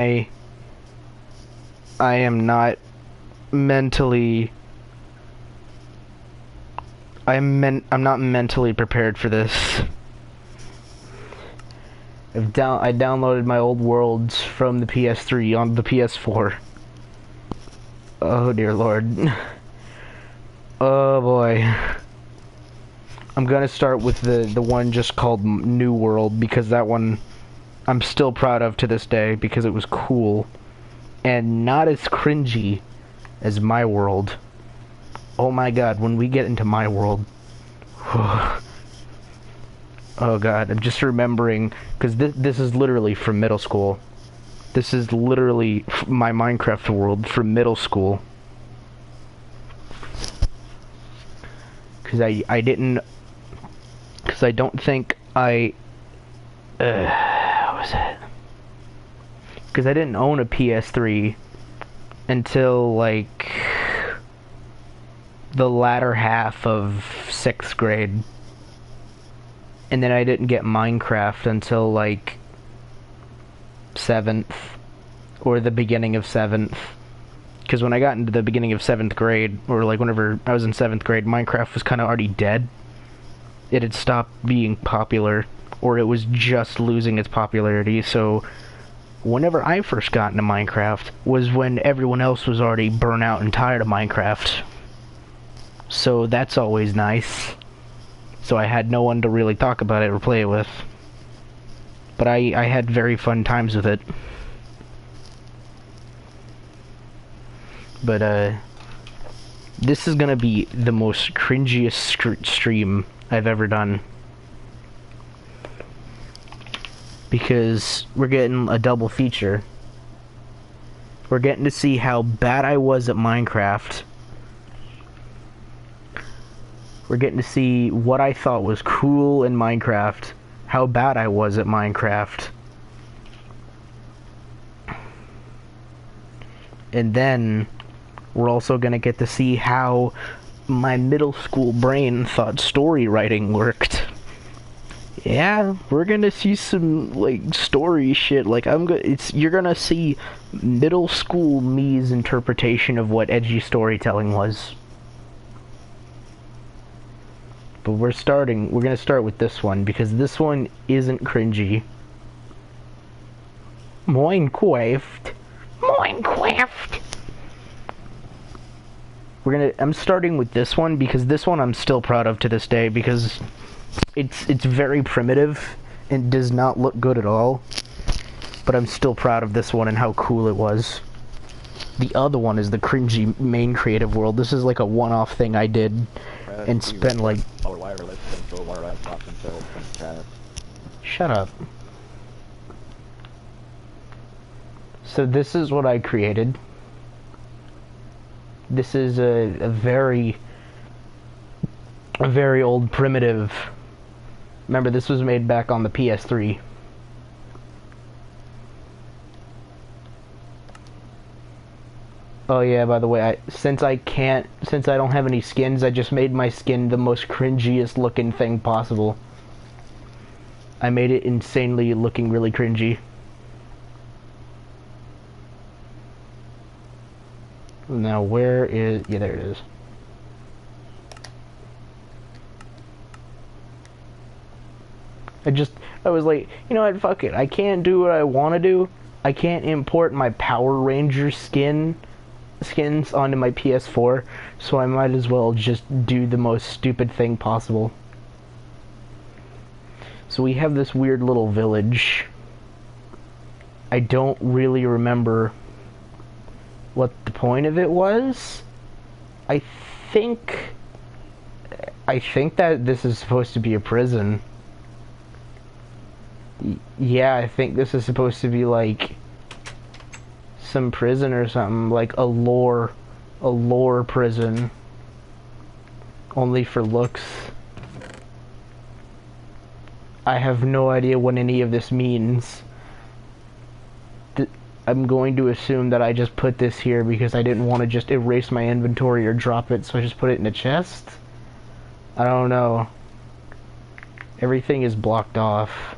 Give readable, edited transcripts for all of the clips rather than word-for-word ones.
I I am not mentally I'm not mentally prepared for this. I downloaded my old worlds from the PS3 on the PS4. Oh dear lord. Oh boy. I'm gonna start with the one just called New World, because that one I'm still proud of to this day because it was cool and not as cringy as My World. Oh my god, when we get into My World. Oh god, I'm just remembering, because this is literally from middle school. This is literally my Minecraft world from middle school. Because I don't think what was it? Because I didn't own a PS3 until, like, the latter half of 6th grade. And then I didn't get Minecraft until, like, 7th, or the beginning of 7th. Because when I got into the beginning of 7th grade, or like whenever I was in 7th grade, Minecraft was kind of already dead. It had stopped being popular, or it was just losing its popularity, so whenever I first got into Minecraft was when everyone else was already burnt out and tired of Minecraft. So that's always nice. So I had no one to really talk about it or play it with. But I had very fun times with it. But, this is gonna be the most cringiest stream I've ever done. Because we're getting a double feature. We're getting to see how bad I was at Minecraft. We're getting to see what I thought was cool in Minecraft, how bad I was at Minecraft. And then we're also going to get to see how my middle school brain thought story writing worked. Yeah, we're going to see some, like, story shit. Like, you're going to see middle school me's interpretation of what edgy storytelling was. But we're going to start with this one, because this one isn't cringy. Minecraft. I'm starting with this one because this one I'm still proud of to this day, because it's very primitive and does not look good at all. But I'm still proud of this one and how cool it was. The other one is the cringy main creative world. This is like a one-off thing I did and spent like... Shut up. So this is what I created. This is a very old primitive. Remember, this was made back on the PS3. Oh yeah, by the way, since I don't have any skins, I just made my skin the most cringiest looking thing possible. I made it insanely looking really cringy. Now where is... yeah, there it is. I was like, you know what, fuck it. I can't do what I want to do. I can't import my Power Ranger skins onto my PS4, so I might as well just do the most stupid thing possible. So we have this weird little village. I don't really remember what the point of it was. I think that this is supposed to be a prison. Yeah, I think this is supposed to be like some prison or something, like a lore prison, only for looks. I have no idea what any of this means. I'm going to assume that I just put this here because I didn't want to just erase my inventory or drop it, so I just put it in a chest. I don't know. Everything is blocked off.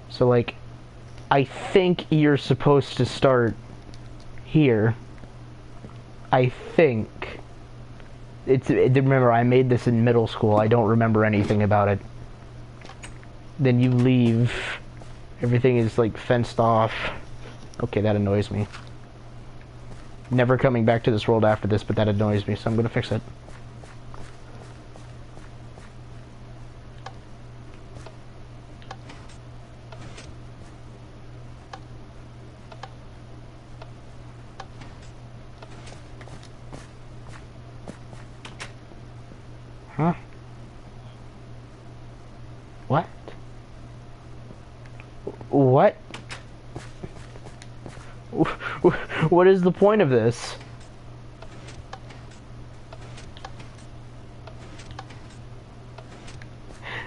So, like, I think you're supposed to start here. I think. Remember, I made this in middle school. I don't remember anything about it. Then you leave. Everything is, like, fenced off. Okay, that annoys me. Never coming back to this world after this, but that annoys me, so I'm gonna fix it. Huh? What? What? What is the point of this?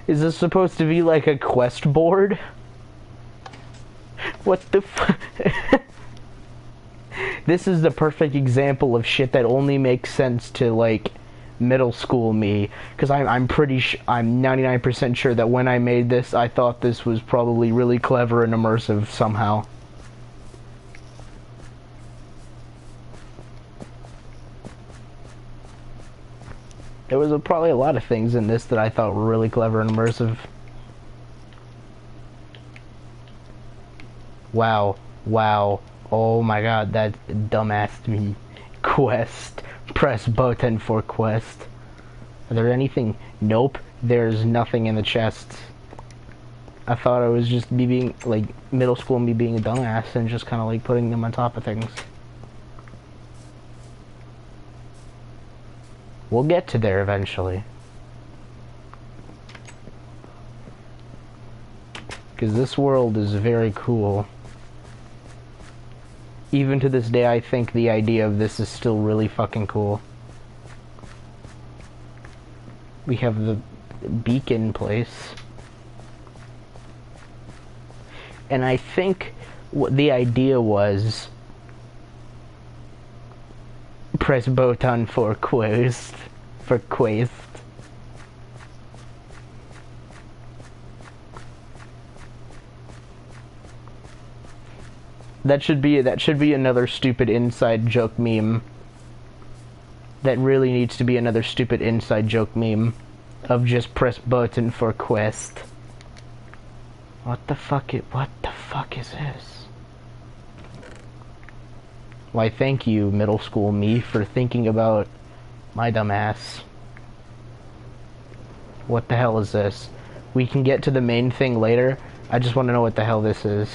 Is this supposed to be like a quest board? What the f- This is the perfect example of shit that only makes sense to, like, middle school me, because I'm 99% sure that when I made this, I thought this was probably really clever and immersive somehow. There was probably a lot of things in this that I thought were really clever and immersive. Wow. Wow. Oh my god, that dumbass me. Quest. Press button for quest. Are there anything? Nope. There's nothing in the chest. I thought it was just me being, like, middle school me being a dumbass and just kind of, like, putting them on top of things. We'll get to there eventually. Because this world is very cool. Even to this day, I think the idea of this is still really fucking cool. We have the beacon place. And I think what the idea was, press button for quest. For quest. That should be another stupid inside joke meme. That really needs to be another stupid inside joke meme of just press button for quest. What the fuck is this? Why, thank you, middle school me, for thinking about my dumb ass. What the hell is this? We can get to the main thing later. I just want to know what the hell this is.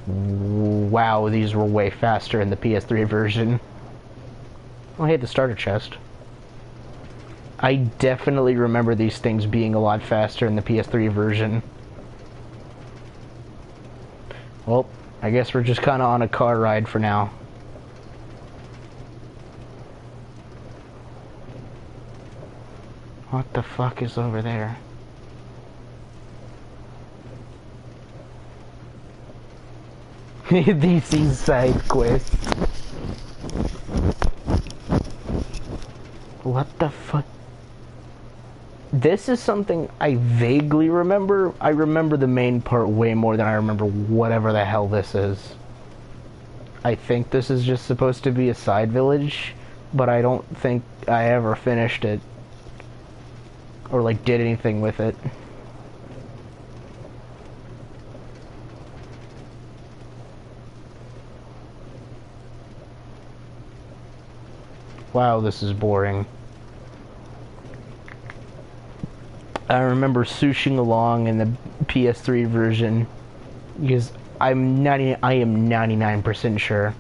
Wow, these were way faster in the PS3 version. Oh, hey, the starter chest. I definitely remember these things being a lot faster in the PS3 version. Well, I guess we're just kind of on a car ride for now. What the fuck is over there? This is side quest. What the fuck? This is something I vaguely remember. I remember the main part way more than I remember whatever the hell this is. I think this is just supposed to be a side village, but I don't think I ever finished it. Or, like, did anything with it. Wow, this is boring. I remember sushing along in the PS3 version because I am 99% sure.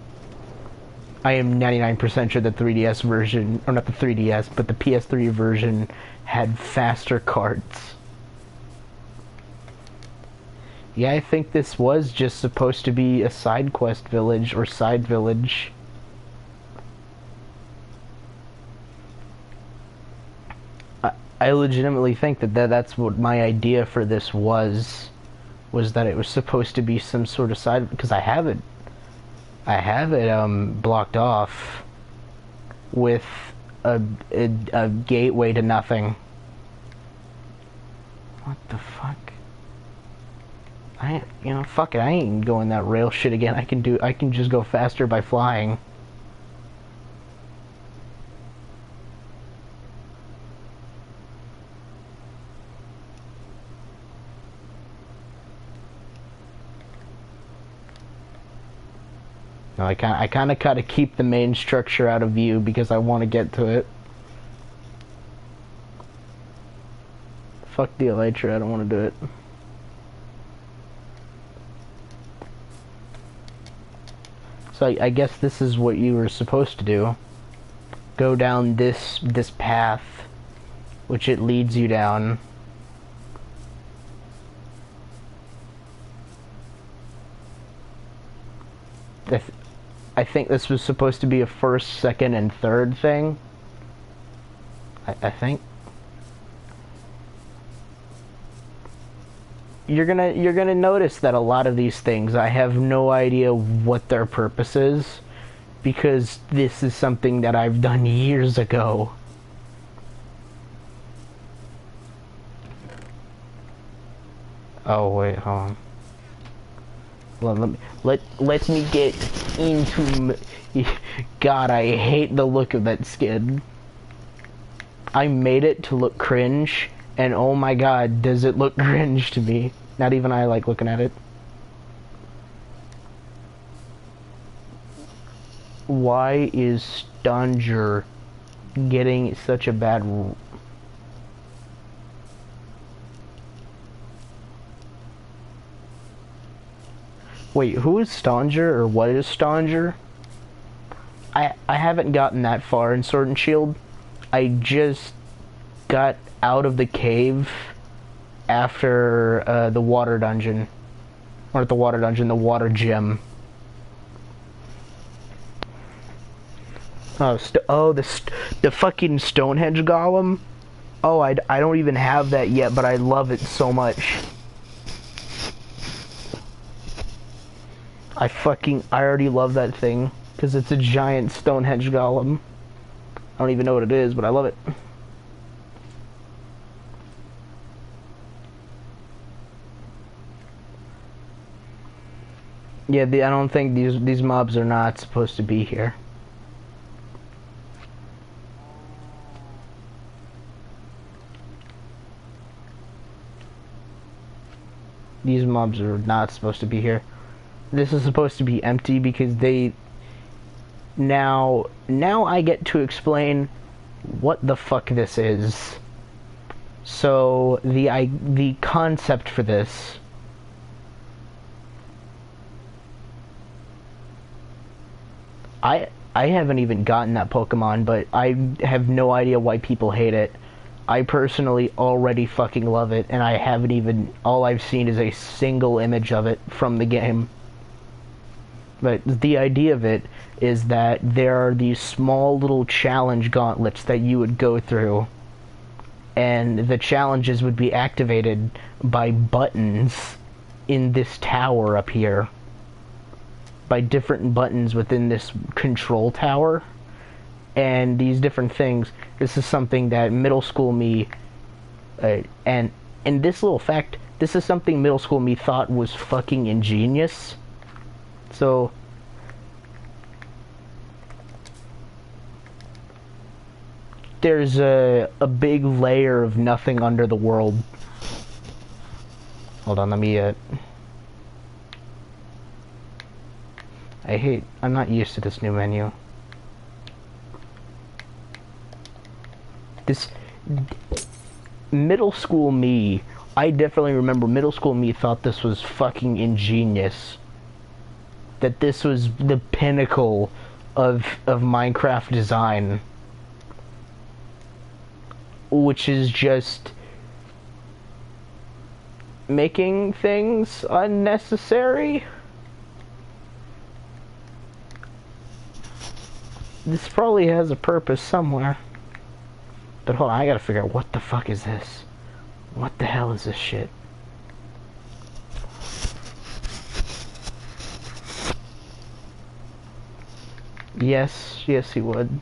I am 99% sure the 3DS version, or not the 3DS, but the PS3 version had faster carts. Yeah, I think this was just supposed to be a side quest village or side village. I legitimately think that's what my idea for this was that it was supposed to be some sort of side, because I have it blocked off with a gateway to nothing. What the fuck? Fuck it, I ain't going that rail shit again. I can just go faster by flying. No, I kind of gotta keep the main structure out of view because I want to get to it. Fuck the elytra, I don't want to do it. So I guess this is what you were supposed to do. Go down this path, which it leads you down. I think this was supposed to be a first, second, and third thing. I think. You're gonna notice that a lot of these things, I have no idea what their purpose is, because this is something that I've done years ago. Oh wait, hold on. Well, let me get into. God, I hate the look of that skin. I made it to look cringe. And oh my god, does it look cringe to me. Not even I like looking at it. Why is Stanger getting such a bad... Wait, who is Stanger, or what is Stanger? I haven't gotten that far in Sword and Shield. I just got out of the cave after the water dungeon. Or not the water dungeon, the water gym. Oh, the fucking Stonehenge golem? Oh, I don't even have that yet, but I love it so much. I already love that thing, because it's a giant Stonehenge golem. I don't even know what it is, but I love it. Yeah, I don't think these mobs are not supposed to be here. These mobs are not supposed to be here. This is supposed to be empty because they... Now I get to explain what the fuck this is. So, the concept for this... I haven't even gotten that Pokemon, but I have no idea why people hate it. I personally already fucking love it, and I haven't even... All I've seen is a single image of it from the game. But the idea of it is that there are these small little challenge gauntlets that you would go through, and the challenges would be activated by buttons in this tower up here. By different buttons within this control tower. And these different things, this is something that middle school me, and in this little fact, this is something middle school me thought was fucking ingenious. So, there's a big layer of nothing under the world. Hold on, let me, I'm not used to this new menu. This middle school me, I definitely remember middle school me thought this was fucking ingenious. That this was the pinnacle of Minecraft design. Which is just making things unnecessary. This probably has a purpose somewhere. But hold on, I gotta figure out what the fuck is this? What the hell is this shit? Yes, he would.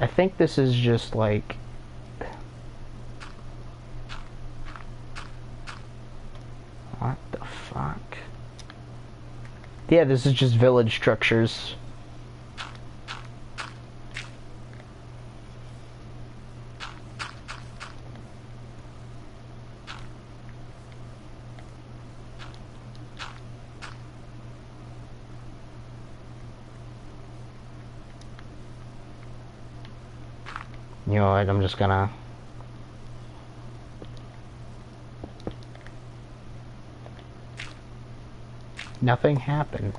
I think this is just like... fuck? Yeah, this is just village structures. You know what, I'm just gonna... Nothing happened.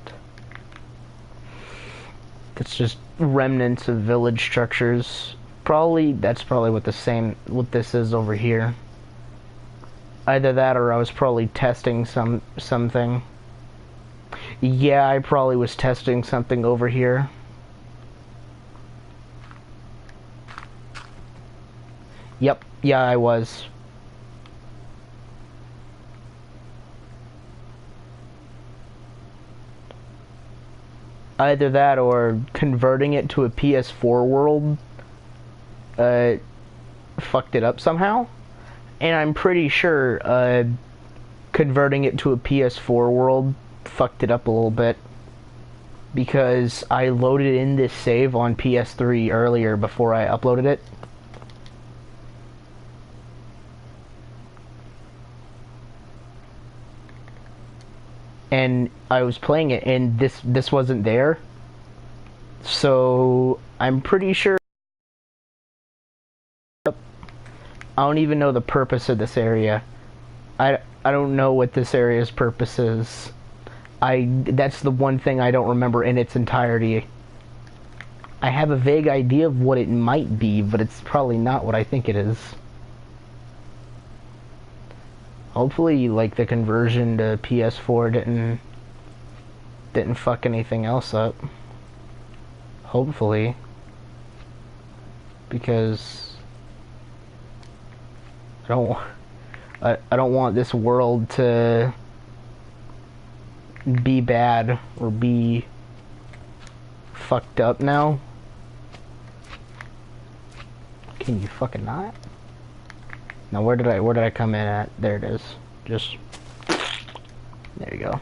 It's just remnants of village structures. That's probably what this is over here. Either that or I was probably testing something. Yeah, I probably was testing something over here. Yep, yeah, I was. Either that or converting it to a PS4 world fucked it up somehow. And I'm pretty sure converting it to a PS4 world fucked it up a little bit. Because I loaded in this save on PS3 earlier before I uploaded it. And I was playing it, and this wasn't there. So I'm pretty sure. I don't even know the purpose of this area. I don't know what this area's purpose is. That's the one thing I don't remember in its entirety. I have a vague idea of what it might be, but it's probably not what I think it is. Hopefully, like, the conversion to PS4 didn't fuck anything else up. Hopefully. Because I don't want this world to be bad or be fucked up now. Can you fucking not? Now where did I come in at? There it is. Just there you go.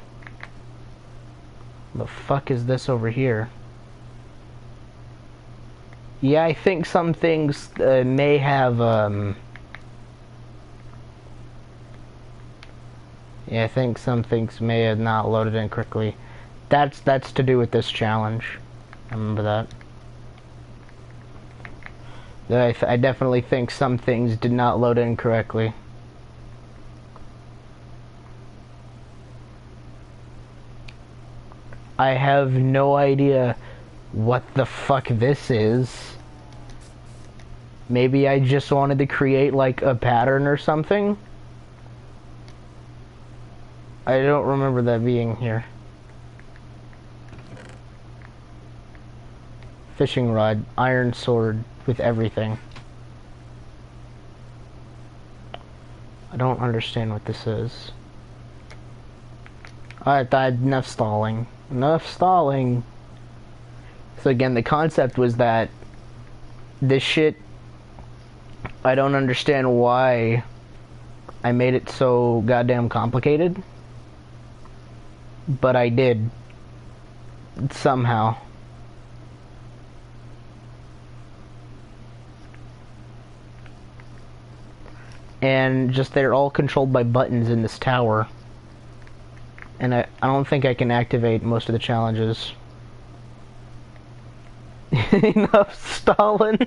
The fuck is this over here? Yeah, I think some things may have yeah, I think some things may have not loaded in quickly. That's to do with this challenge. I remember that. I definitely think some things did not load in correctly. I have no idea what the fuck this is. Maybe I just wanted to create like a pattern or something. I don't remember that being here. Fishing rod, iron sword with everything. I don't understand what this is. Alright, enough stalling. Enough stalling. So again, the concept was that this shit, I don't understand why I made it so goddamn complicated. But I did. Somehow. And just they're all controlled by buttons in this tower. And I don't think I can activate most of the challenges. Enough stalling.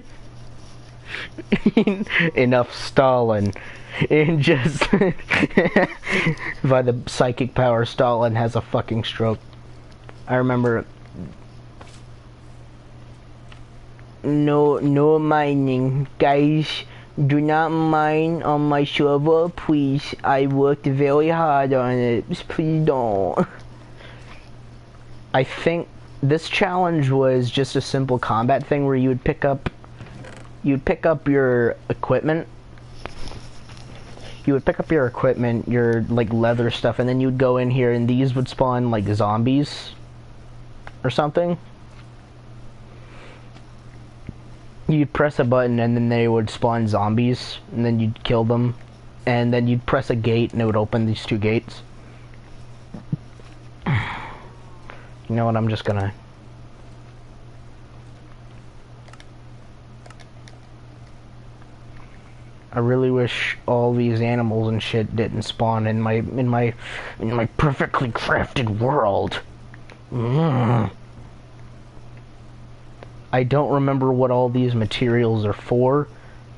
Enough stalling. And just by the psychic power, Stalin has a fucking stroke. I remember. No mining, guys. Do not mine on my server, please. I worked very hard on it. Please don't. I think this challenge was just a simple combat thing where you'd pick up your equipment. You would pick up your equipment, your like leather stuff, and then you'd go in here and these would spawn like zombies or something. You'd press a button and then they would spawn zombies, and then you'd kill them, and then you'd press a gate and it would open these two gates. You know what, I'm just gonna... I really wish all these animals and shit didn't spawn in my perfectly crafted world. I don't remember what all these materials are for,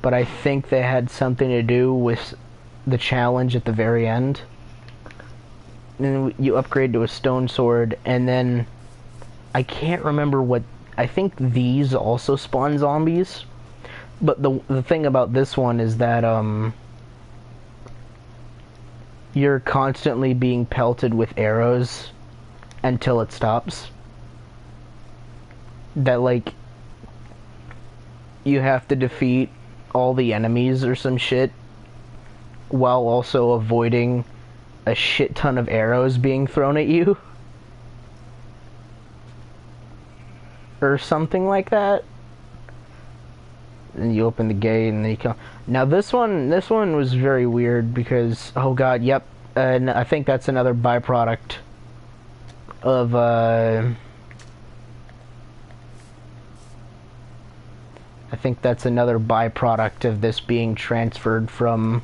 but I think they had something to do with the challenge at the very end. And you upgrade to a stone sword, and then I can't remember what... I think these also spawn zombies. But the thing about this one is that, you're constantly being pelted with arrows until it stops. That, like, you have to defeat all the enemies or some shit while also avoiding a shit ton of arrows being thrown at you. Or something like that. And you open the gate and then you come. Now this one was very weird because, oh god, yep, and I think that's another byproduct of I think that's another byproduct of this being transferred from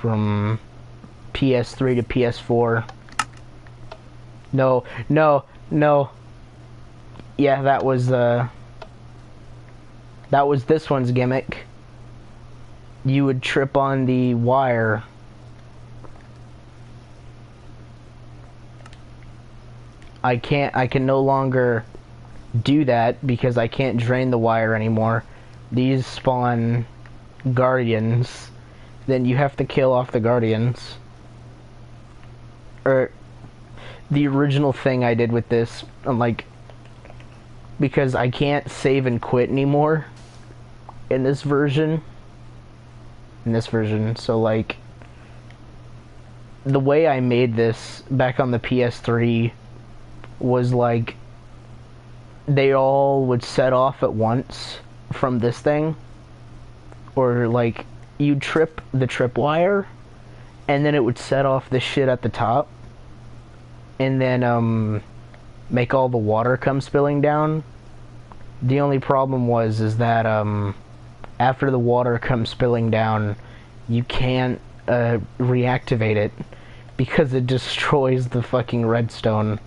PS3 to PS4. No. Yeah, that was this one's gimmick. You would trip on the wire. I can no longer do that because I can't drain the wire anymore. These spawn guardians. Then you have to kill off the guardians. Or the original thing I did with this, I'm like, because I can't save and quit anymore in this version. So like, the way I made this back on the PS3 was like, they all would set off at once from this thing, or like, you'd trip the tripwire and then it would set off the shit at the top and then make all the water come spilling down. The only problem is that after the water comes spilling down, you can't reactivate it because it destroys the fucking redstone.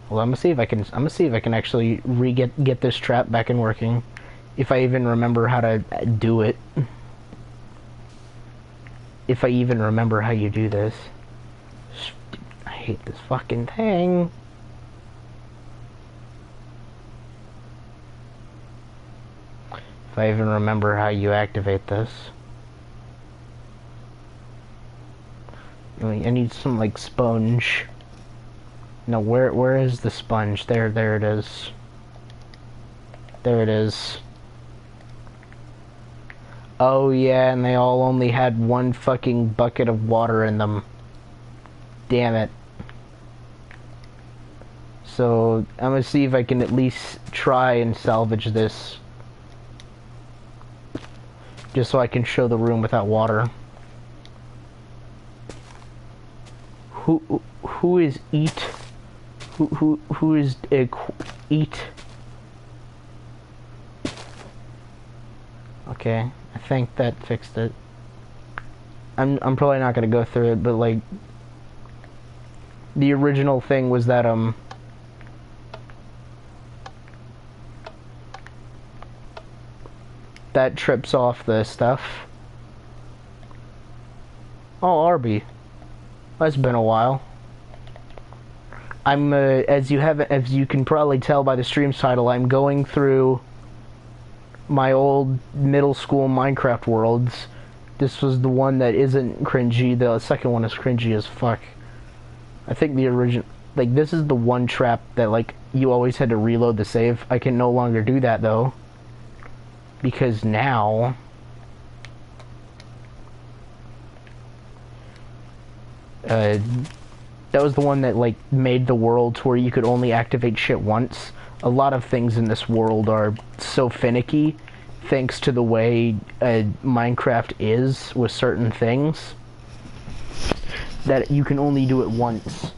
Well, I'm gonna see if I can actually get this trap back in working, if I even remember how to do it. If I even remember how you do this. I hate this fucking thing. If I even remember how you activate this. I need some, like, sponge. No, where is the sponge? There it is. There it is. Oh yeah, and they all only had one fucking bucket of water in them. Damn it. So, I'm gonna see if I can at least try and salvage this. Just so I can show the room without water. Who is eat? Who is eat? Okay, I think that fixed it. I'm probably not gonna go through it, but like, the original thing was that that trips off the stuff. Oh, Arby. That's been a while. I'm as you can probably tell by the stream's title, I'm going through my old middle school Minecraft worlds. This was the one that isn't cringy. The second one is cringy as fuck. I think the original, like, this is the one trap that, like, you always had to reload the save. I can no longer do that though, because now that was the one that, like, made the world to where you could only activate shit once. A lot of things in this world are so finicky, thanks to the way Minecraft is with certain things, that you can only do it once.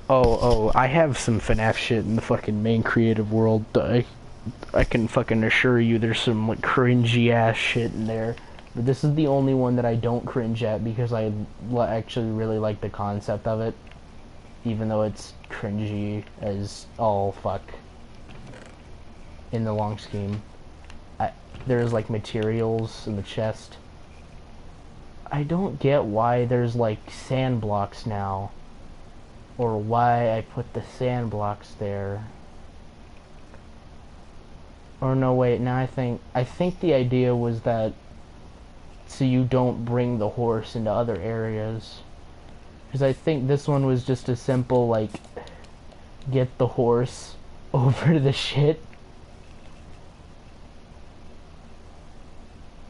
Oh, I have some FNAF shit in the fucking main creative world. I can fucking assure you there's some like cringy ass shit in there. But this is the only one that I don't cringe at because I actually really like the concept of it. Even though it's cringy as all fuck in the long scheme. There's like materials in the chest. I don't get why there's like sand blocks now. Or why I put the sand blocks there. Or no, wait, now I think the idea was that so you don't bring the horse into other areas. Because I think this one was just a simple, like, get the horse over the shit.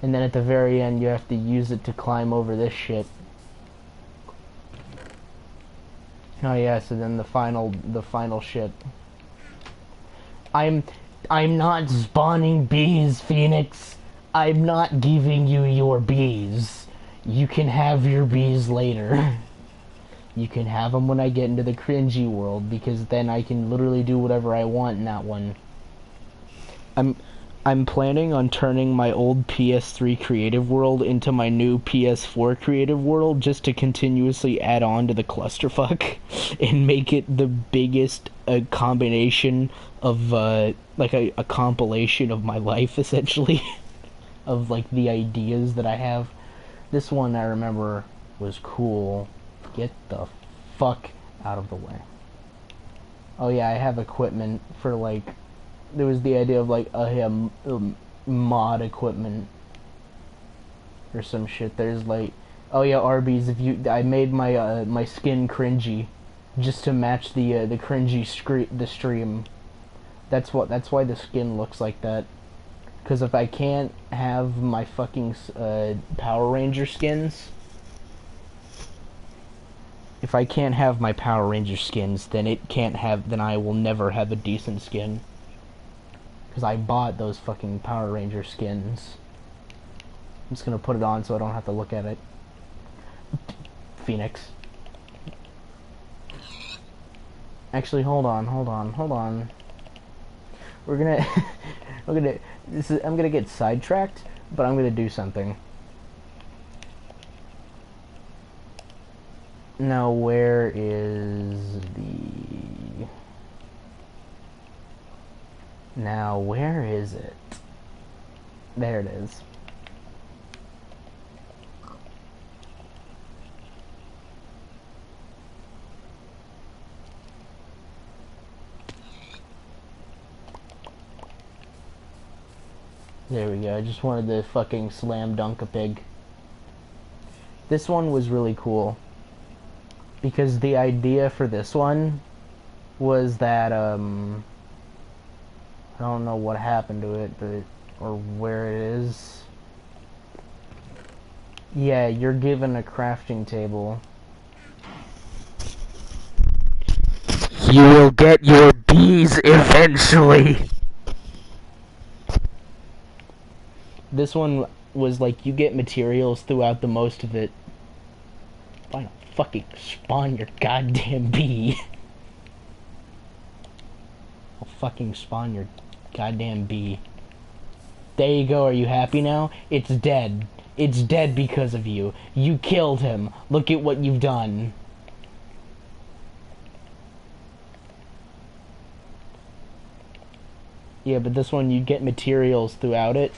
And then at the very end you have to use it to climb over this shit. Oh yeah, so then the final shit. I'm not spawning bees, Phoenix. I'm not giving you your bees. You can have your bees later. You can have them when I get into the cringy world, because then I can literally do whatever I want in that one. I'm planning on turning my old PS3 creative world into my new PS4 creative world just to continuously add on to the clusterfuck and make it the biggest combination of like a compilation of my life, essentially, of like the ideas that I have. This one I remember was cool. Get the fuck out of the way. Oh yeah, I have equipment for like, there was the idea of like mod equipment or some shit. There's like, oh yeah, Arby's. I made my my skin cringy just to match the cringy stream. That's why the skin looks like that. Because if I can't have my fucking Power Ranger skins, if I can't have my Power Ranger skins, then I will never have a decent skin. Because I bought those fucking Power Ranger skins. I'm just gonna put it on so I don't have to look at it. Phoenix. Actually, hold on. We're gonna... I'm gonna get sidetracked, but I'm gonna do something. Now, where is the... Now, where is it? There it is. There we go. I just wanted to fucking slam dunk a pig. This one was really cool. Because the idea for this one was that, I don't know what happened to it, or where it is. Yeah, you're given a crafting table. You will get your bees eventually. This one was like, you get materials throughout the most of it. Fine, fucking spawn your goddamn bee. I'll fucking spawn your goddamn bee. There you go, are you happy now? It's dead. It's dead because of you. You killed him. Look at what you've done. Yeah, but this one, you get materials throughout it.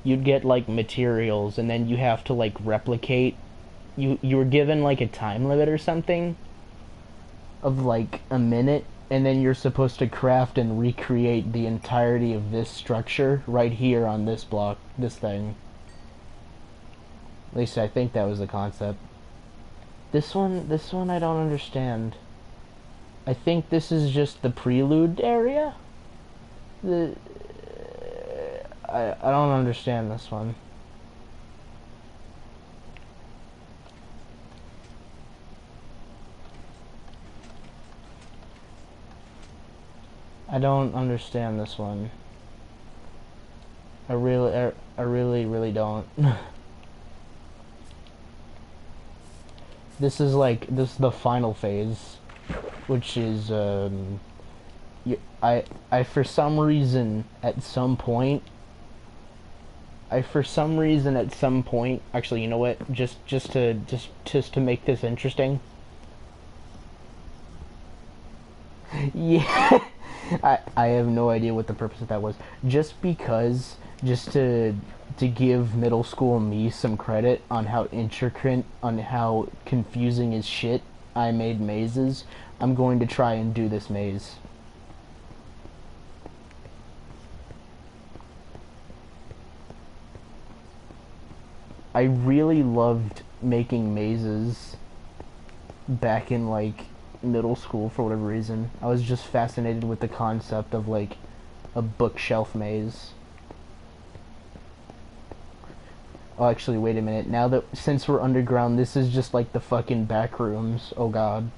You'd get, like, materials, and then you have to, like, replicate. You were given, like, a time limit or something of, like, a minute, and then you're supposed to craft and recreate the entirety of this structure right here on this block, this thing. At least I think that was the concept. This one I don't understand. I think this is just the prelude area? I don't understand this one. I don't understand this one. I really don't. This is the final phase, which is I for some reason at some point actually, you know what, just to make this interesting. Yeah. I have no idea what the purpose of that was. Just to give middle school me some credit on how intricate, on how confusing as shit I made mazes, I'm going to try and do this maze. I really loved making mazes back in like middle school for whatever reason. I was just fascinated with the concept of like a bookshelf maze. Oh, actually, wait a minute. Now that since we're underground, this is just like the fucking back rooms. Oh god.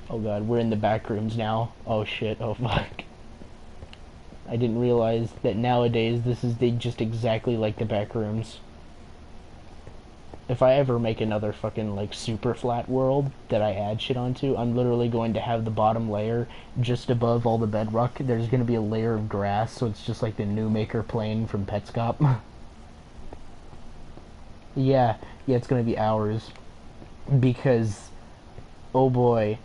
Oh god, we're in the back rooms now. Oh shit. Oh fuck. I didn't realize that nowadays this is just exactly like the back rooms. If I ever make another fucking like super flat world that I add shit onto, I'm literally going to have the bottom layer just above all the bedrock. There's going to be a layer of grass, so it's just like the New Maker plane from Petscop. Yeah, it's going to be hours because oh boy,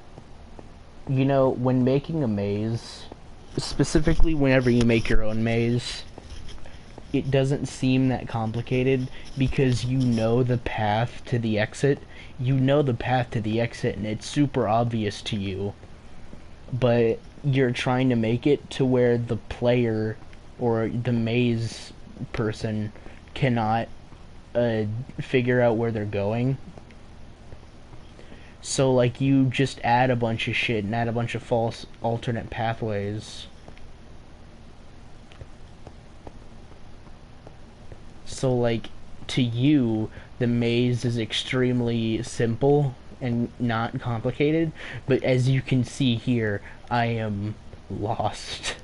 you know, when making a maze, specifically whenever you make your own maze, it doesn't seem that complicated because you know the path to the exit. You know the path to the exit and it's super obvious to you. But you're trying to make it to where the player or the maze person cannot figure out where they're going. So like you just add a bunch of shit and add a bunch of false alternate pathways. So, like, to you, the maze is extremely simple and not complicated, but as you can see here, I am lost.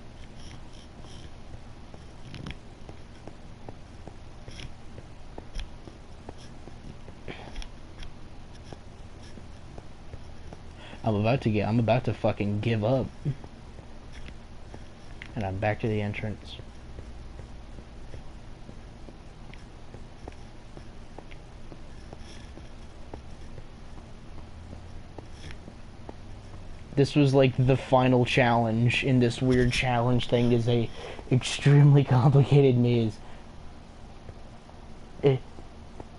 I'm about to fucking give up. And I'm back to the entrance. This was like the final challenge in this weird challenge thing, is a extremely complicated maze.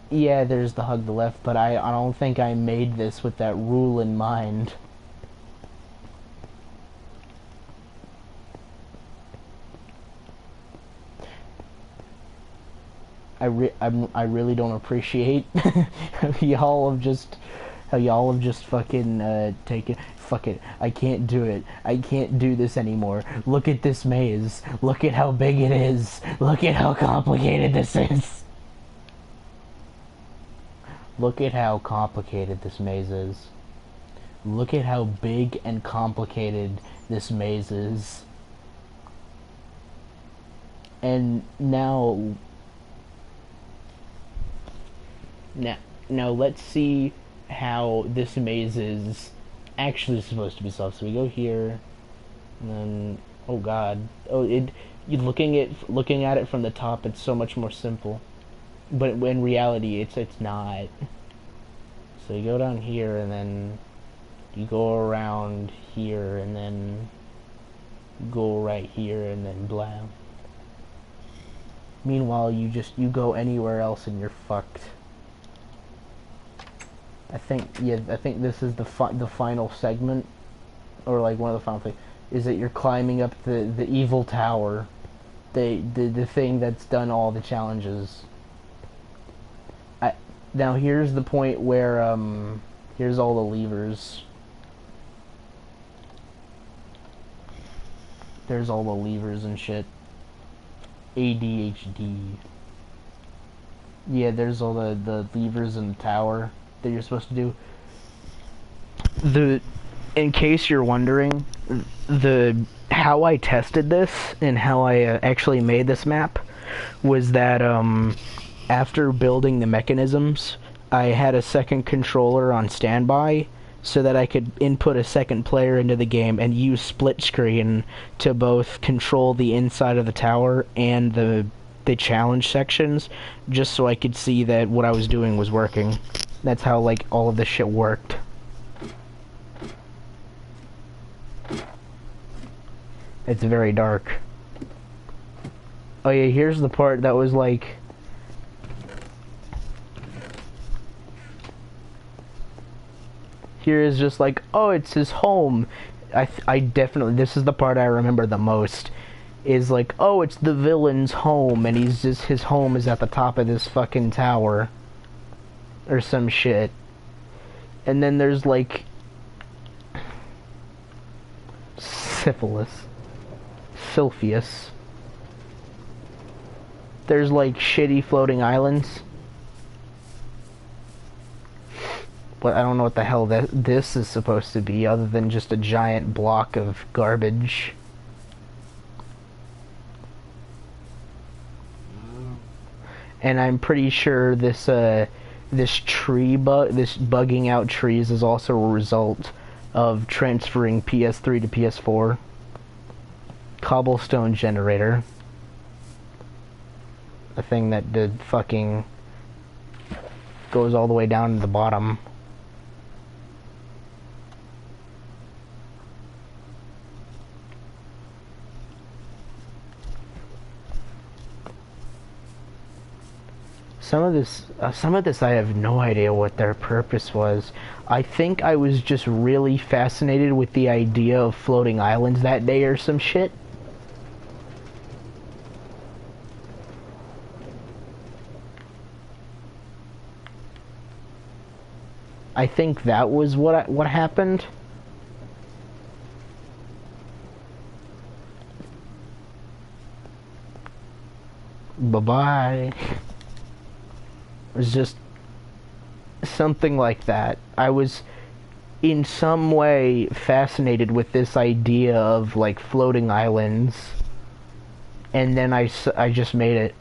Yeah, there's the hug the left, but I don't think I made this with that rule in mind. I really don't appreciate how y'all have just fucking taken. Fuck it. I can't do it. I can't do this anymore. Look at this maze. Look at how big it is. Look at how complicated this is. Look at how complicated this maze is. Look at how big and complicated this maze is. And now let's see how this maze is actually supposed to be solved. So we go here, and then oh god, you looking at it from the top, it's so much more simple, but in reality, it's not. So you go down here, and then you go around here, and then go right here, and then blah. Meanwhile, you go anywhere else, and you're fucked. I think this is the final segment, or like one of the final things, is that you're climbing up the evil tower, the thing that's done all the challenges. Now here's the point where here's all the levers. There's all the levers and shit. ADHD. Yeah, there's all the levers in the tower that you're supposed to do. In case you're wondering, how I tested this and how I actually made this map was that after building the mechanisms, I had a second controller on standby so that I could input a second player into the game and use split screen to both control the inside of the tower and the challenge sections, just so I could see that what I was doing was working. That's how, like, all of this shit worked. It's very dark. Oh yeah, here's the part that was like... Here is just like, oh, it's his home. I definitely, this is the part I remember the most. Is like, oh, it's the villain's home, and he's just, his home is at the top of this fucking tower. Or some shit. And then there's like... Sylphius. There's like shitty floating islands. But I don't know what the hell this is supposed to be, other than just a giant block of garbage. And I'm pretty sure this this bugging out trees is also a result of transferring PS3 to PS4. Cobblestone generator. A thing that did fucking goes all the way down to the bottom. Some of this I have no idea what their purpose was. I think I was just really fascinated with the idea of floating islands that day or some shit. I think that was what happened. Bye-bye. It was just something like that. I was in some way fascinated with this idea of like floating islands, and then I just made it.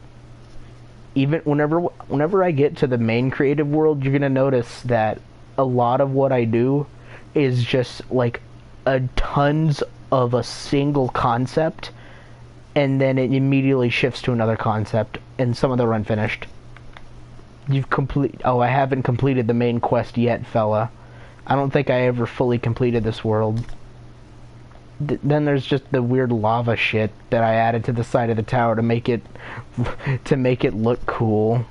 Even whenever I get to the main creative world, you're gonna notice that a lot of what I do is just like tons of a single concept, and then it immediately shifts to another concept, and some of them are unfinished. Oh, I haven't completed the main quest yet, fella. I don't think I ever fully completed this world. Then there's just the weird lava shit that I added to the side of the tower to make it look cool.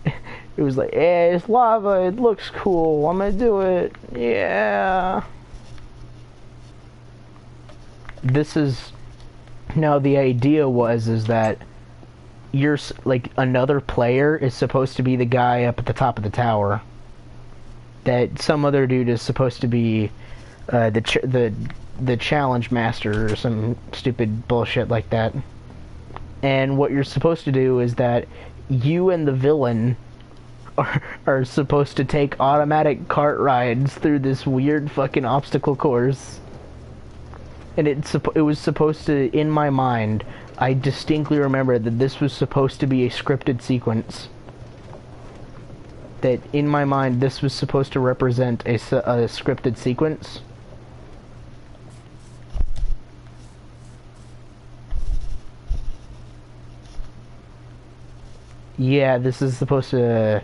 It was like, hey, it's lava, it looks cool, I'm gonna do it, yeah. Now the idea is that you're, like, another player is supposed to be the guy up at the top of the tower. That some other dude is supposed to be the challenge master or some stupid bullshit like that. And what you're supposed to do is that you and the villain are supposed to take automatic cart rides through this weird fucking obstacle course. And it was supposed to, in my mind, I distinctly remember that this was supposed to be a scripted sequence. That in my mind, this was supposed to represent a scripted sequence. Yeah, this is supposed to...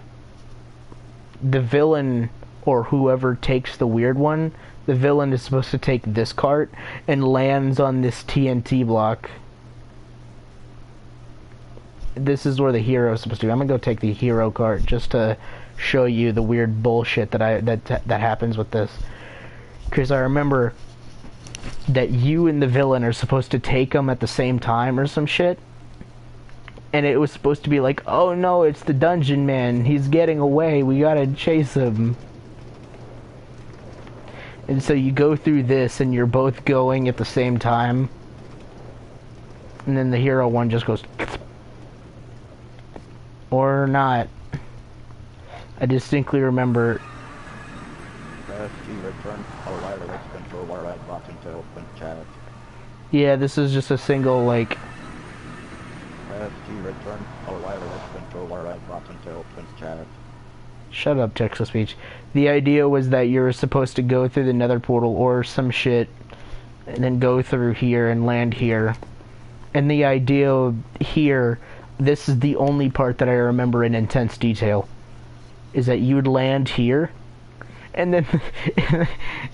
The villain, or whoever takes the weird one, the villain is supposed to take this cart and lands on this TNT block. This is where the hero is supposed to be. I'm gonna go take the hero cart just to show you the weird bullshit that happens with this. Because I remember that you and the villain are supposed to take them at the same time or some shit. And it was supposed to be like, oh no, it's the dungeon man. He's getting away. We gotta chase him. And so you go through this and you're both going at the same time. And then the hero one just goes... Or not. I distinctly remember... Press to return or wireless control wireless button to open chat. Yeah, this is just a single, like... return a wireless controller I brought into open chat. Shut up, text-to-speech. The idea was that you were supposed to go through the nether portal or some shit, and then go through here and land here. And the idea here, this is the only part that I remember in intense detail, is that you'd land here, and then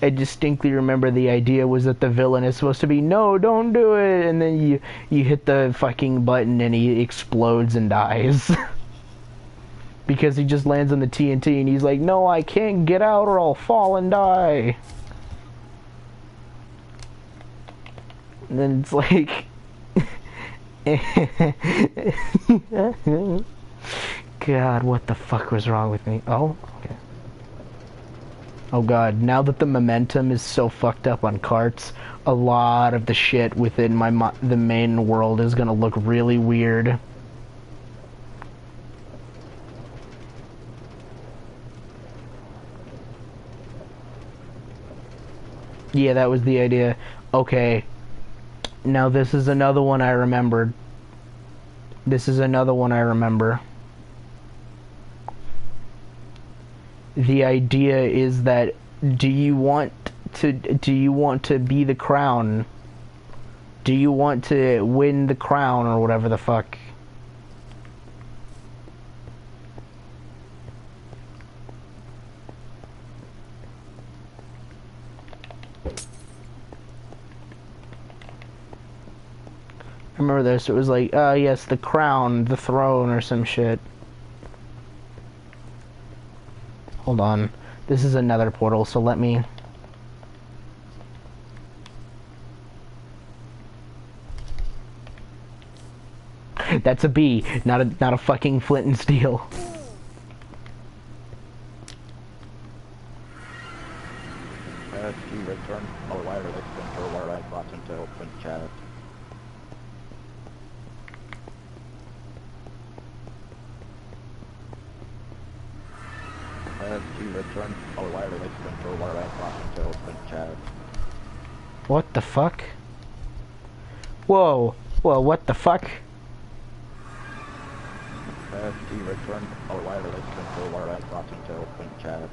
I distinctly remember the idea was that the villain is supposed to be, no, don't do it, and then you hit the fucking button and he explodes and dies. Because he just lands on the TNT and he's like, no, I can't get out or I'll fall and die. And then it's like... God, what the fuck was wrong with me? Oh, okay. Oh god, now that the momentum is so fucked up on carts, a lot of the shit within the main world is gonna look really weird. Yeah, that was the idea. Okay. Now this is another one I remembered. This is another one I remember. The idea is that do you want to be the crown? Do you want to win the crown or whatever the fuck? I remember this. It was like, yes, the crown, the throne, or some shit. Hold on. This is another portal, so let me... That's a B, not a fucking flint and steel. Return a wireless controller I brought into open chat. Return a wireless controller I brought into open chat. What the fuck? Whoa. Whoa, what the fuck? Return a wireless controller I brought into open chat.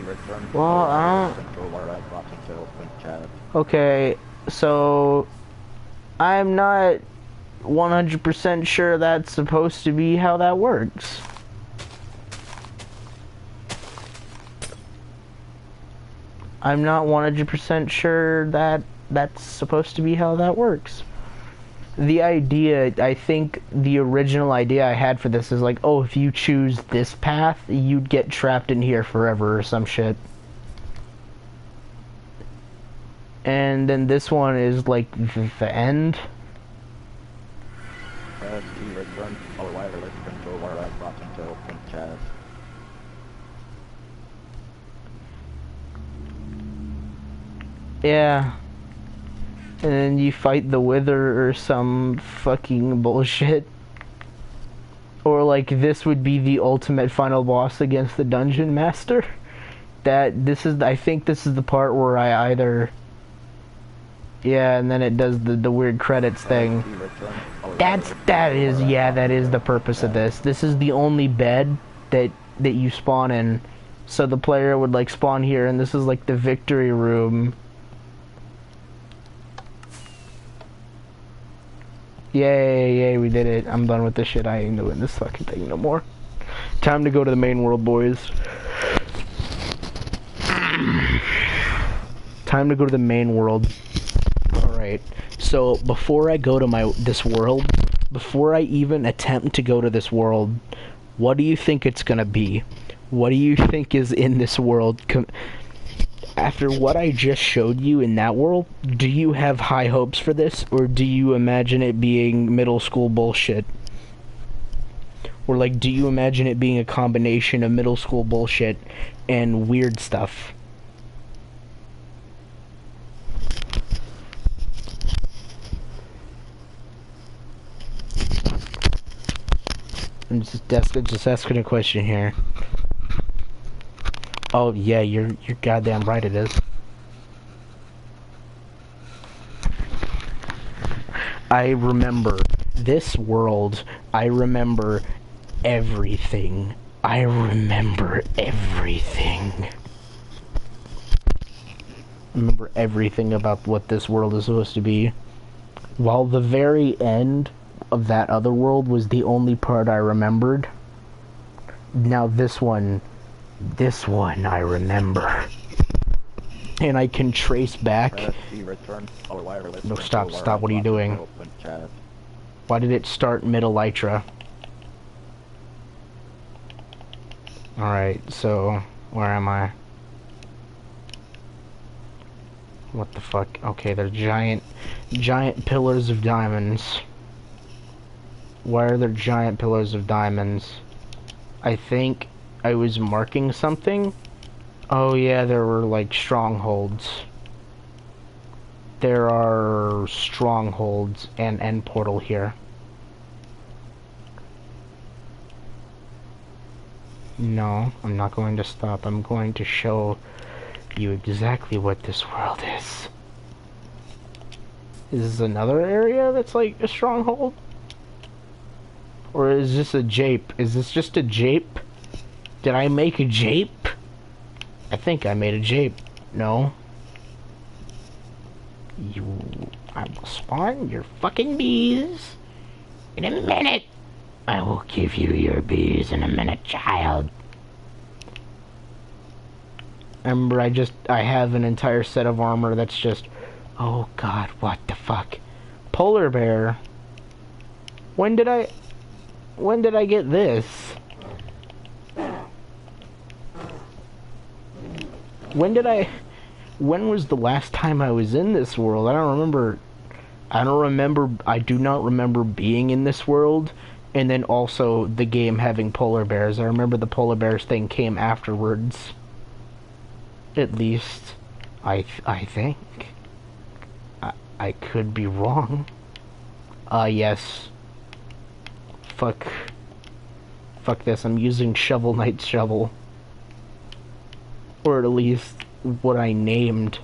Return Well, I brought into open chat. Okay, so I'm not 100% sure that's supposed to be how that works. I'm not 100% sure that that's supposed to be how that works. The idea, I think the original idea I had for this is like, oh, if you choose this path, you'd get trapped in here forever or some shit. And then this one is like the end. Return a wireless controller I brought into open chat. Yeah. And then you fight the Wither or some fucking bullshit. Or like this would be the ultimate final boss against the Dungeon Master. I think this is the part where I either... Yeah, and then it does the weird credits thing. That is the purpose of this. This is the only bed that you spawn in. So the player would like spawn here, and this is like the victory room. Yay, we did it. I'm done with this shit. I ain't doing this fucking thing no more. Time to go to the main world, boys. Time to go to the main world. Alright, so before I go to this world, before I even attempt to go to this world, what do you think it's gonna be? What do you think is in this world? After what I just showed you in that world, do you have high hopes for this, or do you imagine it being middle school bullshit? Or like, do you imagine it being a combination of middle school bullshit and weird stuff? I'm just asking a question here. Oh yeah, you're goddamn right it is. I remember this world. I remember everything. I remember everything. I remember everything about what this world is supposed to be. While the very end of that other world was the only part I remembered. Now this one I remember. And I can trace back. No, stop, what are you doing? Why did it start mid-elytra? Alright, so, where am I? What the fuck? Okay, they're giant pillars of diamonds. Why are there giant pillars of diamonds? I think I was marking something. Oh yeah, there were like strongholds. There are strongholds and end portal here. No, I'm not going to stop. I'm going to show you exactly what this world is. Is this another area that's like a stronghold? Or is this a jape? Is this just a jape? Did I make a jape? I think I made a jape. No. I will spawn your fucking bees in a minute. I will give you your bees in a minute, child. Remember, I have an entire set of armor that's just... Oh god, what the fuck? Polar bear? When did I get this? When was the last time I was in this world? I do not remember being in this world, and then also the game having polar bears. I remember the polar bears thing came afterwards. At least, I think. I could be wrong. Yes. Fuck this, I'm using Shovel Knight's shovel. Or at least what I named.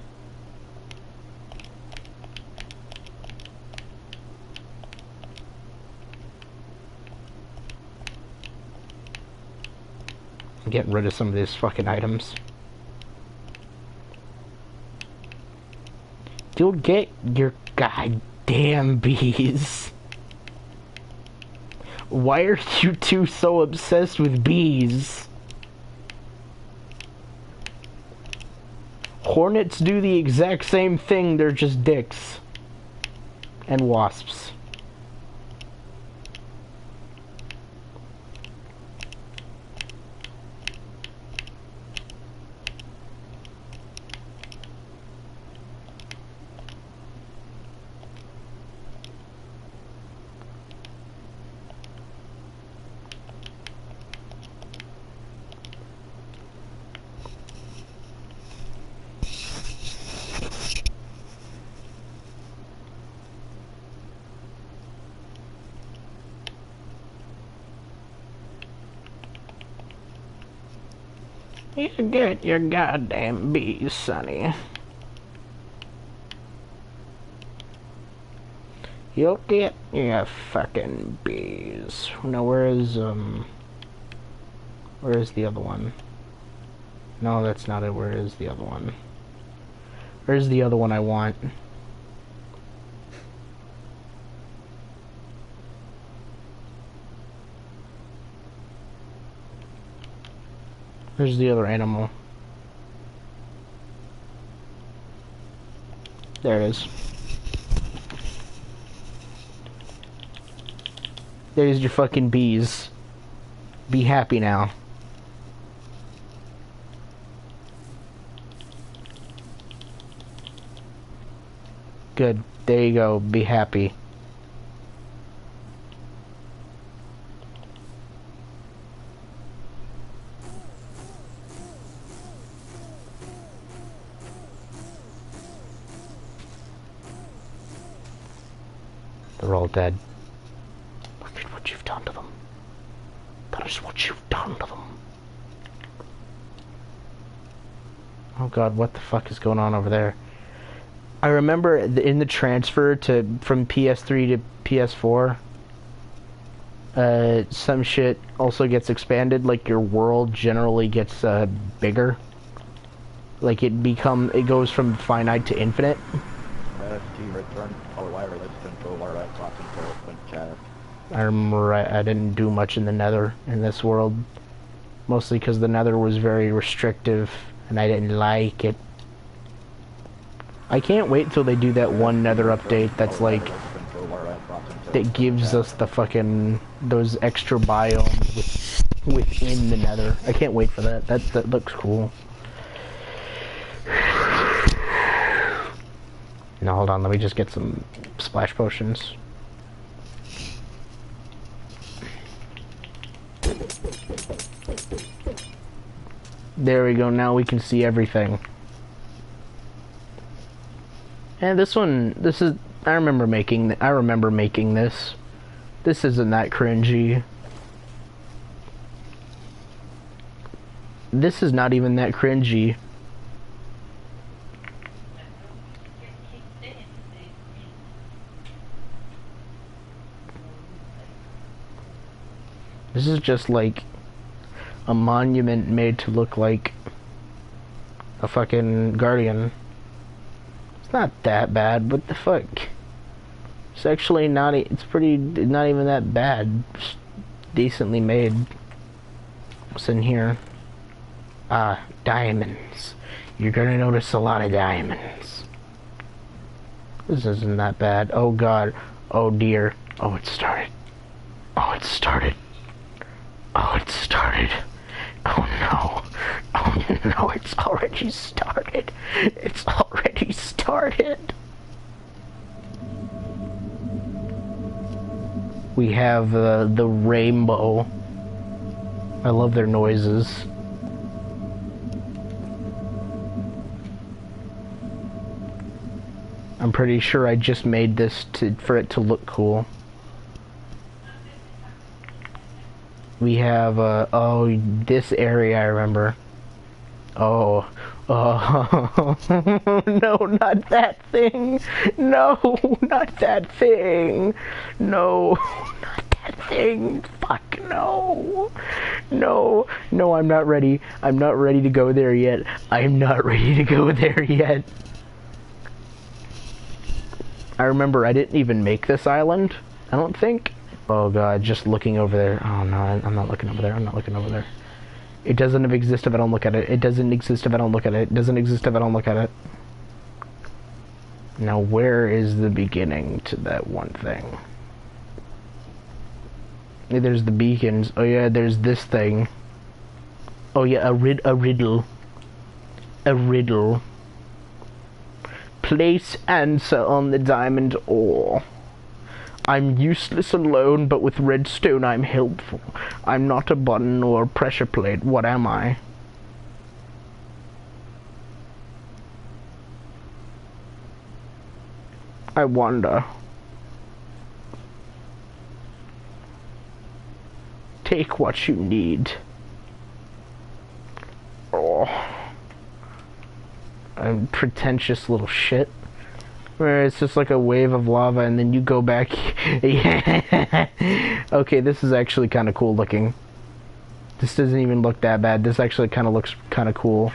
I'm getting rid of some of these fucking items. You'll get your goddamn bees. Why are you two so obsessed with bees? Hornets do the exact same thing, they're just dicks. And wasps. You get your goddamn bees, Sonny. You'll get your fucking bees. Now where's the other one? No, that's not it. Where is the other one? Where's the other one I want? Where's the other animal? There it is. There's your fucking bees. Be happy now. Good. There you go. Be happy. They're all dead. Look at what you've done to them. That is what you've done to them. Oh god, what the fuck is going on over there? I remember in the transfer from PS3 to PS4, some shit also gets expanded, like your world generally gets bigger. Like it goes from finite to infinite. I remember I didn't do much in the Nether in this world, mostly because the Nether was very restrictive and I didn't like it. I can't wait till they do that one Nether update that's like that gives us the fucking those extra biomes within the Nether. I can't wait for that. That looks cool. Now hold on, let me just get some splash potions. There we go, now we can see everything. And this is, I remember making this. This isn't that cringy. This is not even that cringy. This is just like a monument made to look like a fucking guardian. It's not that bad, what the fuck? It's actually not, it's not even that bad. It's decently made. What's in here? Ah, diamonds. You're gonna notice a lot of diamonds. This isn't that bad. Oh god. Oh dear. Oh, it started. Oh, it started. Oh, it started. Oh no. Oh no, it's already started. It's already started. We have the rainbow. I love their noises. I'm pretty sure I just made this for it to look cool. We have, oh, this area I remember. Oh, oh, no, not that thing. No, not that thing. No, not that thing. Fuck, no. No, no, I'm not ready. I'm not ready to go there yet. I'm not ready to go there yet. I remember I didn't even make this island, I don't think. Oh god, just looking over there. Oh no, I'm not looking over there. I'm not looking over there. It doesn't exist if I don't look at it. It doesn't exist if I don't look at it. It doesn't exist if I don't look at it. Now where is the beginning to that one thing? There's the beacons. Oh yeah, there's this thing. Oh yeah, a riddle. A riddle. Place answer on the diamond ore. I'm useless alone, but with redstone I'm helpful. I'm not a button or a pressure plate. What am I? I wonder. Take what you need. Oh. A pretentious little shit. Where it's just like a wave of lava and then you go back. Yeah. Okay, this is actually kind of cool looking. This doesn't even look that bad. This actually kind of looks kind of cool.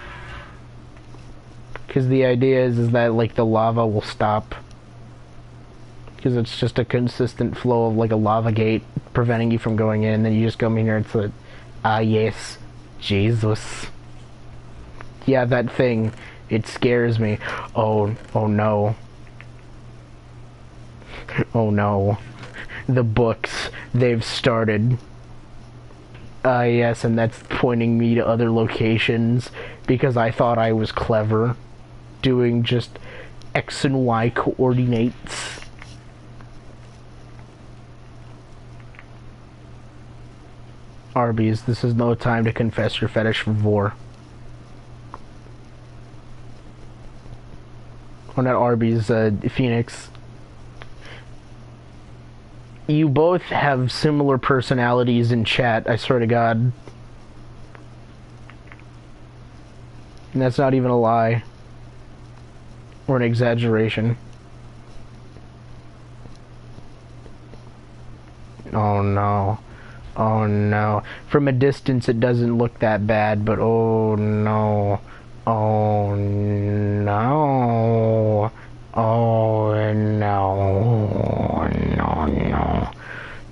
Because the idea is that like the lava will stop. Because it's just a consistent flow of like a lava gate preventing you from going in. Then you just come in here and it's like, ah yes, Jesus. Yeah, that thing. It scares me. Oh no. Oh no. The books, they've started. Yes, and that's pointing me to other locations because I thought I was clever doing just X and Y coordinates. Arby's, this is no time to confess your fetish for vor. Or not Arby's, Phoenix. You both have similar personalities in chat, I swear to God. And that's not even a lie. Or an exaggeration. Oh no. Oh no. From a distance it doesn't look that bad, but oh no. Oh no. Oh no. No, no.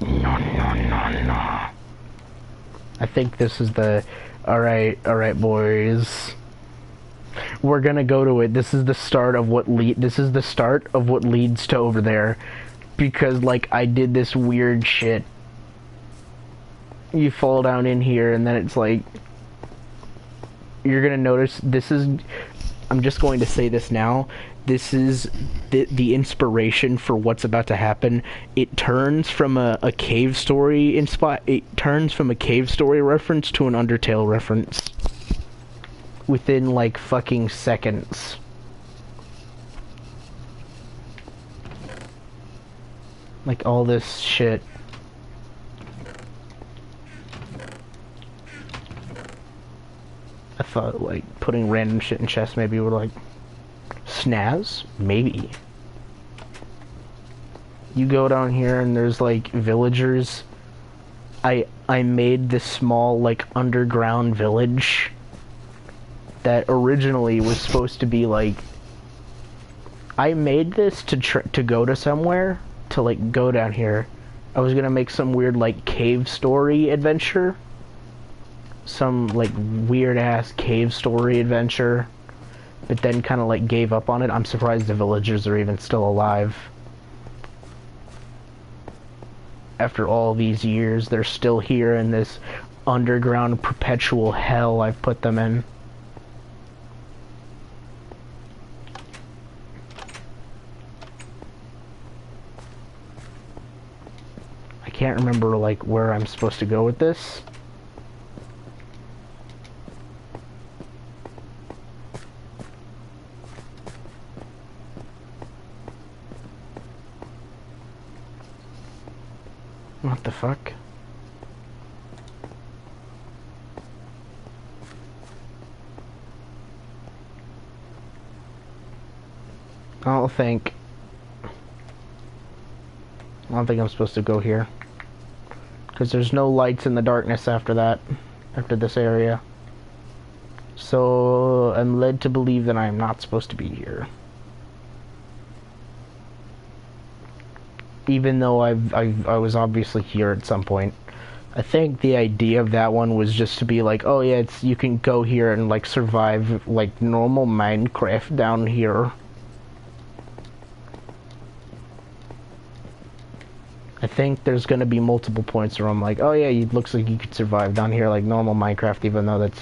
No, no, no, no. I think this is the... Alright, boys. We're gonna go to it. This is the start of what leads to over there. Because, like, I did this weird shit. You fall down in here, and then it's like... You're gonna notice, this is... I'm just going to say this now. This is the inspiration for what's about to happen. It turns from a cave story It turns from a cave story reference to an Undertale reference. Within, like, fucking seconds. Like, all this shit. I thought, like, putting random shit in chests maybe would, like, snaz? Maybe. You go down here and there's, like, villagers. I made this small, like, underground village that originally was supposed to be, like... I made this to go to somewhere, to, like, go down here. I was gonna make some weird, like, cave story adventure. Some, like, weird-ass cave story adventure. But then kind of, like, gave up on it. I'm surprised the villagers are even still alive. After all these years, they're still here in this underground perpetual hell I've put them in. I can't remember, like, where I'm supposed to go with this. What the fuck? I don't think I'm supposed to go here. Because there's no lights in the darkness after that. After this area. So I'm led to believe that I am not supposed to be here. Even though I was obviously here at some point. I think the idea of that one was just to be like, oh yeah, you can go here and, like, survive like normal Minecraft down here. I think there's gonna be multiple points where I'm like, oh yeah, it looks like you could survive down here like normal Minecraft, even though that's,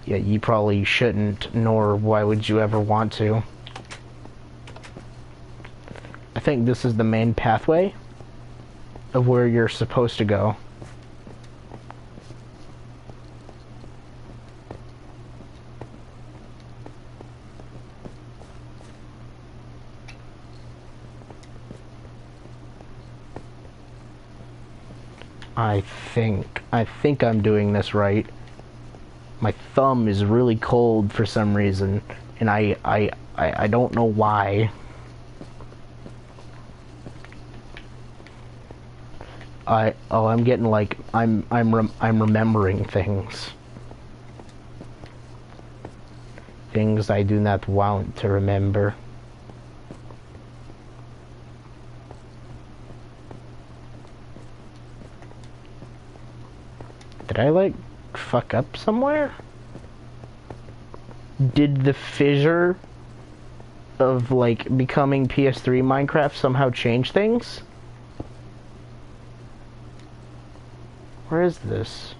yeah, you probably shouldn't, nor why would you ever want to. I think this is the main pathway of where you're supposed to go. I think I'm doing this right. My thumb is really cold for some reason, and I don't know why. I'm getting, like, I'm remembering things. Things I do not want to remember. Did I, like, fuck up somewhere? Did the fissure of, like, becoming PS3 Minecraft somehow change things? Where is this?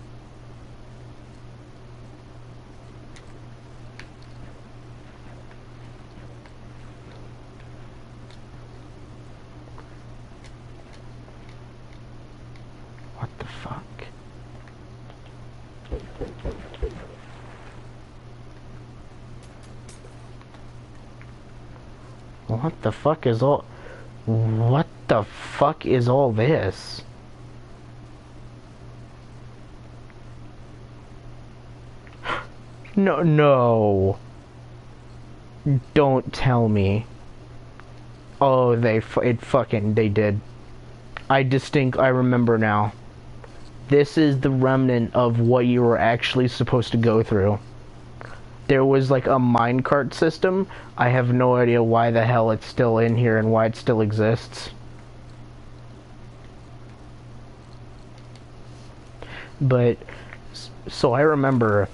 What the fuck? What the fuck is all... What the fuck is all this? No. Don't tell me. Oh, they did. I remember now. This is the remnant of what you were actually supposed to go through. There was like a minecart system. I have no idea why the hell it's still in here and why it still exists. But, so I remember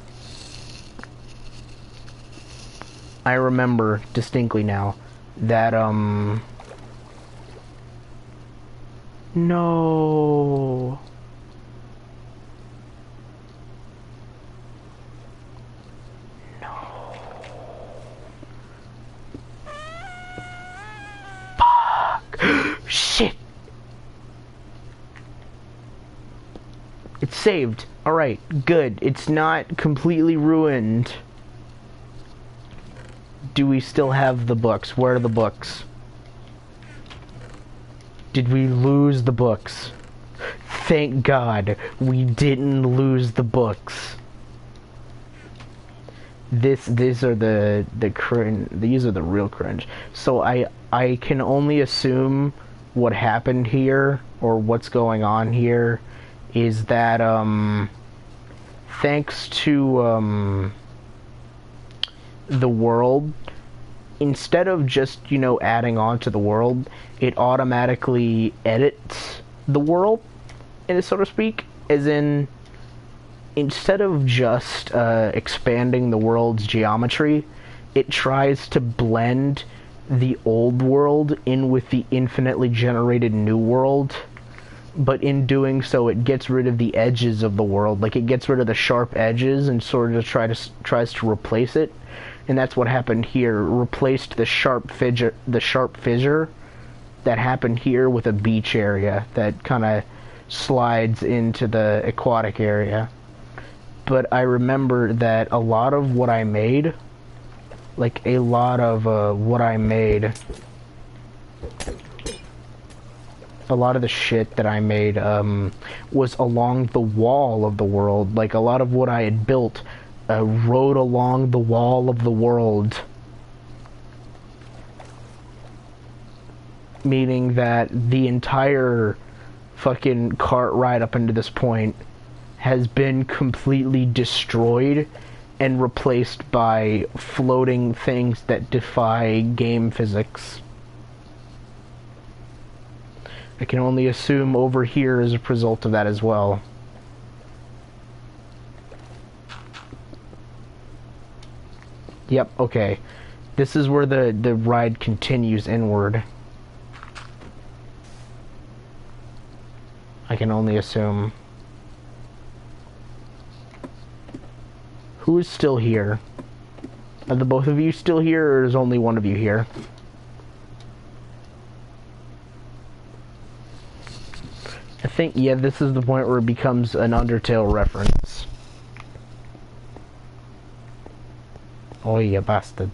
distinctly now that, no. Shit! It's saved. Alright, good. It's not completely ruined. Do we still have the books? Where are the books? Did we lose the books? Thank God we didn't lose the books. These are the cringe. These are the real cringe. So I can only assume what happened here or what's going on here is that thanks to the world, instead of just, you know, adding on to the world, it automatically edits the world, so to speak, as in, instead of just expanding the world's geometry, it tries to blend the old world in with the infinitely generated new world, but in doing so it gets rid of the edges of the world. Like, it gets rid of the sharp edges and sort of tries to replace it. And that's what happened here. Replaced the sharp fissure that happened here with a beach area that kind of slides into the aquatic area. But I remember that a lot of what I made, like a lot of the shit that I made was along the wall of the world. Like, a lot of what I had built rode along the wall of the world. Meaning that the entire fucking cart ride up into this point has been completely destroyed and replaced by floating things that defy game physics. I can only assume over here is a result of that as well. Yep, okay. This is where the ride continues inward. I can only assume. Who is still here? Are the both of you still here, or is only one of you here? I think, yeah, this is the point where it becomes an Undertale reference. Oh, you bastard.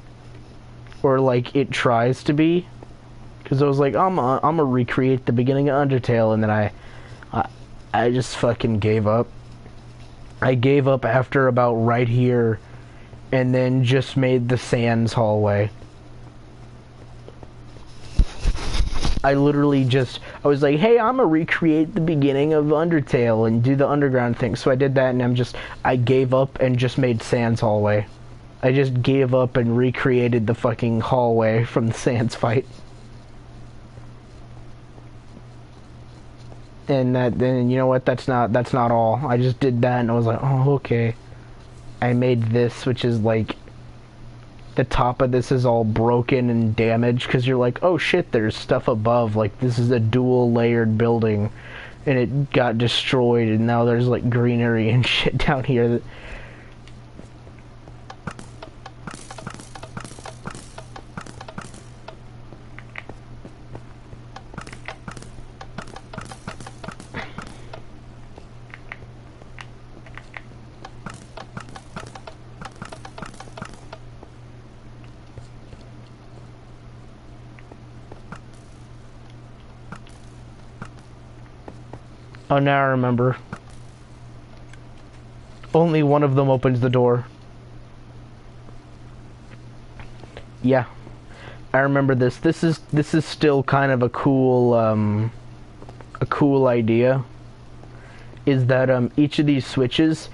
Or, like, it tries to be. Because I was like, I'm gonna recreate the beginning of Undertale, and then I just fucking gave up. I gave up after about right here, and then just made the Sands hallway. I literally just, I was like, hey, I'm gonna recreate the beginning of Undertale and do the underground thing. So I did that, and I gave up and just made Sans hallway. I just gave up and recreated the fucking hallway from the Sans fight. And then, you know what, that's not all. I just did that, and I was like, oh, okay. I made this, which is like, the top of this is all broken and damaged, because you're like, oh shit, there's stuff above, like this is a dual layered building, and it got destroyed, and now there's like greenery and shit down here that... Oh, now I remember. Only one of them opens the door. Yeah, I remember this. This is still kind of a cool idea. Is that each of these switches,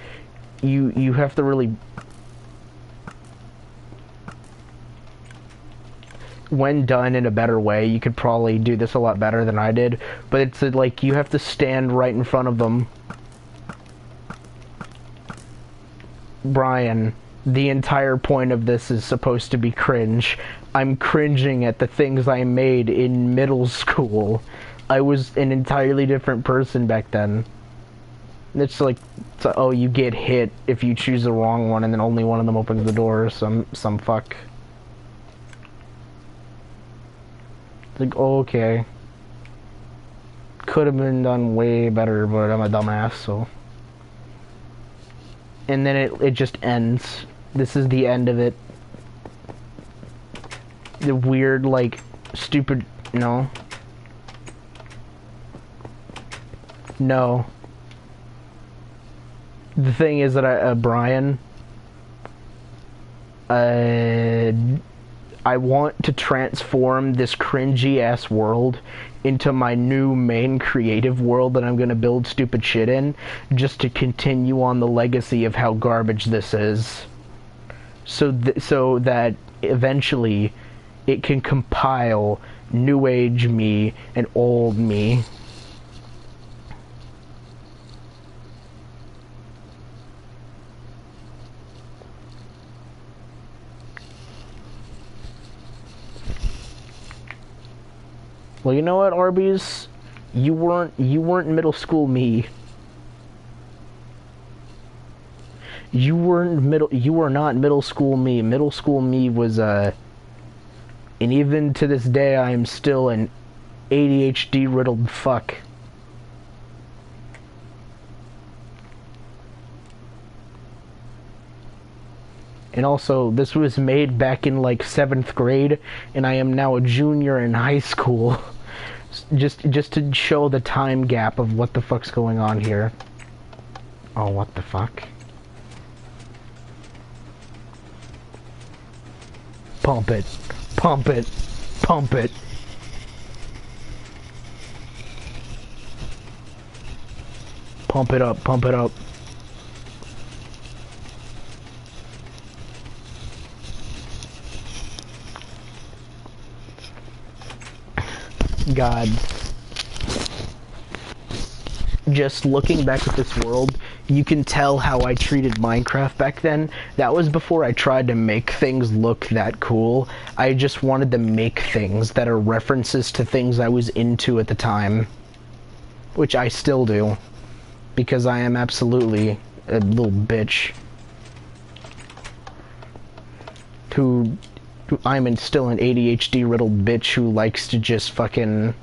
you have to really, when done in a better way, you could probably do this a lot better than I did. But it's like you have to stand right in front of them. Brian, the entire point of this is supposed to be cringe. I'm cringing at the things I made in middle school. I was an entirely different person back then. It's like, oh, you get hit if you choose the wrong one, and then only one of them opens the door, or some fuck. It's like, oh, okay. Could have been done way better, but I'm a dumbass, so... And then it just ends. This is the end of it. The weird, like, stupid... No. No. The thing is that Brian... I want to transform this cringy-ass world into my new main creative world that I'm gonna build stupid shit in, just to continue on the legacy of how garbage this is. So that eventually it can compile new age me and old me. Well, you know what, Arby's? You weren't middle school me. You were not middle school me. Middle school me was and even to this day I am still an ADHD riddled fuck. And also, this was made back in like 7th grade, and I am now a junior in high school. Just to show the time gap of what the fuck's going on here. Oh, what the fuck? Pump it. Pump it. Pump it. Pump it up. Pump it up. God. Just looking back at this world, you can tell how I treated Minecraft back then. That was before I tried to make things look that cool. I just wanted to make things that are references to things I was into at the time. Which I still do. Because I am absolutely a little bitch. I'm still an ADHD riddled bitch who likes to just fucking...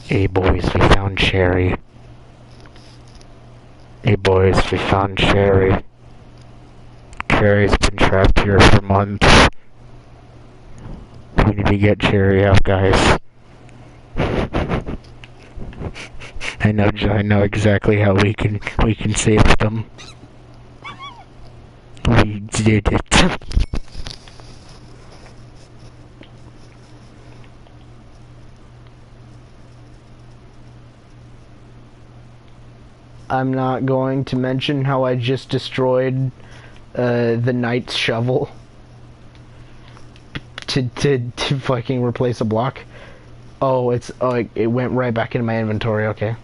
Hey boys, we found Sherry. Hey boys, we found Sherry. Sherry's been trapped here for months. We need to get Sherry out, guys. I know exactly how we can save them. We did it. I'm not going to mention how I just destroyed the knight's shovel to fucking replace a block. Oh, it went right back into my inventory. Okay.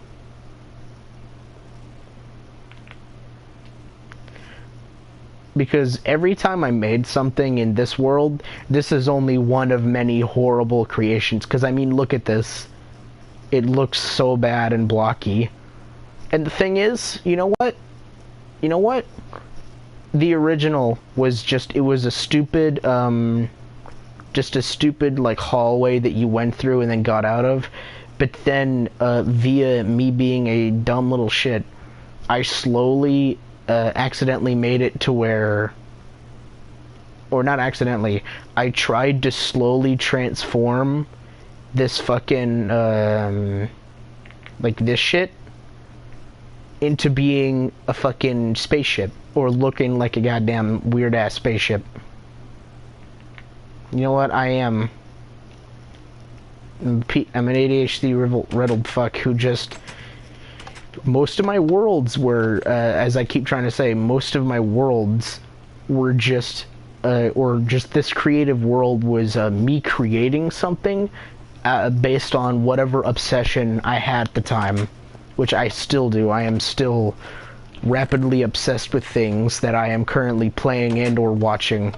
Because every time I made something in this world, this is only one of many horrible creations. Because, I mean, look at this. It looks so bad and blocky. And the thing is, you know what? You know what? The original was just, it was a stupid, just a stupid, like, hallway that you went through and then got out of. But then, via me being a dumb little shit, I slowly... accidentally made it to where, or not accidentally, I tried to slowly transform this fucking, like this shit into being a fucking spaceship, or looking like a goddamn weird-ass spaceship. You know what? I am. I'm an ADHD-riddled fuck who just... Most of my worlds were, as I keep trying to say, most of my worlds were just... or just this creative world was me creating something based on whatever obsession I had at the time. Which I still do. I am still rapidly obsessed with things that I am currently playing and or watching.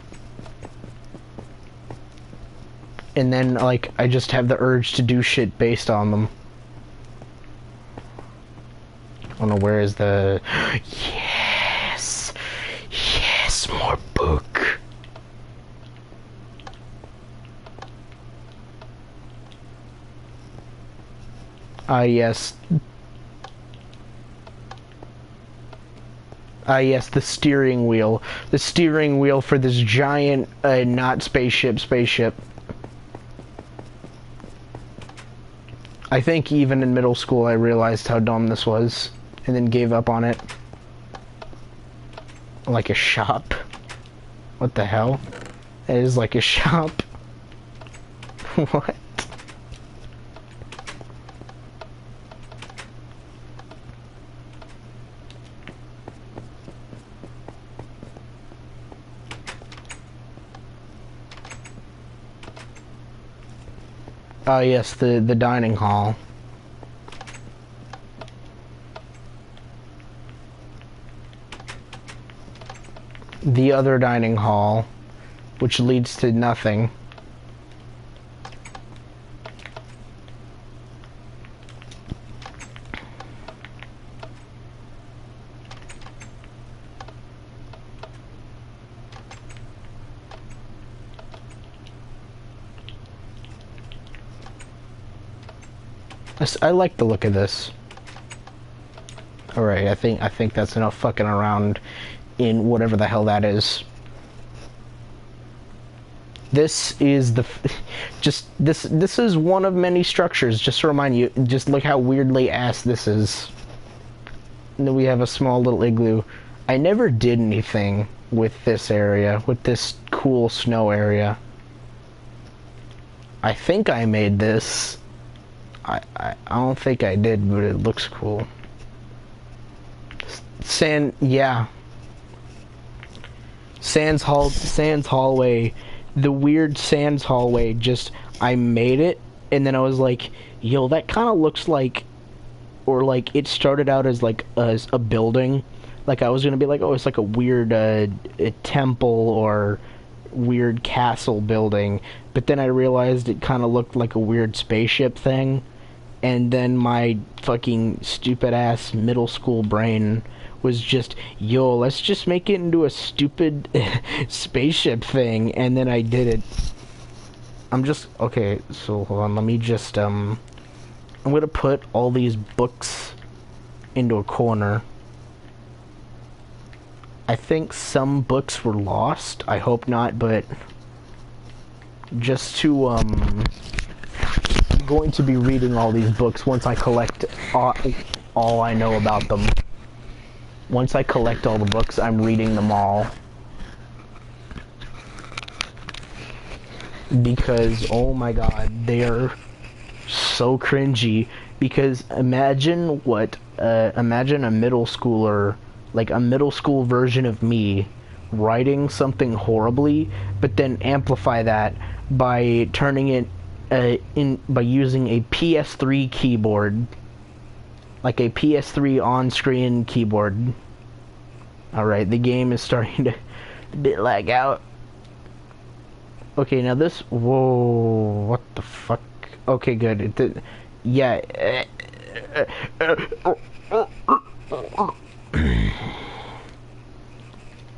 And then, like, I just have the urge to do shit based on them. Oh no, where is the... Yes! Yes, more book! Yes. Yes, the steering wheel. The steering wheel for this giant, not spaceship. I think even in middle school I realized how dumb this was, and then gave up on it. Like a shop? What the hell? It is like a shop. What? Yes, the dining hall. The other dining hall, which leads to nothing. I like the look of this. Alright, I think that's enough fucking around in whatever the hell that is. This is the this is one of many structures, just to remind you. Just look how weirdly ass this is. And then we have a small little igloo. I never did anything with this area, with this cool snow area. I think I made this. I don't think I did, but it looks cool. Yeah. Sans hallway. The weird Sans hallway, just, I made it, and then I was like, yo, that kind of looks like, or like, it started out as like a building. Like, I was gonna be like, oh, it's like a weird a temple or weird castle building, but then I realized it kind of looked like a weird spaceship thing. And then my fucking stupid ass middle school brain was just, yo, let's just make it into a stupid spaceship thing. And then I did it. Okay, so hold on, let me just, I'm gonna put all these books into a corner. I think some books were lost. I hope not, but just to, I'm going to be reading all these books once I collect all I know about them. Once I collect all the books, I'm reading them all. Because, oh my god, they're so cringy. Because imagine imagine a middle schooler, like a middle school version of me, writing something horribly, but then amplify that by turning it by using a PS3 keyboard, like a PS3 on-screen keyboard. Alright, the game is starting to a bit lag out. Okay, now this, whoa, what the fuck? Okay, good. It did, yeah.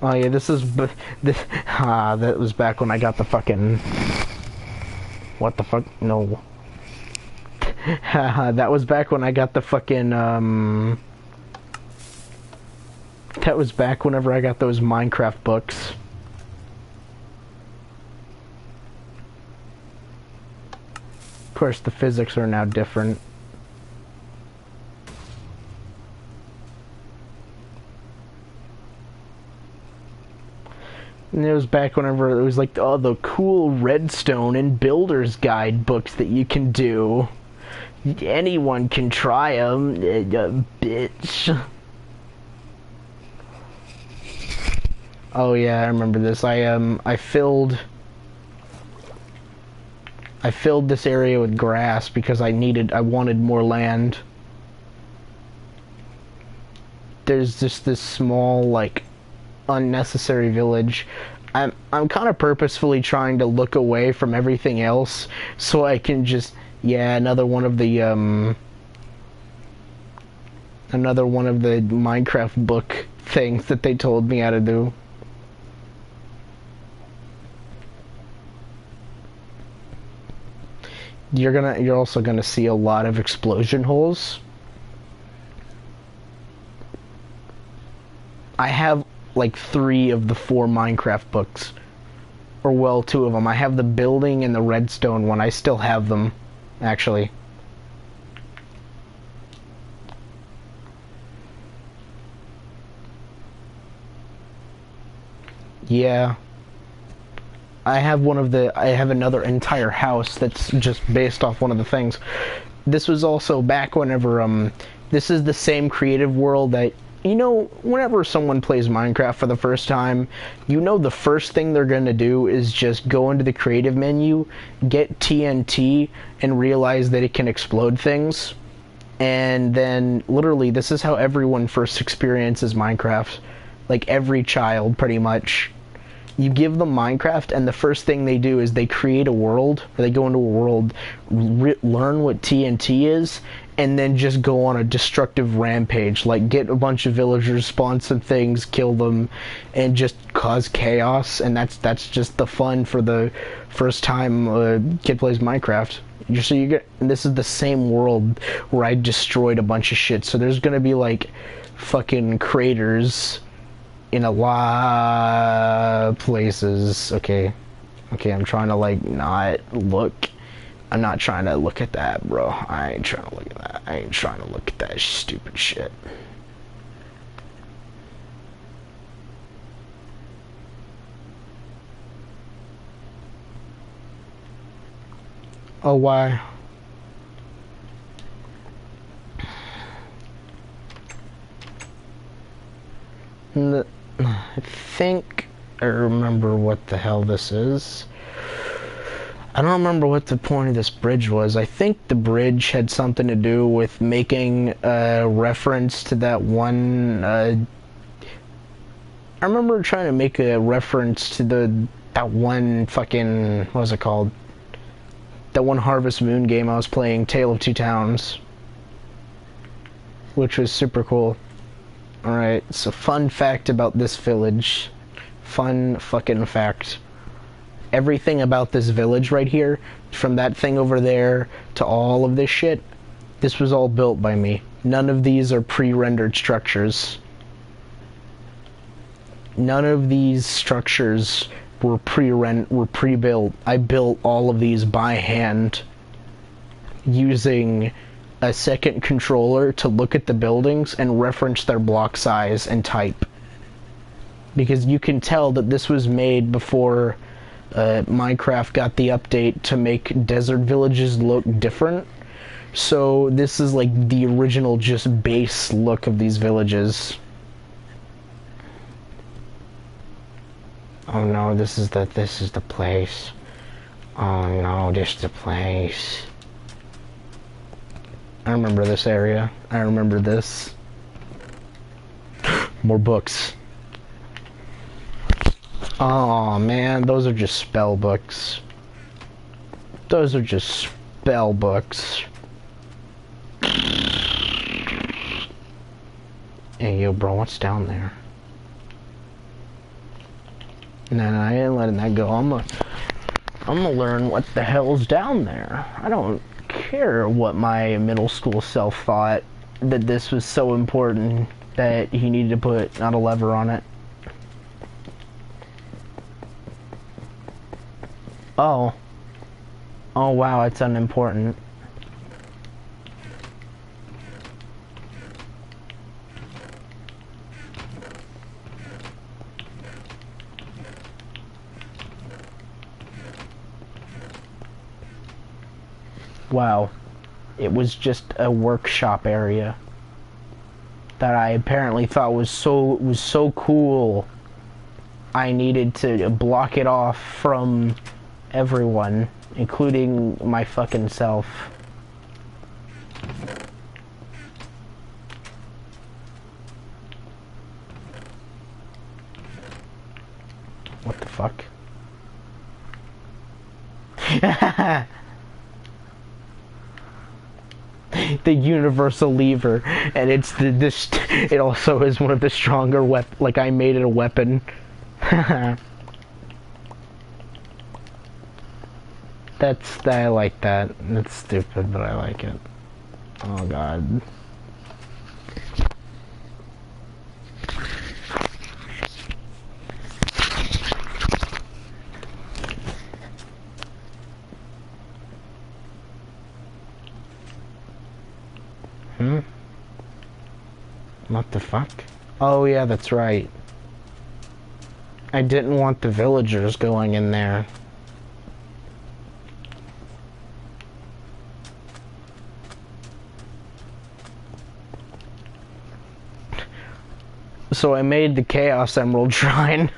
Oh yeah, that was back when I got the fucking... What the fuck? No. That was back when I got the fucking, That was back whenever I got those Minecraft books. Of course, the physics are now different. And it was back whenever it was like, oh, the cool redstone and builder's guide books that you can do. Anyone can try them, bitch. Oh yeah, I remember this. I filled this area with grass because I wanted more land. There's just this small, like, unnecessary village. I'm kind of purposefully trying to look away from everything else so I can just, yeah, another one of the Minecraft book things that they told me how to do. You're also gonna see a lot of explosion holes. I have like 3 of the 4 Minecraft books, or well, 2 of them. I have the building and the redstone one. I still have them, actually. Yeah. I have another entire house that's just based off one of the things. This was also back whenever, this is the same creative world that, you know, whenever someone plays Minecraft for the first time, you know the first thing they're gonna do is just go into the creative menu, get TNT, and realize that it can explode things. And then, literally, this is how everyone first experiences Minecraft. Like, every child, pretty much. You give them Minecraft, and the first thing they do is they create a world, or they go into a world, learn what TNT is, and then just go on a destructive rampage. Like, get a bunch of villagers, spawn some things, kill them, and just cause chaos. And that's just the fun for the first time a kid plays Minecraft. And this is the same world where I destroyed a bunch of shit. So there's gonna be like fucking craters in a lot of places. Okay, I'm trying to like not look. I'm not trying to look at that, bro. I ain't trying to look at that. I ain't trying to look at that stupid shit. Oh, why? I think I remember what the hell this is. I don't remember what the point of this bridge was. I think the bridge had something to do with making a reference to that one, I remember trying to make a reference to that one fucking, what was it called? That one Harvest Moon game I was playing, Tale of Two Towns. Which was super cool. Alright, so fun fact about this village. Fun fucking fact. Everything about this village right here, from that thing over there to all of this shit, this was all built by me. None of these are pre-rendered structures. None of these structures were pre-built. I built all of these by hand using a second controller to look at the buildings and reference their block size and type. Because you can tell that this was made before Minecraft got the update to make desert villages look different. So this is like the original just base look of these villages. Oh no, this is the place. Oh no, this is the place. I remember this area. I remember this. More books. Oh man, those are just spell books. Those are just spell books. Hey yo bro, what's down there? Nah, I ain't letting that go. I'm gonna learn what the hell's down there. I don't care what my middle school self thought that this was so important that he needed to put not a lever on it. Oh wow, it's unimportant. Wow. It was just a workshop area that I apparently thought was so cool. I needed to block it off from everyone, including my fucking self. What the fuck? The universal lever, and it's it also is one of the stronger like I made it a weapon. I like that. That's stupid, but I like it. Oh god. What the fuck? Oh yeah, that's right. I didn't want the villagers going in there. So I made the Chaos Emerald Shrine.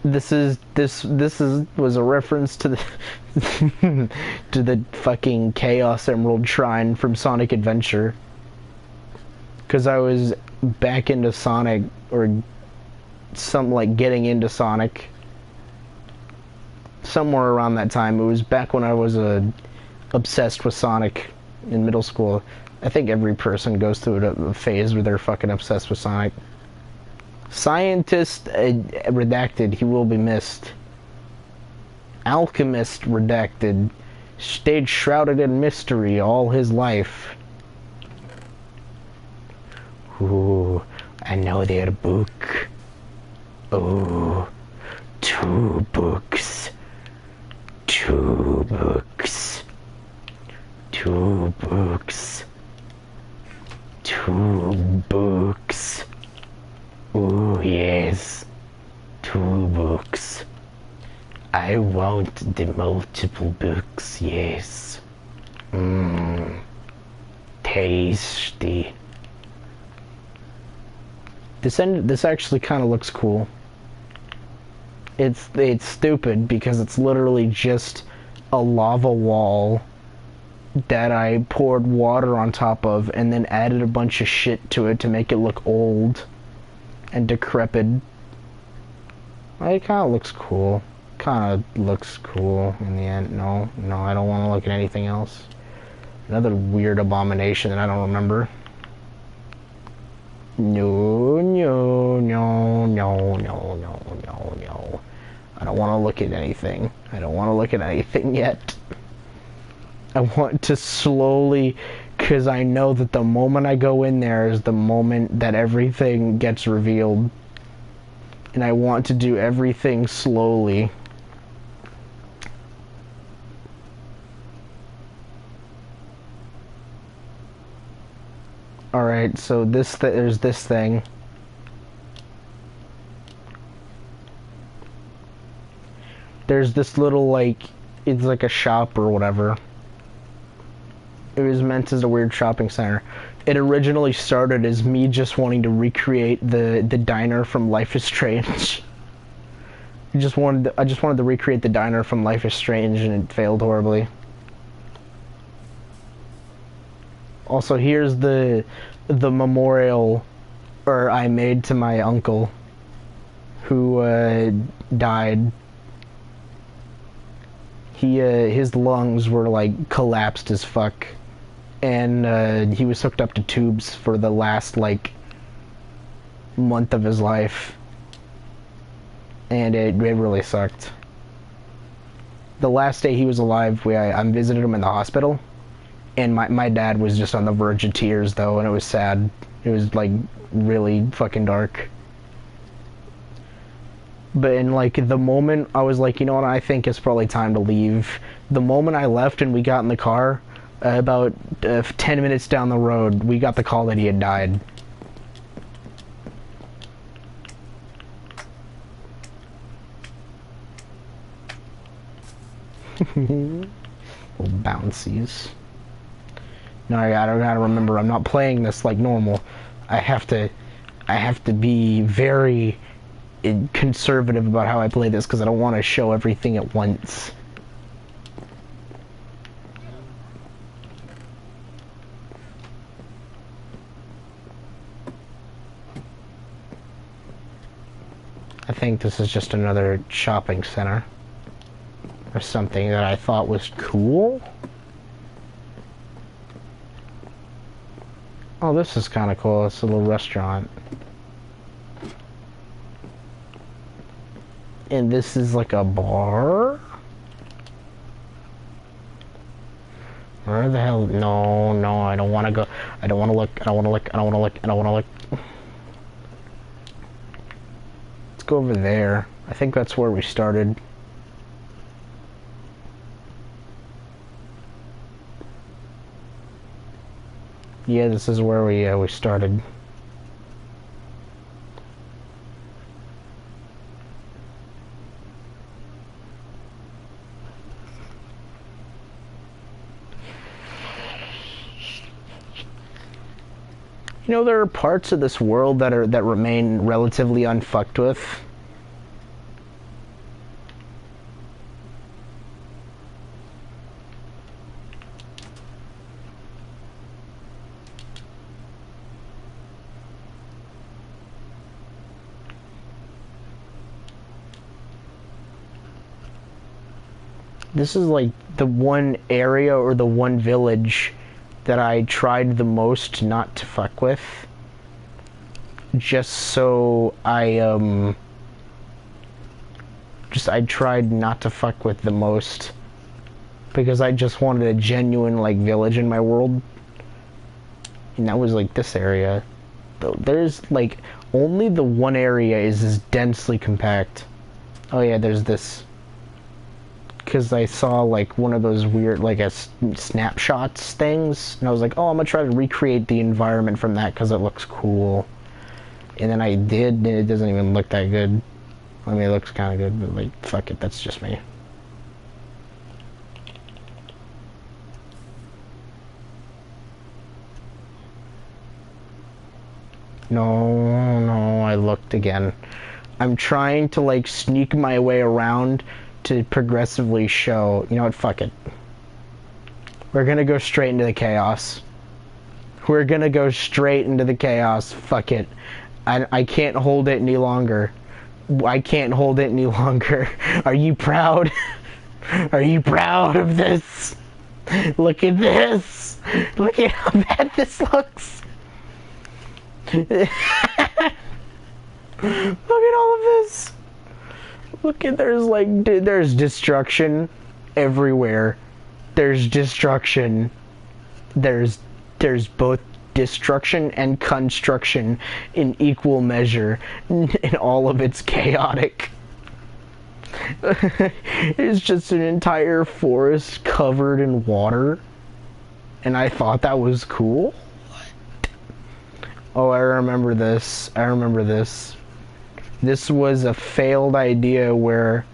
This was a reference to the to the fucking Chaos Emerald Shrine from Sonic Adventure. Cause I was back into Sonic, or like getting into Sonic. Somewhere around that time. It was back when I was obsessed with Sonic in middle school. I think every person goes through a phase where they're fucking obsessed with Sonic. Scientist redacted, he will be missed. Alchemist redacted, stayed shrouded in mystery all his life. Ooh, another book. Oh, 2 books. 2 books. 2 books. 2 books. Oh yes, 2 books. I want the multiple books, yes. Tasty. This actually kind of looks cool. It's stupid because it's literally just a lava wall that I poured water on top of and then added a bunch of shit to it to make it look old and decrepit. It kind of looks cool. Kind of looks cool in the end. No, I don't want to look at anything else. Another weird abomination that I don't remember. No. I don't want to look at anything. I don't want to look at anything yet. I want to slowly, because I know that the moment I go in there is the moment that everything gets revealed. And I want to do everything slowly. Alright, so there's this thing. There's this little, like, it's like a shop or whatever. It was meant as a weird shopping center. It originally started as me just wanting to recreate the diner from Life is Strange. I just wanted to recreate the diner from Life is Strange, and it failed horribly. Also, here's the memorial I made to my uncle who died. His lungs were like collapsed as fuck, and he was hooked up to tubes for the last like month of his life, and it really sucked. The last day he was alive, I visited him in the hospital, and my dad was just on the verge of tears though, and it was sad. It was like really fucking dark. But in like the moment I was like, you know what, I think it's probably time to leave. The moment I left and we got in the car, about 10 minutes down the road, we got the call that he had died. Little bouncies. No, I gotta remember, I'm not playing this like normal. I have to be very conservative about how I play this because I don't want to show everything at once. I think this is just another shopping center or something that I thought was cool. Oh, this is kind of cool. It's a little restaurant. And this is like a bar? Where the hell? No, no, I don't want to go. I don't want to look. I don't want to look. I don't want to look. I don't want to look. Let's go over there. I think that's where we started. Yeah, this is where we started. You know, there are parts of this world that remain relatively unfucked with. This is like the one area or the one village that I tried the most not to fuck with. Just so I tried not to fuck with the most. Because I just wanted a genuine, like, village in my world. And that was, like, this area. There's, like, only the one area is as densely compact. Oh yeah, there's this. Because I saw like one of those weird like snapshots things, and I was like, oh, I'm gonna try to recreate the environment from that because it looks cool. And then I did, and it doesn't even look that good. I mean, it looks kind of good, but like, fuck it, that's just me. No, no, I looked again. I'm trying to like sneak my way around to progressively show, you know what, fuck it. We're gonna go straight into the chaos. We're gonna go straight into the chaos, fuck it. I can't hold it any longer. I can't hold it any longer. Are you proud? Are you proud of this? Look at this! Look at how bad this looks! Look at all of this! Look at, there's destruction everywhere. There's destruction. There's both destruction and construction in equal measure, and all of it's chaotic. It's just an entire forest covered in water, and I thought that was cool. Oh, I remember this. I remember this. This was a failed idea where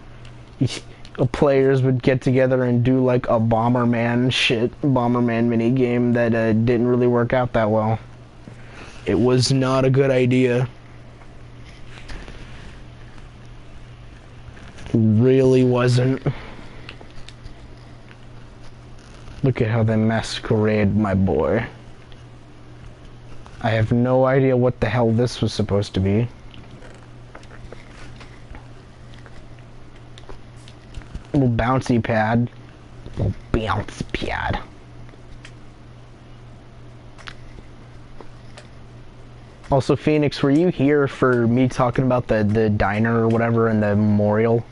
players would get together and do like a Bomberman mini game that didn't really work out that well. It was not a good idea. Really wasn't. Look at how they masquerade, my boy. I have no idea what the hell this was supposed to be. Little bouncy pad. Little bouncy pad. Also, Phoenix, were you here for me talking about the diner or whatever in the memorial?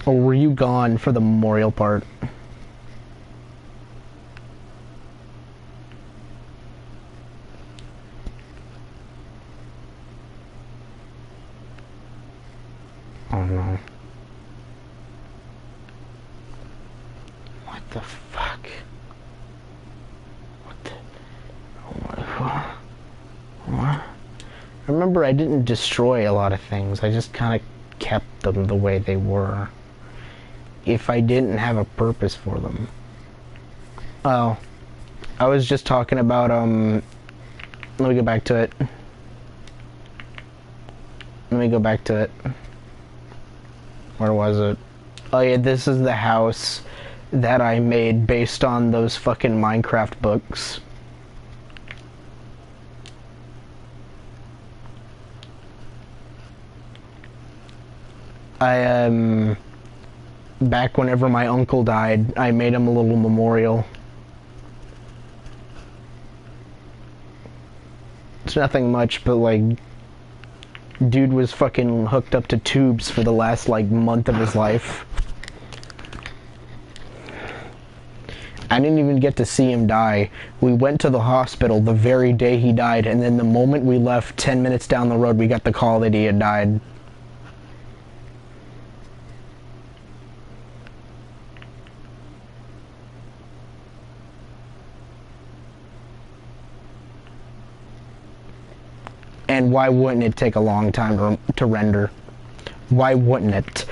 Or were you gone for the memorial part? Oh no. What the fuck? What the... What? Remember, I didn't destroy a lot of things. I just kind of kept them the way they were. if I didn't have a purpose for them. Oh, I was just talking about, let me go back to it. Let me go back to it. Where was it? Oh yeah, this is the house that I made based on those fucking Minecraft books. Back whenever my uncle died, I made him a little memorial. It's nothing much, but like, dude was fucking hooked up to tubes for the last like month of his life. I didn't even get to see him die. We went to the hospital the very day he died, and then the moment we left, 10 minutes down the road, we got the call that he had died. And why wouldn't it take a long time to render? Why wouldn't it?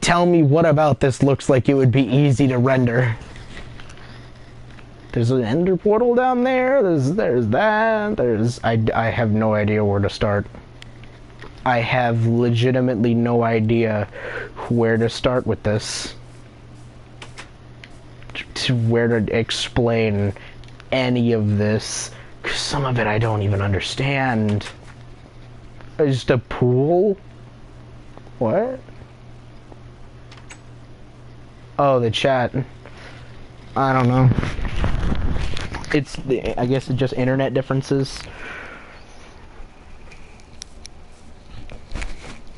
Tell me what about this looks like it would be easy to render. There's an ender portal down there, there's that, I have no idea where to start. I have legitimately no idea where to start with this. To where to explain any of this. 'Cause some of it I don't even understand. Just a pool? What? Oh, the chat. I don't know. I guess it's just internet differences.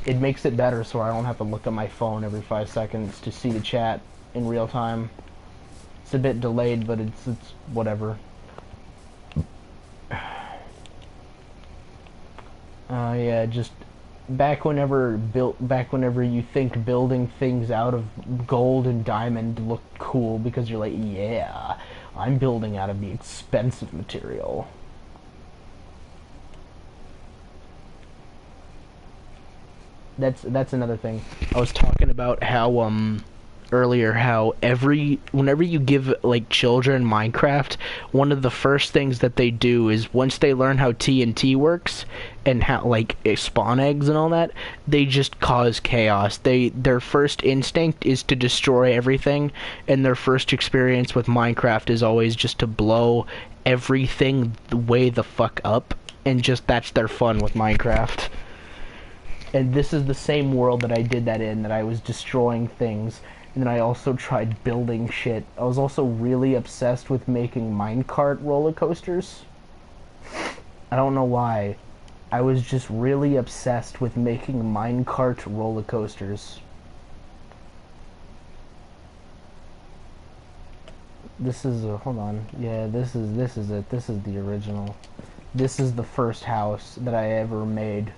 It makes it better so I don't have to look at my phone every 5 seconds to see the chat in real time. It's a bit delayed, but it's whatever. Yeah, just back whenever you think building things out of gold and diamond looked cool because you're like, yeah, I'm building out of the expensive material. That's another thing. I was talking about how earlier how whenever you give like children Minecraft, one of the first things that they do is once they learn how TNT works and how like spawn eggs and all that, they just cause chaos. Their first instinct is to destroy everything, and their first experience with Minecraft is always just to blow everything way the fuck up, and just that's their fun with Minecraft. And this is the same world that I did that in, that I was destroying things. And then I also tried building shit. I was also really obsessed with making minecart roller coasters. I don't know why. I was just really obsessed with making minecart roller coasters. This is hold on. Yeah, this is it. This is the original. This is the first house that I ever made.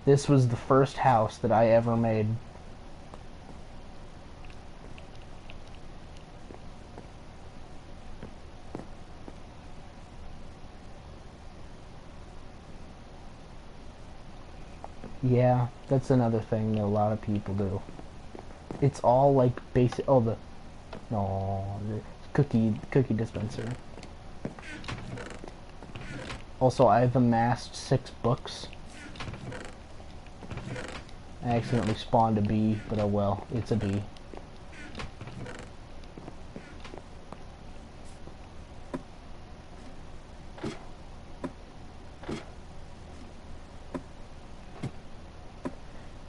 This was the first house that I ever made. Yeah, that's another thing that a lot of people do. It's all like basic. Oh, the cookie dispenser. Also, I've amassed 6 books. I accidentally spawned a bee, but oh well, it's a bee.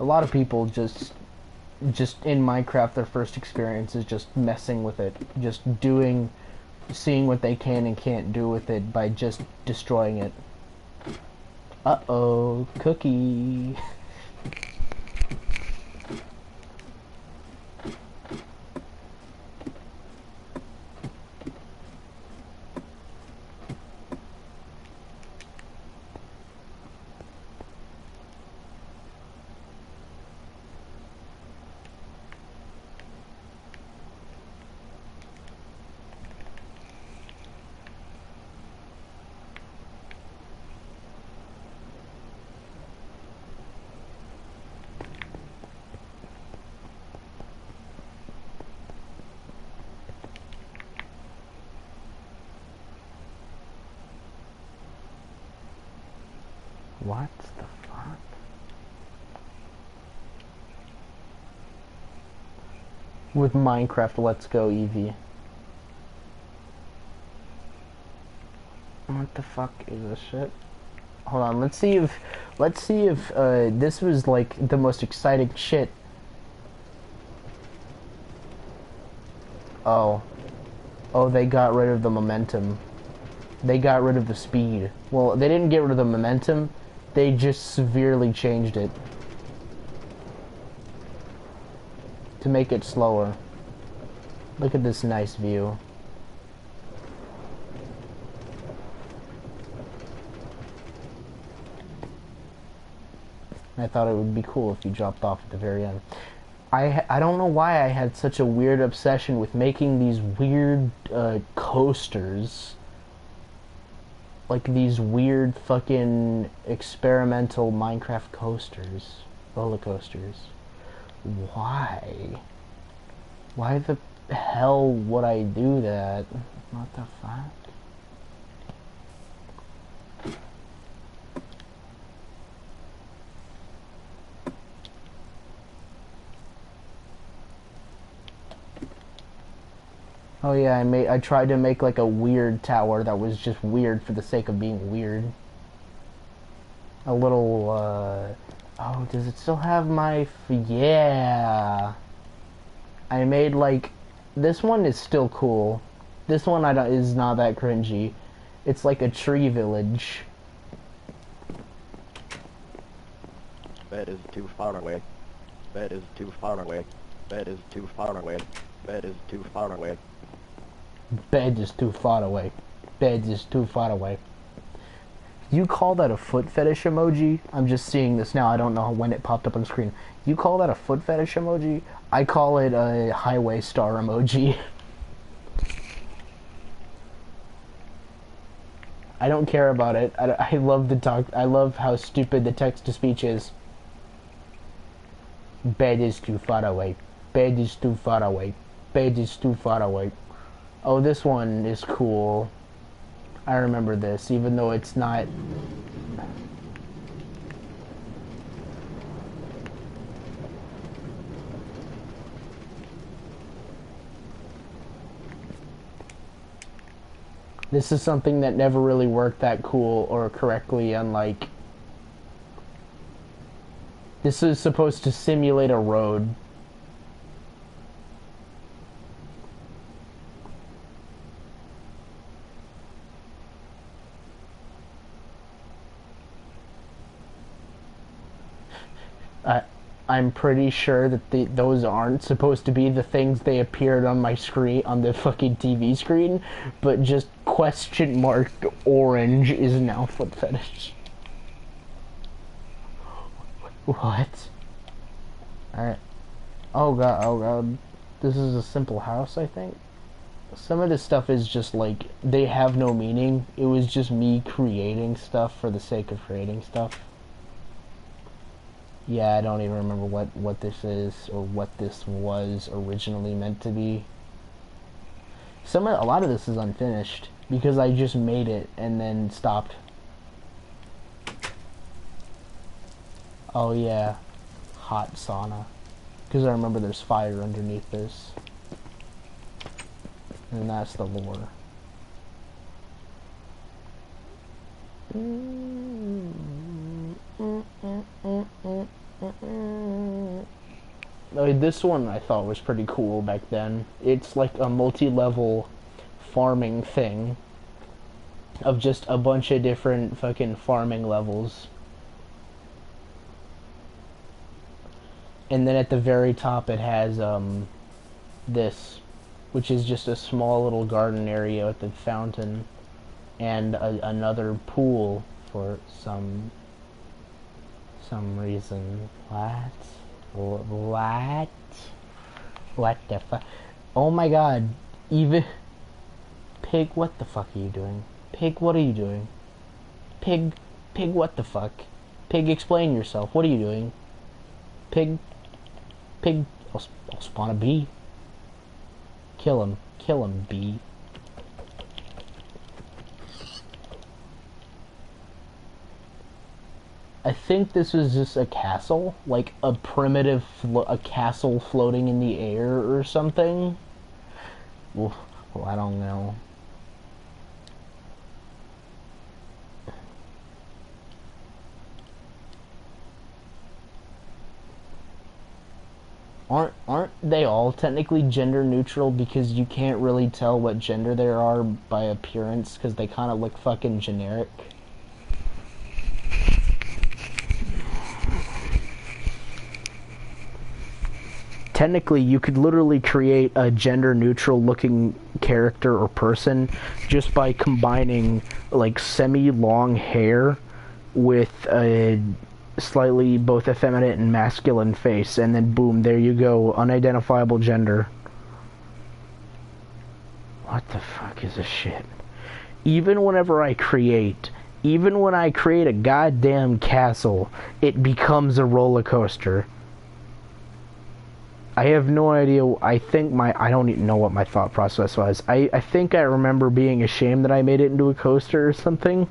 A lot of people just in Minecraft, their first experience is just messing with it, just seeing what they can and can't do with it by just destroying it. Uh-oh, cookie. What the fuck? With Minecraft Let's Go, Eevee. What the fuck is this shit? Hold on, let's see if this was like the most exciting shit. Oh, they got rid of the momentum. They got rid of the speed. Well, they didn't get rid of the momentum. They just severely changed it to make it slower. Look at this nice view. I thought it would be cool if you dropped off at the very end. I don't know why I had such a weird obsession with making these weird coasters. Like these weird fucking experimental Minecraft coasters. Roller coasters. Why? Why the hell would I do that? What the fuck? Oh yeah, I tried to make like a weird tower that was just weird for the sake of being weird. A little, oh, does it still have my, yeah. I made like, this one is still cool. This one is not that cringy. It's like a tree village. Bed is too far away. Bed is too far away. Bed is too far away. Bed is too far away. Bed is too far away. Bed is too far away. You call that a foot fetish emoji? I'm just seeing this now. I don't know when it popped up on the screen. You call that a foot fetish emoji? I call it a highway star emoji. I don't care about it. I love the talk. I love how stupid the text-to-speech is. Bed is too far away. Bed is too far away. Bed is too far away. Oh, this one is cool. I remember this, even though it's not... This is something that never really worked that cool or correctly, unlike... This is supposed to simulate a road. I'm pretty sure that those aren't supposed to be the things they appeared on my screen, on the fucking TV screen, but just question mark orange is now foot fetish. What? Alright. Oh god. This is a simple house, I think. Some of this stuff is just like, they have no meaning. It was just me creating stuff for the sake of creating stuff. Yeah, I don't even remember what this is or what this was originally meant to be. A lot of this is unfinished because I just made it and then stopped. Oh yeah, hot sauna. Because I remember there's fire underneath this. And that's the lore. This one I thought was pretty cool back then. It's like a multi-level farming thing of just a bunch of different fucking farming levels. And then at the very top it has this, which is just a small little garden area with the fountain and another pool for some reason. What? What the fuck? Oh my god. Even... Pig, what the fuck are you doing? Pig, what are you doing? Pig, what the fuck? Pig, explain yourself. What are you doing? Pig, I'll spawn a bee. Kill him, bee. I think this was just a castle, like a primitive a castle floating in the air or something. Well, I don't know. Aren't they all technically gender neutral because you can't really tell what gender they are by appearance because they kind of look fucking generic? Technically, you could literally create a gender neutral looking character or person just by combining like semi-long hair with a slightly both effeminate and masculine face, and then boom, there you go, unidentifiable gender. What the fuck is this shit? Even when I create a goddamn castle, it becomes a roller coaster. I have no idea. I don't even know what my thought process was. I think I remember being ashamed that I made it into a coaster or something.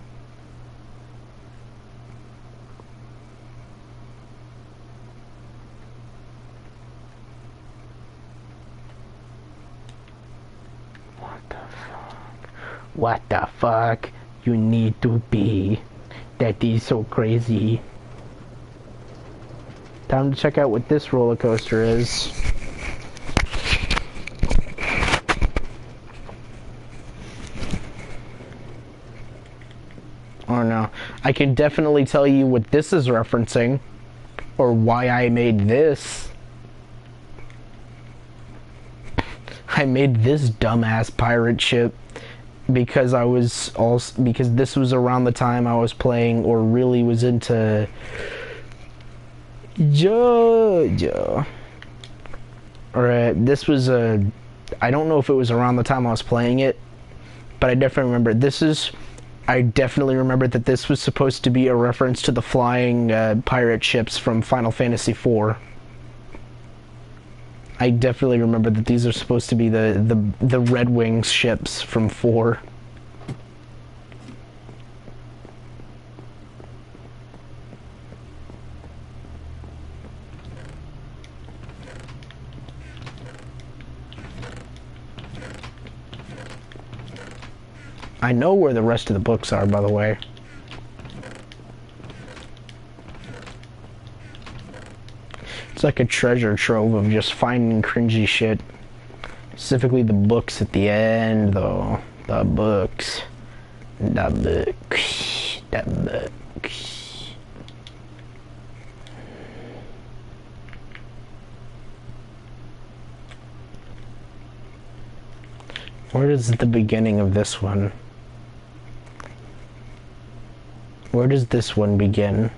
What the fuck? You need to be. That is so crazy. Time to check out what this roller coaster is. Oh no. I can definitely tell you what this is referencing. Or why I made this. I made this dumbass pirate ship because because this was around the time I was playing or really was into JoJo. Or this was I don't know if it was around the time I was playing it, but I definitely remember I definitely remember that this was supposed to be a reference to the flying pirate ships from Final Fantasy IV. I definitely remember that these are supposed to be the Red Wings ships from 4. I know where the rest of the books are, by the way. It's like a treasure trove of just finding cringy shit. Specifically the books at the end, though. The books. The books. The books. Where is the beginning of this one? Where does this one begin?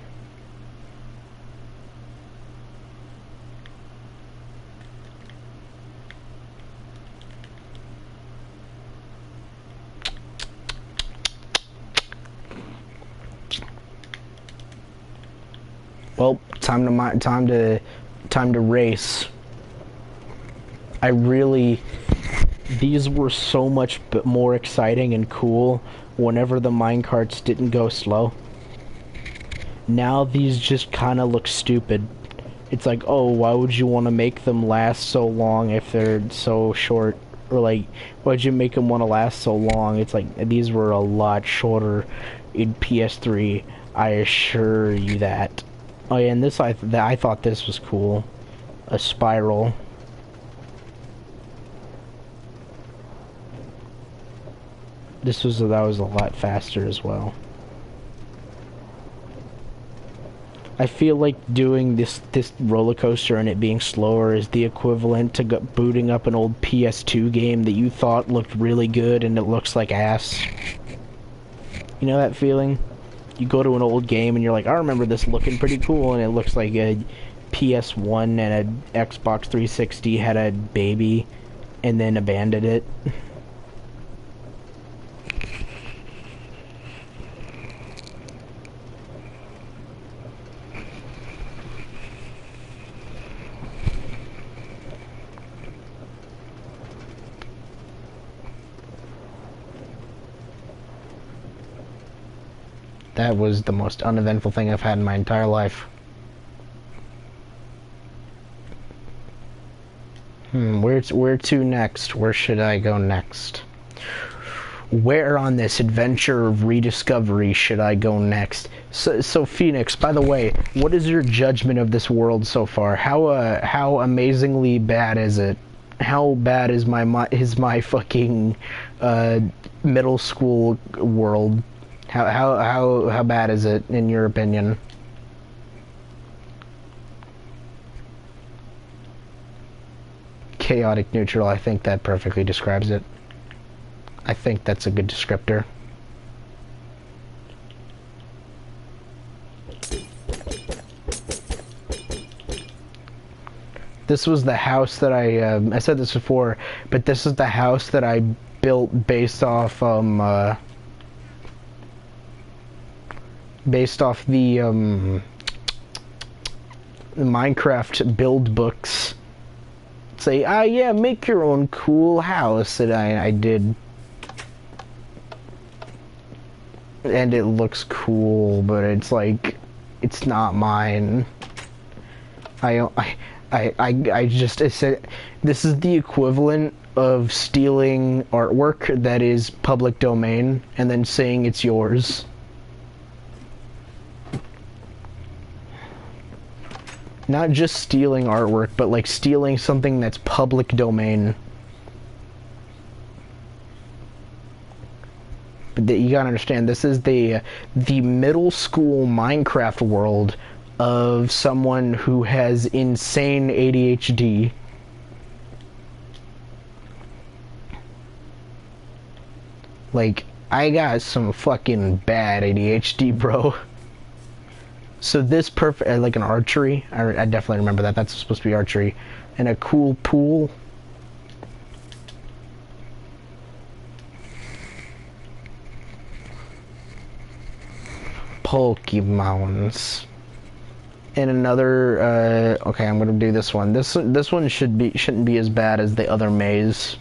Well, time to race. These were so much more exciting and cool whenever the minecarts didn't go slow. Now these just kind of look stupid. It's like, oh, why would you want to make them last so long if they're so short? Or like, why'd you make them want to last so long? It's like, these were a lot shorter in PS3, I assure you that. Oh yeah, and this, I thought this was cool. A spiral. That was a lot faster as well. I feel like doing this roller coaster and it being slower is the equivalent to booting up an old PS2 game that you thought looked really good and it looks like ass. You know that feeling? You go to an old game and you're like, I remember this looking pretty cool, and it looks like a PS1 and a Xbox 360 had a baby and then abandoned it. That was the most uneventful thing I've had in my entire life. Where to next? Where should I go next? Where on this adventure of rediscovery should I go next? So Phoenix, by the way, what is your judgment of this world so far? How amazingly bad is it? How bad is my fucking middle school world? How bad is it in your opinion? Chaotic neutral, I think that perfectly describes it. I think that's a good descriptor. This was the house that I said this before, but this is the house that I built based off the Minecraft build books. Say, yeah, make your own cool house, and I did. And it looks cool, but it's like, it's not mine. I just said, this is the equivalent of stealing artwork that is public domain and then saying it's yours. Not just stealing artwork, but like stealing something that's public domain. But you gotta understand, this is the middle school Minecraft world of someone who has insane ADHD. Like, I got some fucking bad ADHD, bro. So this perfect, like an archery, I definitely remember that, that's supposed to be archery, and a cool pool. Pokemons. And another, okay, I'm gonna do this one. This one shouldn't be as bad as the other maze,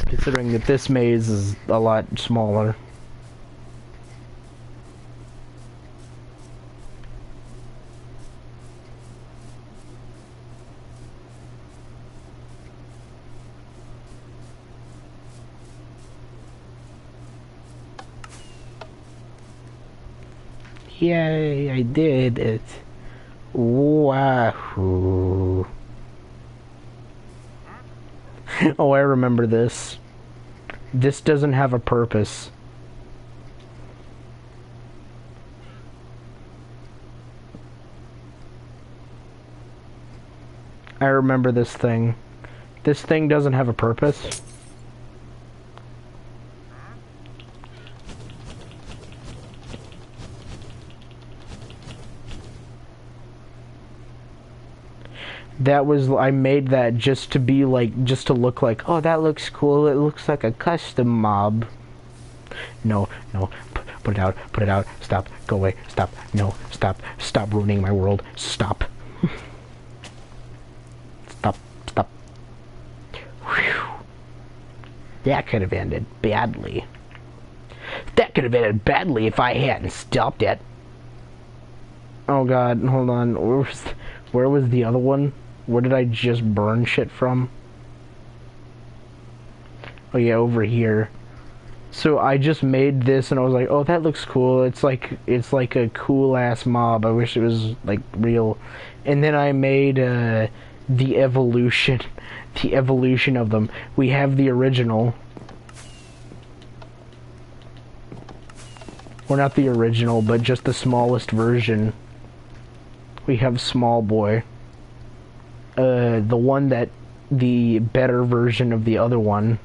considering that this maze is a lot smaller. Yay, I did it. Wahoo. Oh, I remember this. This doesn't have a purpose. I remember this thing. This thing doesn't have a purpose. That was, I made that just to be like, just to look like, oh, that looks cool, it looks like a custom mob. No, put it out, stop, go away, stop, no, stop ruining my world, stop. Stop. Whew. That could have ended badly. That could have ended badly if I hadn't stopped it. Oh god, hold on, where was the other one? Where did I just burn shit from? Oh yeah, over here. So I just made this and I was like, oh, that looks cool. It's like a cool ass mob. I wish it was like real. And then I made the evolution of them. We have the original. Or not the original, but just the smallest version. We have Small Boy. The one that, the better version of the other one.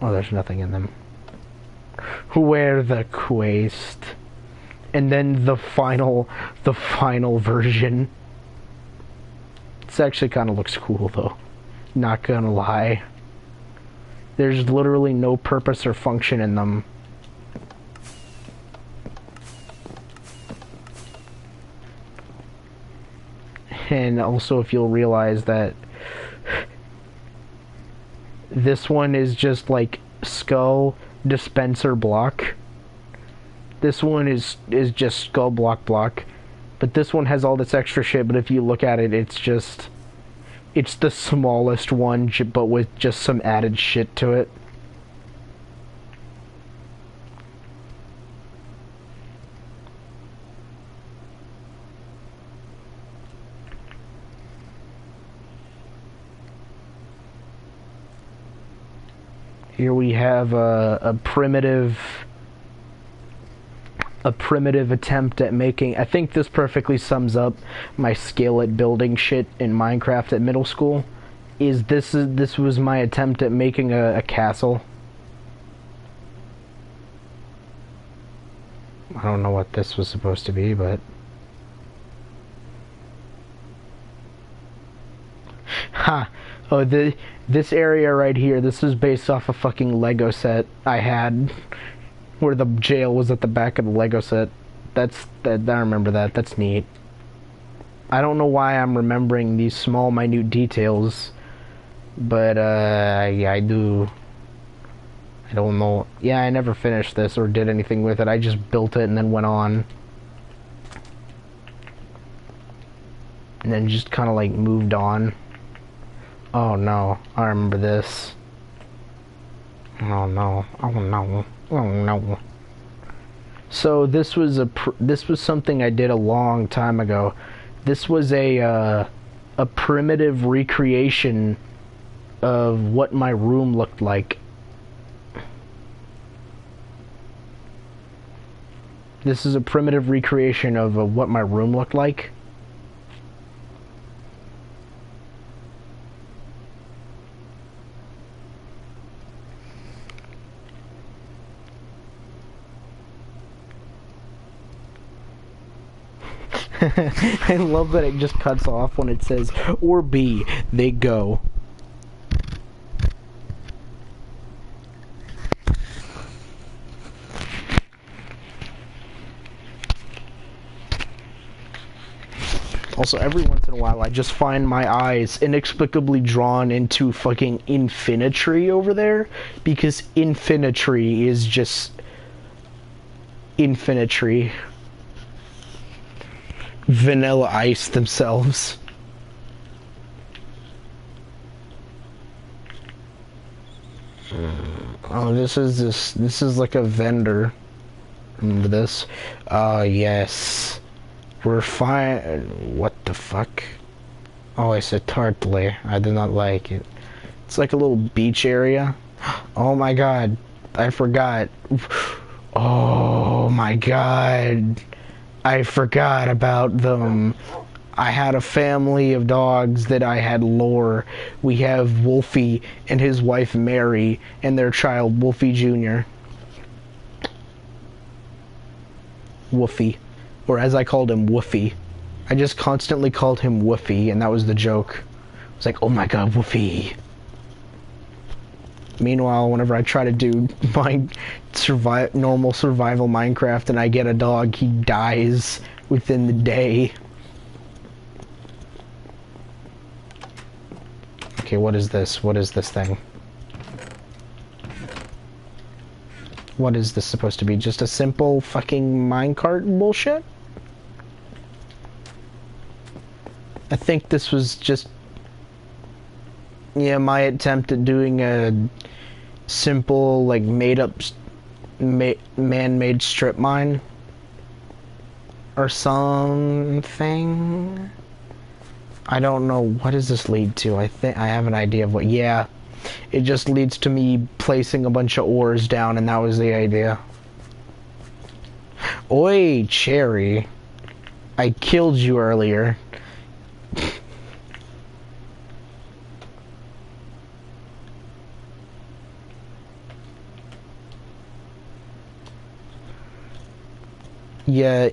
Oh, there's nothing in them. Where the quest. And then the final version. This actually kind of looks cool though. Not gonna lie. There's literally no purpose or function in them. And also, if you'll realize that This one is just like skull, dispenser, block. This one is just skull, block. But this one has all this extra shit, but if you look at it, it's the smallest one, but with just some added shit to it. Here we have a primitive attempt at making. I think this perfectly sums up my skill at building shit in Minecraft at middle school. This was my attempt at making a castle. I don't know what this was supposed to be, but ha. Oh, this area right here, this is based off a fucking Lego set I had, where the jail was at the back of the Lego set. I remember that. That's neat. I don't know why I'm remembering these small, minute details, but, yeah, I do. I don't know. Yeah, I never finished this or did anything with it. I just built it and then went on. And then just kind of, like, moved on. Oh no, I remember this. Oh no, oh no, oh no. So this was something I did a long time ago. This was a primitive recreation of what my room looked like. This is a primitive recreation of what my room looked like. I love that it just cuts off when it says, or B, they go. Also, every once in a while, I just find my eyes inexplicably drawn into fucking Infinitry over there, because Infinitry is just Infinitry. Vanilla Ice themselves. Oh, this is like a vendor. Remember this? Oh, yes. We're fine. What the fuck? Oh, it's a tartlet. I do not like it. It's like a little beach area. Oh my god. I forgot. Oh my god. I forgot about them. I had a family of dogs that I had lore. We have Wolfie and his wife Mary and their child Wolfie Jr. Woofy. Or as I called him, Woofy. I just constantly called him Woofy, and that was the joke. It was like, oh my god, Woofy. Meanwhile, whenever I try to do my normal survival Minecraft and I get a dog, he dies within the day. Okay, what is this? What is this thing? What is this supposed to be? Just a simple fucking minecart bullshit? I think this was just... yeah, my attempt at doing a simple, like, made-up, man-made strip mine. Or something? I don't know. What does this lead to? I think I have an idea of what... yeah. It just leads to me placing a bunch of ores down, and that was the idea. Oi, Cherry. I killed you earlier. Yeah,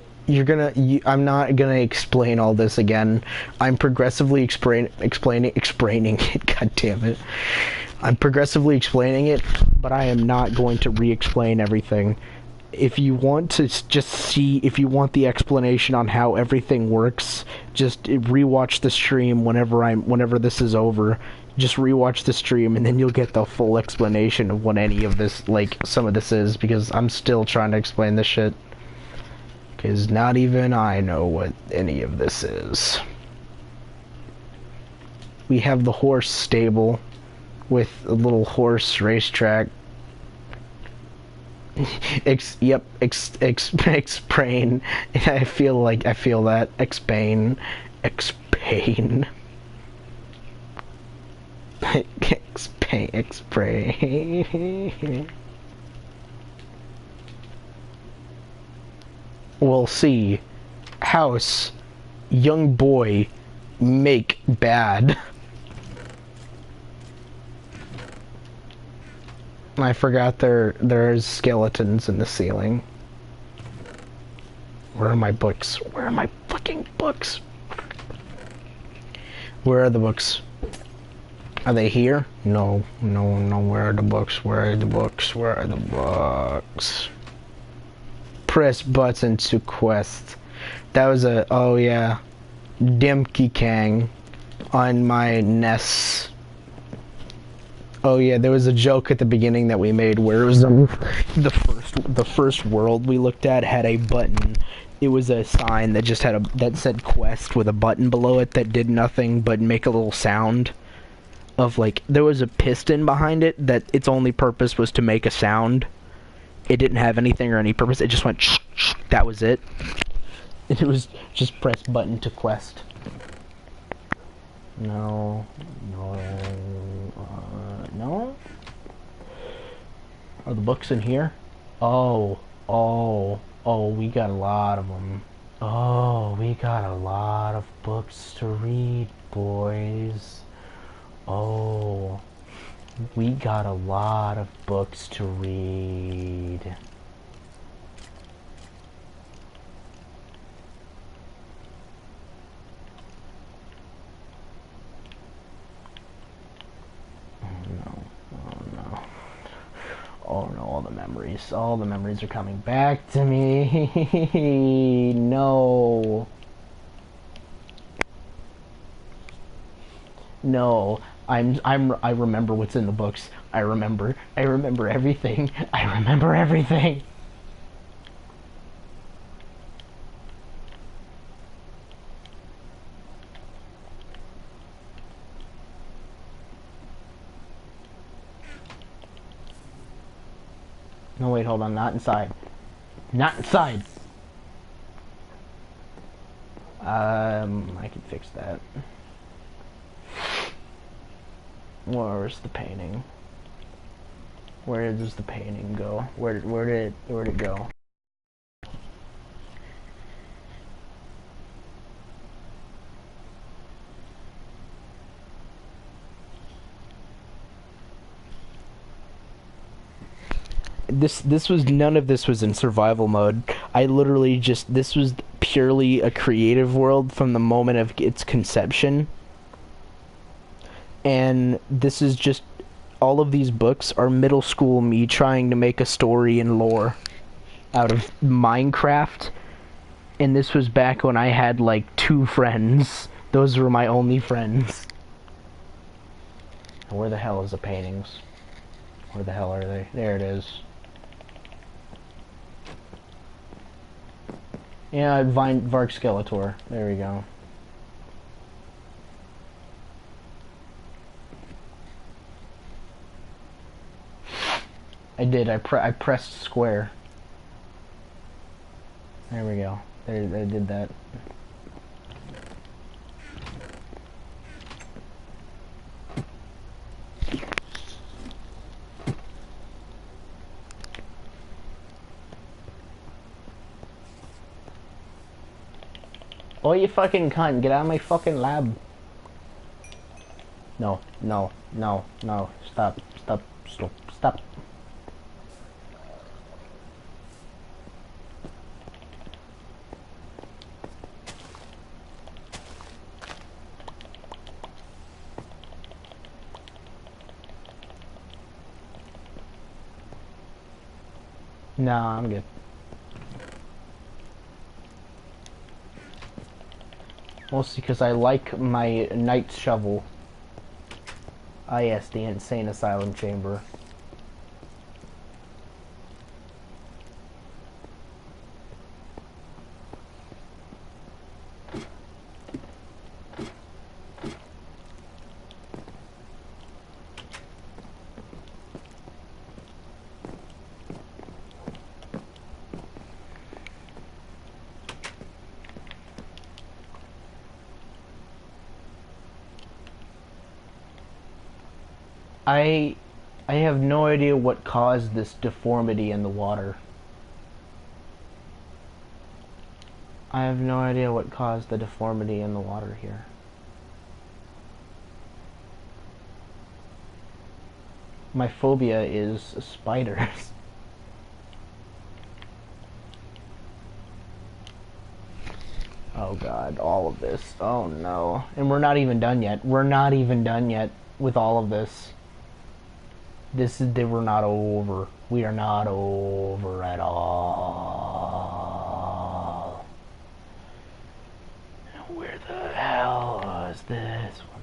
I'm not gonna explain all this again. I'm progressively explaining it. God damn it. I'm progressively explaining it, but I am not going to re-explain everything. if you want to just see, if you want the explanation on how everything works, just rewatch the stream whenever this is over. Just rewatch the stream, and then you'll get the full explanation of what any of this, like, some of this is, because I'm still trying to explain this shit. Because not even I know what any of this is. We have the horse stable with a little horse racetrack. Explain. I feel that. Explain. Explain. Explain. We'll see. House. Young boy. Make bad. I forgot there's skeletons in the ceiling. Where are my books? Where are my fucking books? Where are the books? Are they here? No. Where are the books? Where are the books? Where are the books? Press button to quest. That was a, oh yeah. Dimky Kang on my NES. Oh yeah, there was a joke at the beginning that we made where it was the first world we looked at had a button. It was a sign that just had that said quest with a button below it that did nothing but make a little sound of, like, there was a piston behind it that its only purpose was to make a sound. It didn't have anything or any purpose. It just went shh, shh, that was it. And it was just press button to quest. No. Are the books in here? Oh, we got a lot of them. Oh, we got a lot of books to read, boys. Oh, we got a lot of books to read. Oh no, all the memories are coming back to me. No. I remember what's in the books. I remember everything. I remember everything. No, wait, hold on, not inside. Not inside! I can fix that. Where's the painting? Where does the painting go? Where did it go? This was, none of this was in survival mode. I literally just, this was purely a creative world from the moment of its conception. And this is just, all of these books are middle school me trying to make a story and lore out of Minecraft. And this was back when I had like 2 friends. Those were my only friends. Where the hell is the paintings? Where the hell are they? There it is. Yeah, Vark Skeletor. There we go. I did. I pressed square. There we go. I did that. Oh, you fucking cunt. Get out of my fucking lab. No. Stop. Nah, I'm good. Mostly because I like my knight's shovel. Ah yes, the insane asylum chamber. I have no idea what caused this deformity in the water. I have no idea what caused the deformity in the water here. My phobia is spiders. Oh god, all of this. Oh no. And we're not even done yet. We're not even done yet with all of this. We're not over. We are not over at all. Where the hell is this one?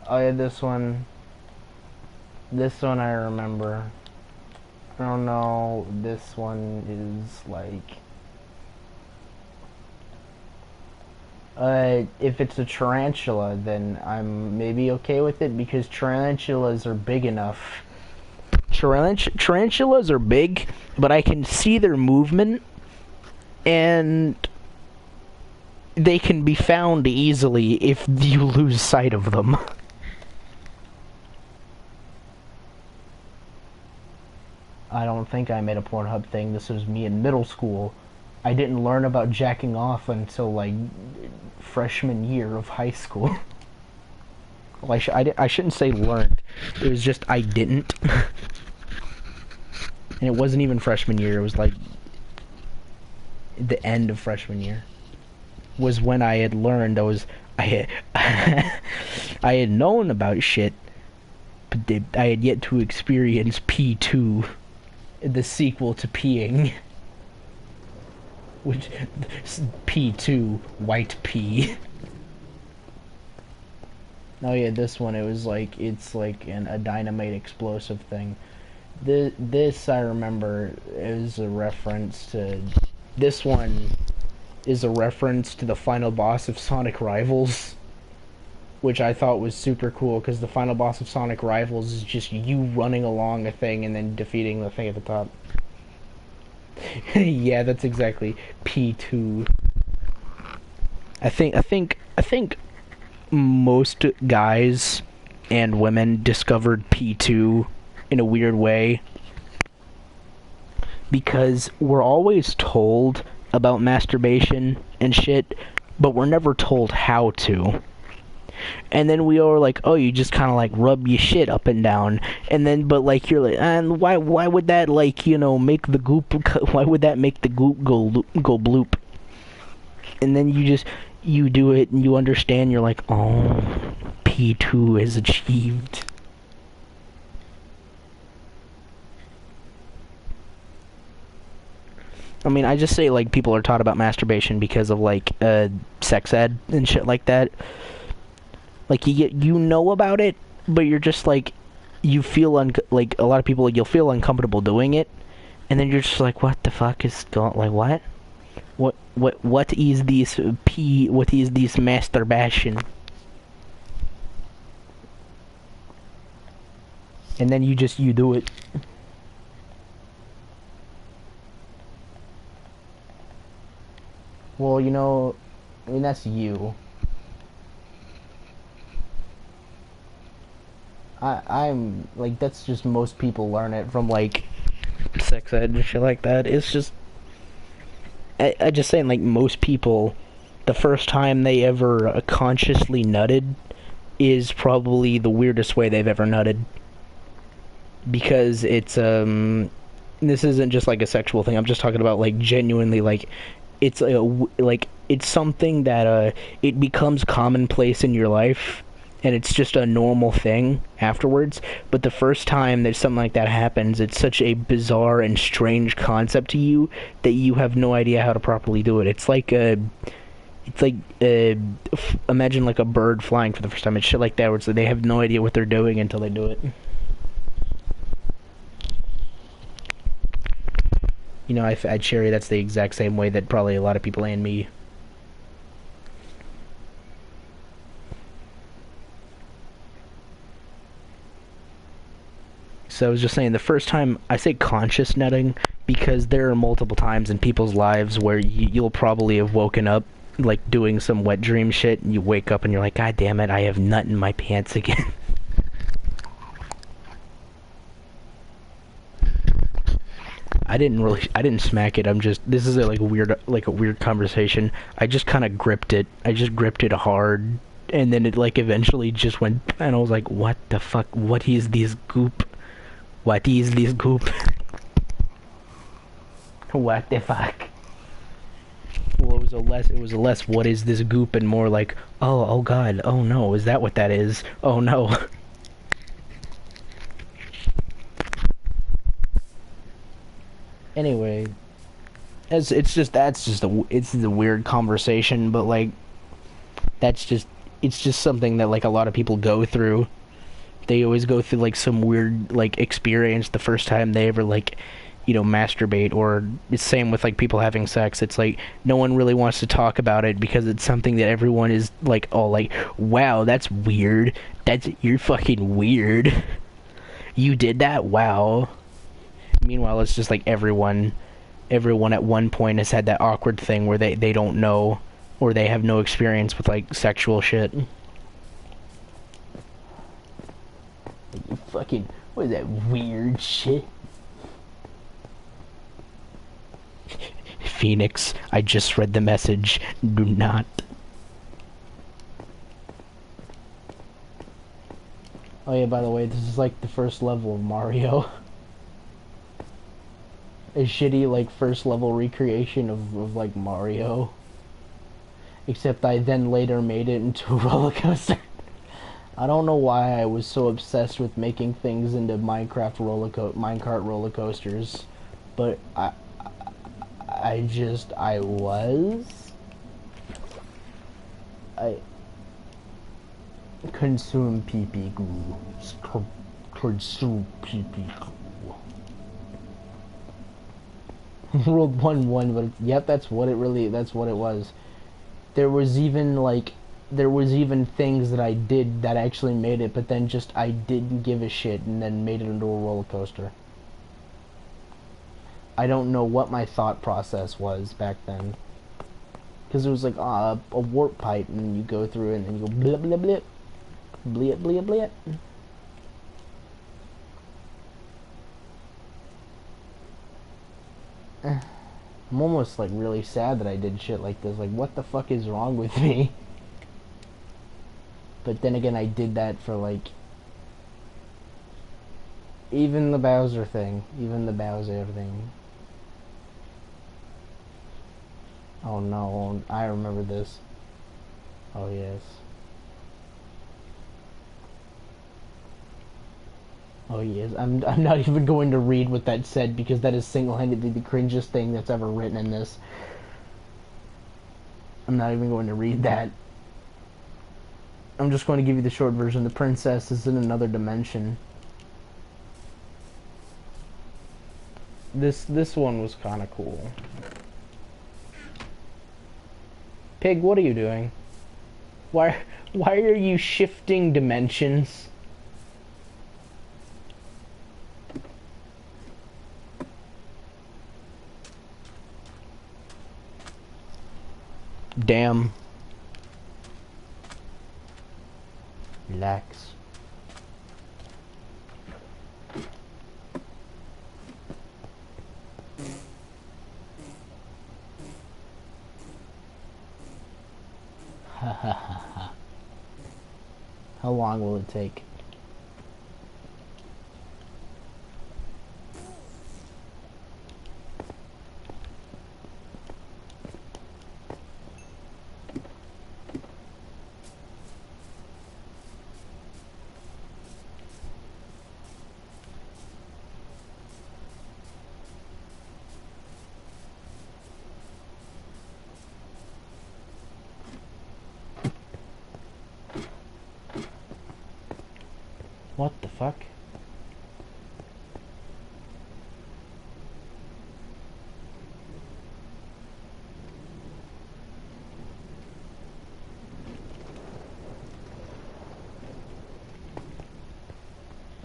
Oh yeah, this one. This one I remember. I don't know. This one is like. If it's a tarantula, then I'm maybe okay with it because tarantulas are big enough. Tarantulas are big, but I can see their movement, and they can be found easily if you lose sight of them. I don't think I made a Pornhub thing. This was me in middle school. I didn't learn about jacking off until like freshman year of high school. Well, I shouldn't say learned. It was just I didn't. And it wasn't even freshman year. It was like the end of freshman year. Was when I had learned. I had known about shit, but I had yet to experience P2, the sequel to peeing. Which P2 white pea. Oh yeah, this one it's like a dynamite explosive thing. This I remember is a reference to. This one is a reference to the final boss of Sonic Rivals, which I thought was super cool because the final boss of Sonic Rivals is just you running along a thing and then defeating the thing at the top. Yeah, that's exactly P2. I think most guys and women discovered P2 in a weird way because we're always told about masturbation and shit, but we're never told how to. And then we are like, oh, you just kind of like rub your shit up and down, and then but like you're like, and why would that like make the goop? Why would that make the goop go bloop? And then you do it and you understand. You're like, oh, P2 is achieved. I mean, I just say like people are taught about masturbation because of like sex ed and shit like that. Like you know about it, but you're just like you feel like a lot of people you'll feel uncomfortable doing it, and then you're just like, what the fuck is going like what is this what is this masturbation? And then you do it. Well, I mean that's you. I'm like that's just most people learn it from like sex ed and shit like that. It's just I just saying like most people the first time they ever consciously nutted is probably the weirdest way they've ever nutted, because it's this isn't just like a sexual thing. I'm just talking about like genuinely like it's like it's something that it becomes commonplace in your life, and it's just a normal thing afterwards. But the first time that something like that happens, it's such a bizarre and strange concept to you that you have no idea how to properly do it. It's like imagine like a bird flying for the first time. It's shit like that, where it's like they have no idea what they're doing until they do it. You know, I'd share that's the exact same way that probably a lot of people and me. So I was just saying, the first time, I say conscious nutting because there are multiple times in people's lives where you'll probably have woken up like doing some wet dream shit, and you wake up and you're like, God damn it, I have nut in my pants again. I didn't smack it. This is a weird conversation. I just kind of gripped it. I just gripped it hard, and then it like eventually just went, and I was like, what the fuck? What is this goop? What is this goop? What the fuck? Well, it was a less what is this goop and more like, oh god, oh no, is that what that is? Oh no. Anyway, it's a weird conversation, but like it's just something that like a lot of people go through. They always go through like some weird like experience the first time they ever like, you know, masturbate, or it's same with like people having sex. It's like no one really wants to talk about it because it's something that everyone is like, oh, like, wow, that's weird. You're fucking weird. You did that? Wow. Meanwhile, it's just like everyone at one point has had that awkward thing where they don't know, or they have no experience with like sexual shit. You fucking, what is that weird shit? Phoenix, I just read the message. Do not. Oh yeah, by the way, this is like the first level of Mario. A shitty like first level recreation of like Mario. Except I then later made it into a roller coaster. I don't know why I was so obsessed with making things into minecart roller coasters, but I consume pee-pee goo. Consume pee-pee goo. World 1-1, but yep, that's what it was. There was even things that I did that actually made it, but then just I didn't give a shit and then made it into a roller coaster. I don't know what my thought process was back then. Because it was like a warp pipe, and you go through it and then you go blip blip blip. Blip blip blip. I'm almost like really sad that I did shit like this. Like, what the fuck is wrong with me? But then again, I did that for like even the Bowser thing. Oh no, I remember this. Oh yes. Oh yes, I'm not even going to read what that said because that is single-handedly the cringiest thing that's ever written in this. I'm not even going to read that. I'm just going to give you the short version. The princess is in another dimension. This one was kind of cool. Pig, what are you doing? Why are you shifting dimensions? Damn. Relax. Ha ha ha ha. How long will it take? What the fuck?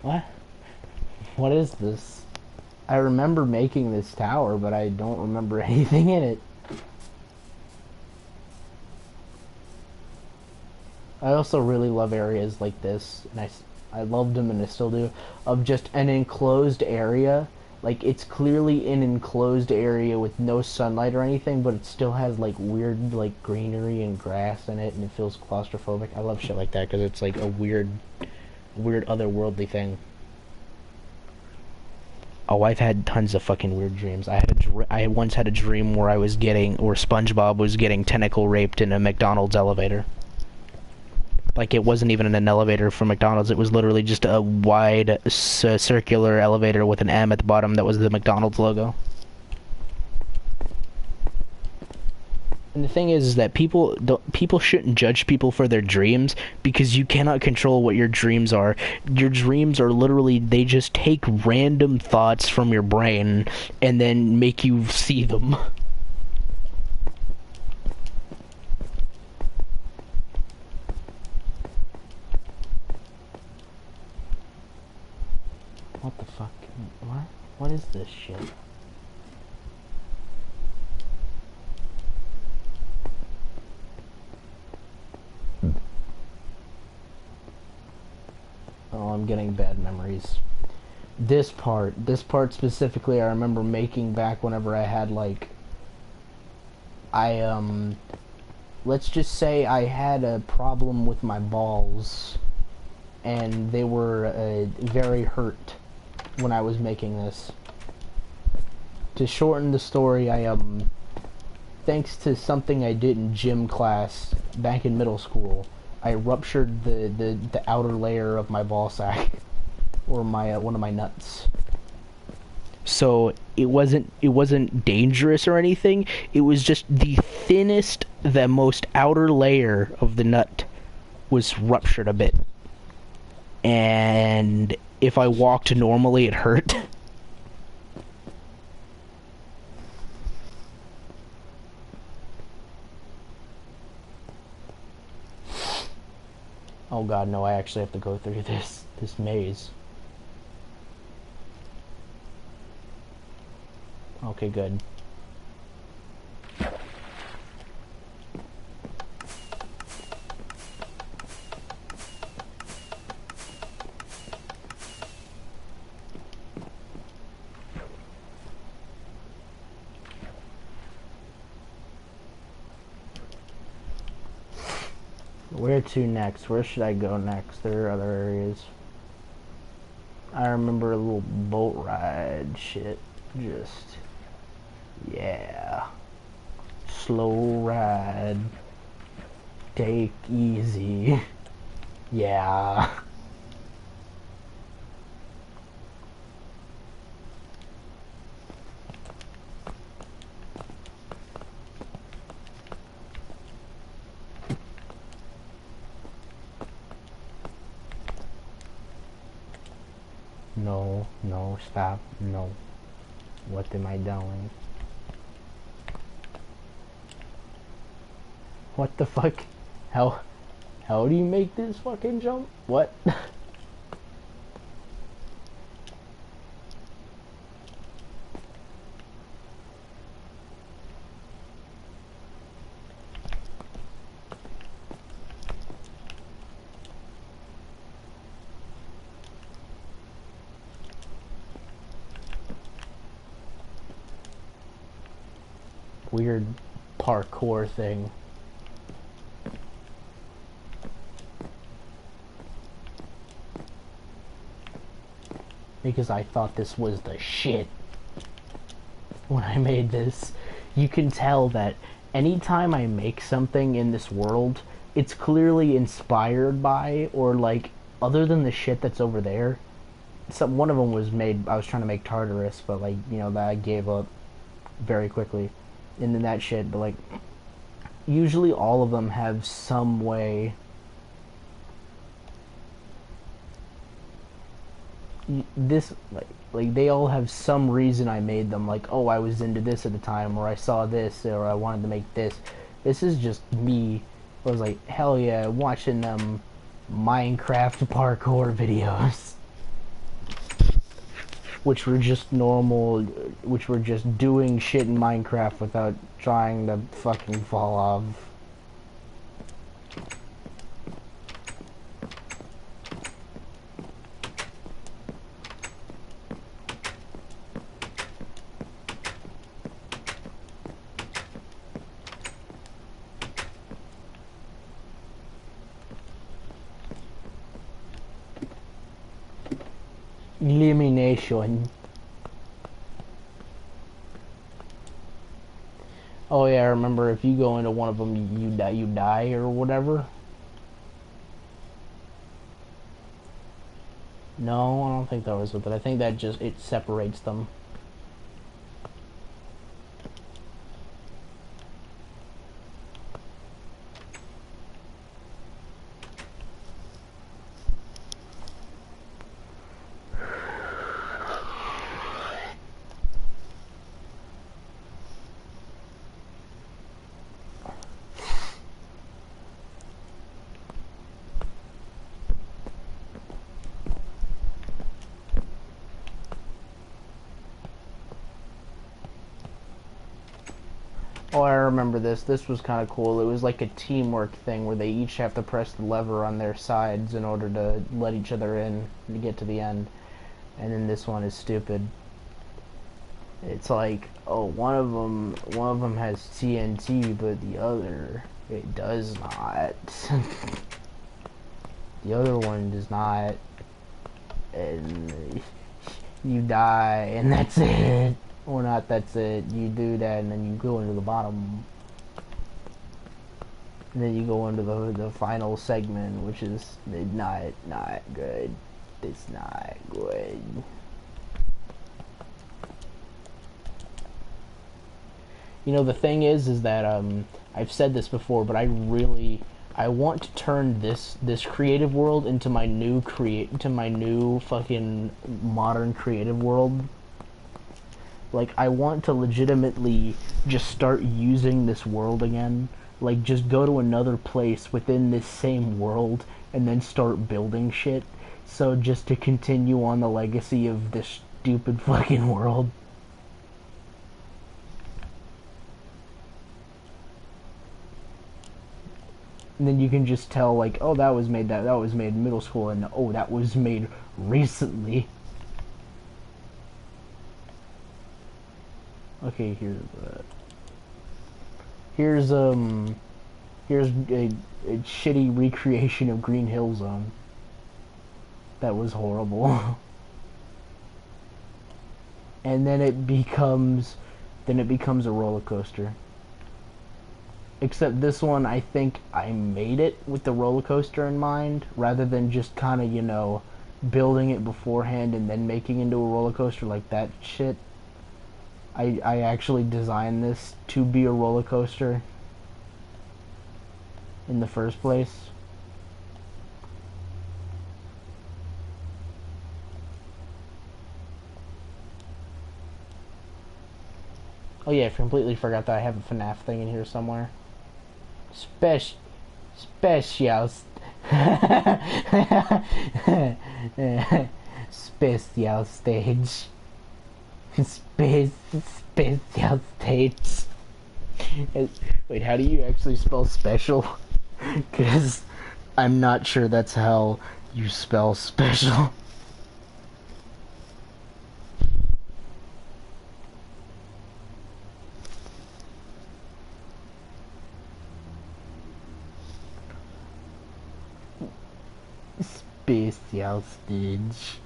What? What is this? I remember making this tower, but I don't remember anything in it. I also really love areas like this, and I loved them and I still do, of just an enclosed area. Like, it's clearly an enclosed area with no sunlight or anything, but it still has, like, weird, like, greenery and grass in it, and it feels claustrophobic. I love shit like that, because it's, like, a weird otherworldly thing. Oh, I've had tons of fucking weird dreams. I once had a dream where SpongeBob was getting tentacle raped in a McDonald's elevator. Like, it wasn't even in an elevator for McDonald's. It was literally just a wide circular elevator with an M at the bottom that was the McDonald's logo. And the thing is that people shouldn't judge people for their dreams, because you cannot control what your dreams are. Your dreams are literally, they just take random thoughts from your brain and then make you see them. What the fuck? What? What is this shit? Oh, I'm getting bad memories. This part specifically, I remember making back whenever I had, like, let's just say I had a problem with my balls, and they were very hurt when I was making this. To shorten the story, thanks to something I did in gym class back in middle school, I ruptured the outer layer of my ball sack, or my one of my nuts. So it wasn't dangerous or anything. It was just the most outer layer of the nut was ruptured a bit. And if I walked normally, it hurt. Oh god, no, I actually have to go through this maze. Okay, good. Where to next? Where should I go next? There are other areas. I remember a little boat ride shit. Just, yeah. Slow ride. Take easy. Yeah. No, no, stop, no. What am I doing? What the fuck? How do you make this fucking jump? What? Weird parkour thing. Because I thought this was the shit when I made this. You can tell that anytime I make something in this world, it's clearly inspired by, or like, other than the shit that's over there. One of them was made, I was trying to make Tartarus, but like, you know, that I gave up very quickly. And then that shit, but like, usually all of them have some way this like they all have some reason I made them. Like, oh, I was into this at the time, or I saw this, or I wanted to make this. This is just me. I was like, hell yeah, watching them Minecraft parkour videos, which were just normal, which were just doing shit in Minecraft without trying to fucking fall off. Elimination. Oh yeah, I remember if you go into one of them, you die or whatever. No, I don't think that was with it. I think that just it separates them. Oh, I remember this. This was kind of cool. It was like a teamwork thing where they each have to press the lever on their sides in order to let each other in to get to the end. And then this one is stupid. It's like, oh, one of them has TNT, but the other it does not. The other one does not, and you die, and that's it. Or not, that's it. You do that, and then you go into the bottom. And then you go into the final segment, which is not good. It's not good. You know, the thing is that I've said this before, but I want to turn this creative world into my new fucking modern creative world. Like, I want to legitimately just start using this world again. Like, just go to another place within this same world and then start building shit. So just to continue on the legacy of this stupid fucking world. And then you can just tell, like, oh, that was made in middle school, and oh, that was made recently. Okay, here's a shitty recreation of Green Hill Zone. That was horrible. And then it becomes a roller coaster. Except this one, I think I made it with the roller coaster in mind, rather than just kind of, you know, building it beforehand and then making into a roller coaster like that shit. I actually designed this to be a roller coaster in the first place. Oh yeah, I completely forgot that I have a FNAF thing in here somewhere. Special special stage. Special stage. Wait, how do you actually spell special? Because I'm not sure that's how you spell special. Special stage.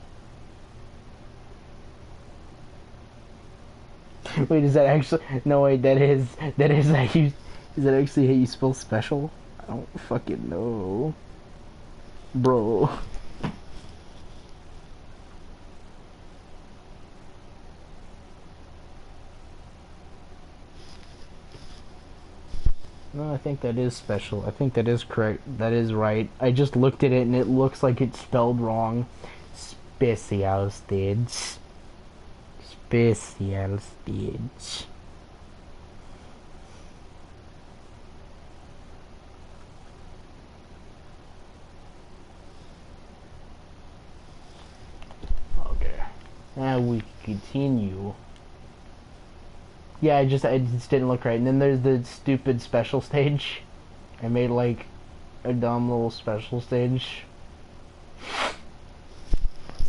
Wait, is that actually? No, wait, that is how you. Is that actually how you spell special? I don't fucking know, bro. No, I think that is special. I think that is correct. That is right. I just looked at it and it looks like it's spelled wrong. Special stage. Special stage. Okay. Now we continue. Yeah, I just didn't look right. And then there's the stupid special stage. I made like a dumb little special stage.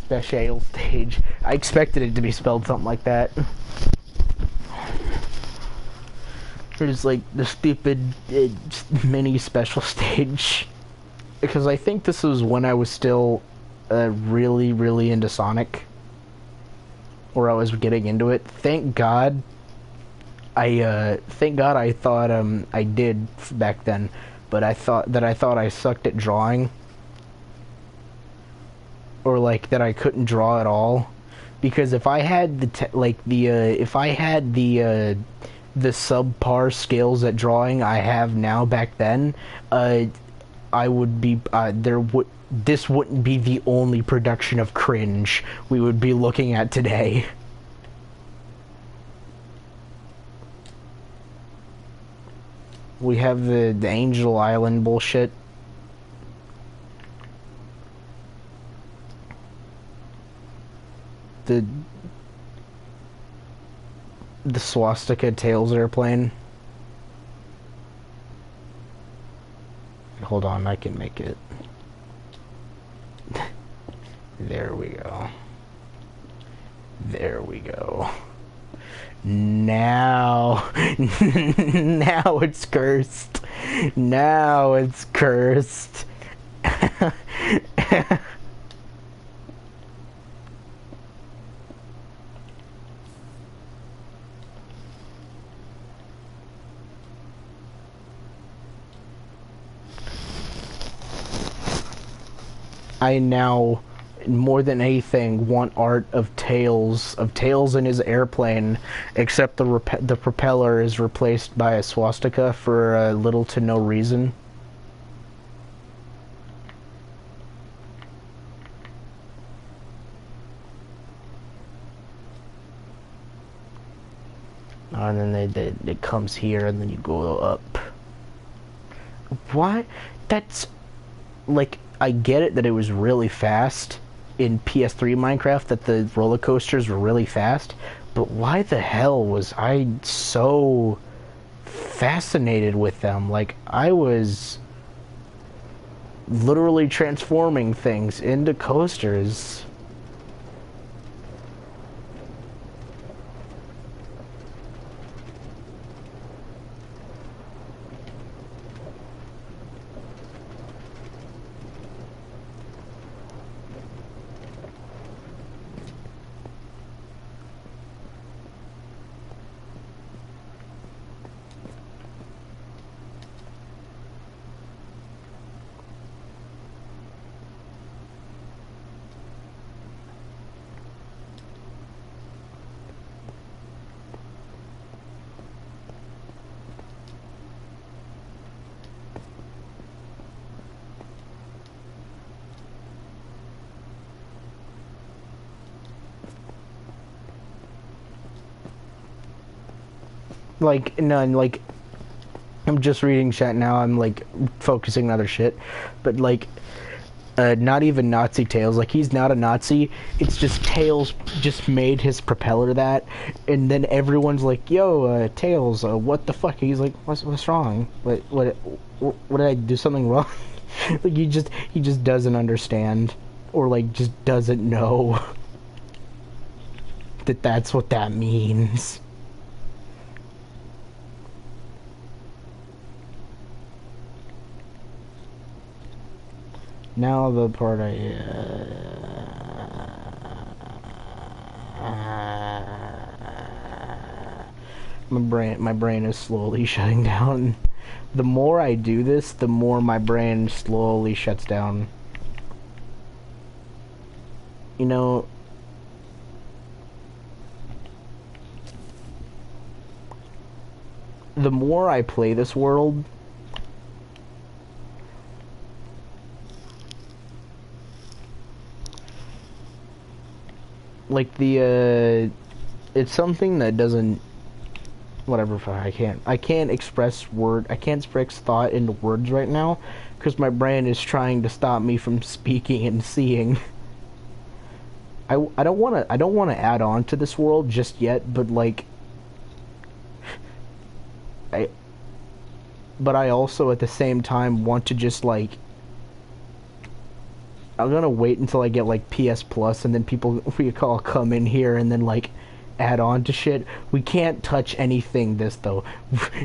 Special stage. I expected it to be spelled something like that. There's like the stupid mini special stage. Because I think this was when I was still really, really into Sonic. Or I was getting into it. Thank God I thought I did back then, but I thought I sucked at drawing, or like that I couldn't draw at all, because if I had if I had the subpar skills at drawing I have now back then, I would be this wouldn't be the only production of cringe we would be looking at today. We have the Angel Island bullshit. The swastika Tails airplane. Hold on, I can make it. There we go. There we go. Now, now it's cursed. Now it's cursed. I now, more than anything, want art of Tails in his airplane, except the propeller is replaced by a swastika for little to no reason. And then it comes here, and then you go up. Why? That's like, I get it that it was really fast in PS3 Minecraft, that the roller coasters were really fast, but why the hell was I so fascinated with them? Like, I was literally transforming things into coasters. Like, none, like, I'm just reading chat now, I'm, like, focusing on other shit, but, like, not even Nazi Tails, like, he's not a Nazi, it's just Tails just made his propeller that, and then everyone's like, yo, Tails, what the fuck? He's like, what's wrong? What did I do something wrong? Like, he just doesn't understand, or, like, just doesn't know that that's what that means. Now the part my brain is slowly shutting down. The more I do this, the more my brain slowly shuts down. You know, the more I play this world, like it's something that doesn't, whatever, I can't express thought into words right now, because my brain is trying to stop me from speaking and seeing. I don't want to add on to this world just yet, but like, but I also at the same time want to just like, I'm gonna wait until I get like PS Plus, and then we all come in here and then like add on to shit. We can't touch anything this though.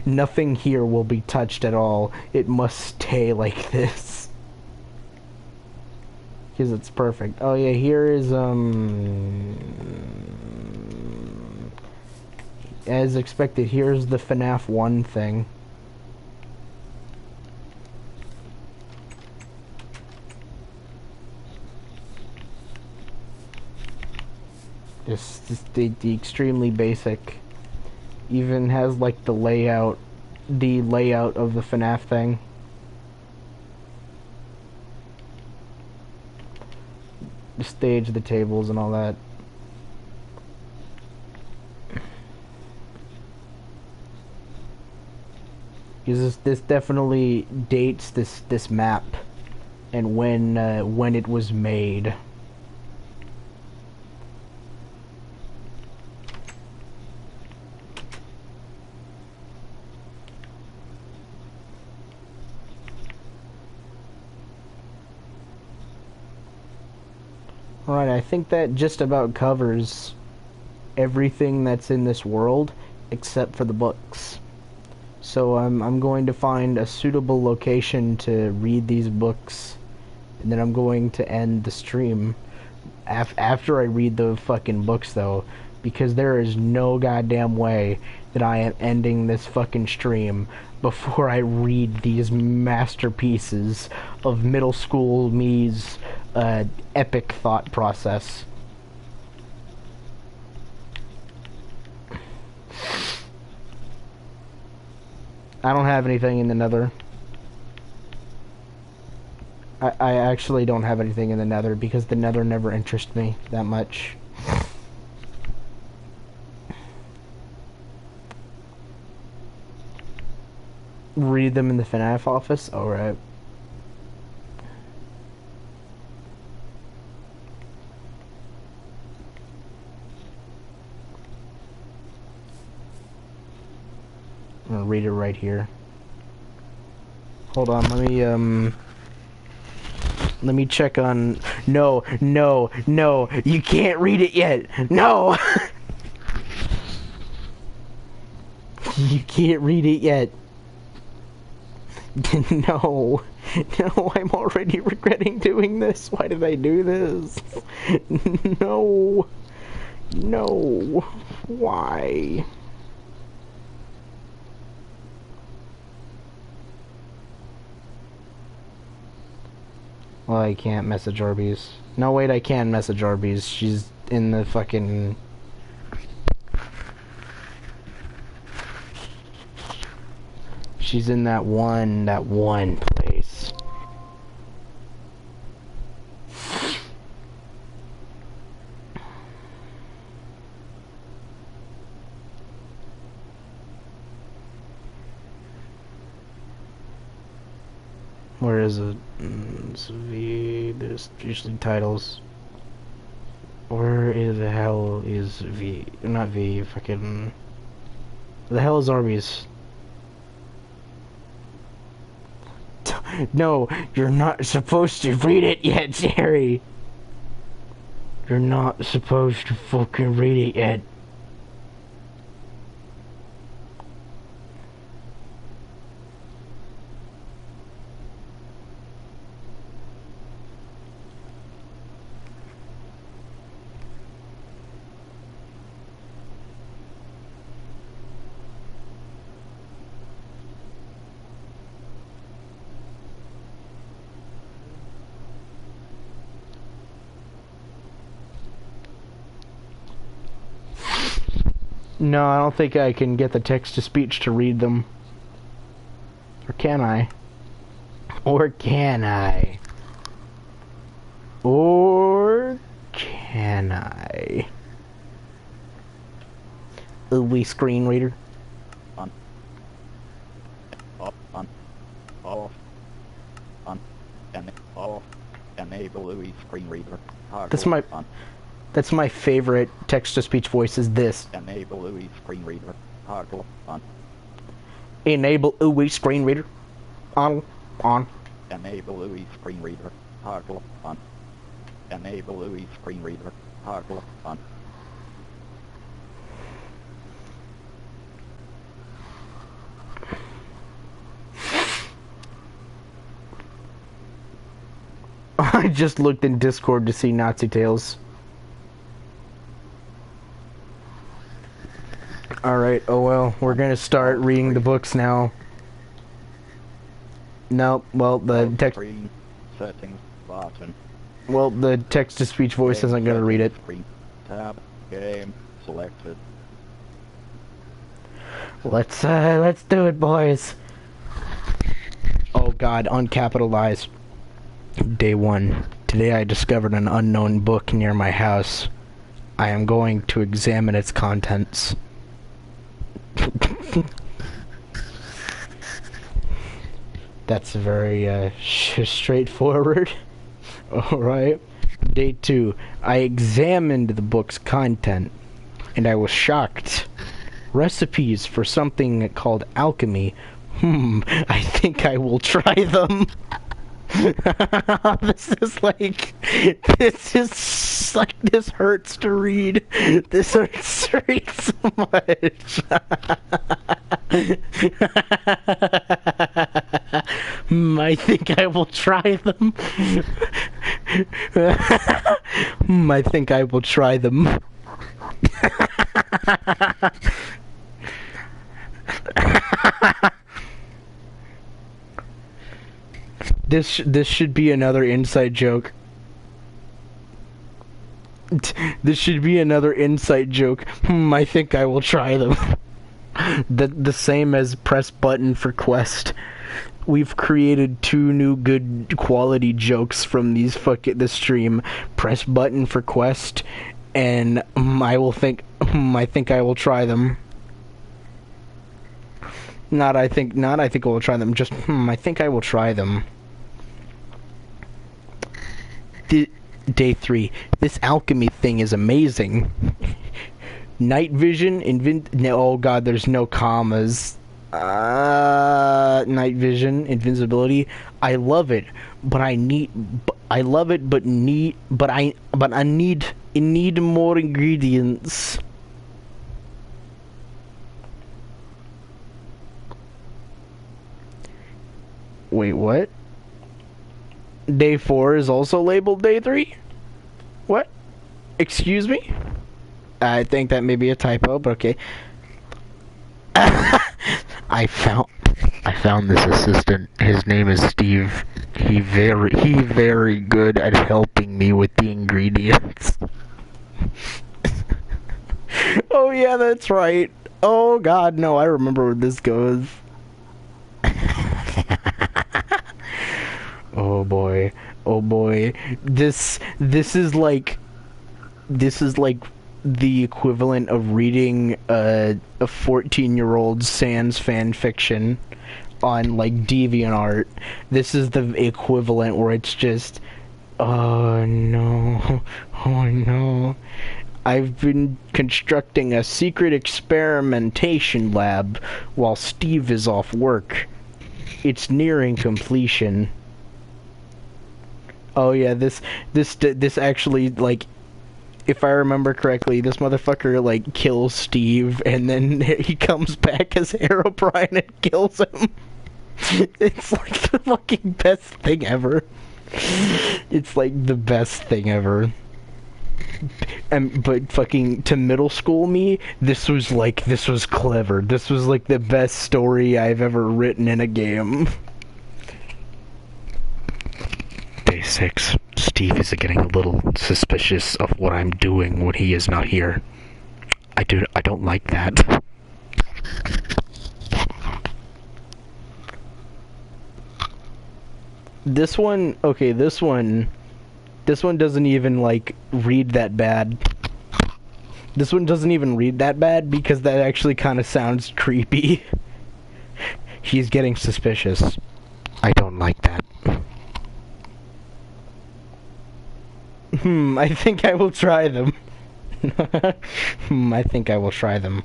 Nothing here will be touched at all. It must stay like this. Because it's perfect. Oh yeah, here is as expected, here's the FNAF 1 thing. Just the extremely basic. Even has like the layout of the FNAF thing. The stage, the tables, and all that. Because this definitely dates this map and when it was made. Alright, I think that just about covers everything that's in this world except for the books. So I'm going to find a suitable location to read these books, and then I'm going to end the stream after I read the fucking books though, because there is no goddamn way that I am ending this fucking stream before I read these masterpieces of middle school me's epic thought process. I don't have anything in the nether. I actually don't have anything in the nether because the nether never interested me that much. Read them in the FNAF office? Alright. I'm gonna read it right here. Hold on, let me check on... No, you can't read it yet! No! You can't read it yet. No, I'm already regretting doing this. Why did I do this? No, why? Well, I can't message Orbeez. No, wait, I can message Orbeez. She's in the fucking... She's in that one place. Where is it? It's V. There's usually titles. Where is the hell is V? Not V. Fucking. The hell is Orbeez? No, you're not supposed to read it yet, Jerry. You're not supposed to fucking read it yet. No, I don't think I can get the text-to-speech to read them. Or can I? Or can I? Or can I? ooey screen reader. On. Off. On. Off. On. And off. Enable ooey screen reader. On. That's my favorite text-to-speech voice is this. Enable ooey screen reader. Toggle on. Enable ooey screen reader. On. Enable ooey screen reader. Toggle on. Enable ooey screen reader. Toggle on. I just looked in Discord to see Nazi Tales. Alright, oh well, we're gonna start reading the books now. No, well, the text... Screen settings button. Well, the text-to-speech voice isn't gonna read it. Screen tab. Game selected. Let's do it, boys. Oh god, uncapitalized. Day 1. Today I discovered an unknown book near my house. I am going to examine its contents. That's very, straightforward. Alright. Day 2. I examined the book's content, and I was shocked. Recipes for something called alchemy. I think I will try them. This hurts to read. This hurts to read so much. I think I will try them. I think I will try them. This should be another inside joke. This should be another inside joke. I think I will try them. The same as press button for quest. We've created 2 new good quality jokes from this stream. Press button for quest, and I think I will try them. Not I think I will try them. Just I think I will try them. Day 3. This alchemy thing is amazing. Night vision, oh god, there's no commas. Night vision, invincibility. I love it, but I need more ingredients. Wait, what? Day 4 is also labeled Day 3? What? Excuse me? I think that may be a typo, but okay. I found this assistant. His name is Steve. He very good at helping me with the ingredients. Oh yeah, that's right. Oh god, no, I remember where this goes. Oh boy. Oh boy. This is like the equivalent of reading a 14-year-old sans fan fiction on like DeviantArt. This is the equivalent where it's just, oh no, oh no. I've been constructing a secret experimentation lab while Steve is off work. It's nearing completion. Oh yeah, this actually, like, if I remember correctly, this motherfucker, like, kills Steve, and then he comes back as Herobrine and kills him. It's like the fucking best thing ever. It's like the best thing ever. But fucking, to middle school me, this was clever. This was like the best story I've ever written in a game. Day 6. Steve is getting a little suspicious of what I'm doing when he is not here. I don't like that. This one doesn't even, like, read that bad. This one doesn't even read that bad because that actually kind of sounds creepy. He's getting suspicious. I don't like that. I think I will try them. I think I will try them.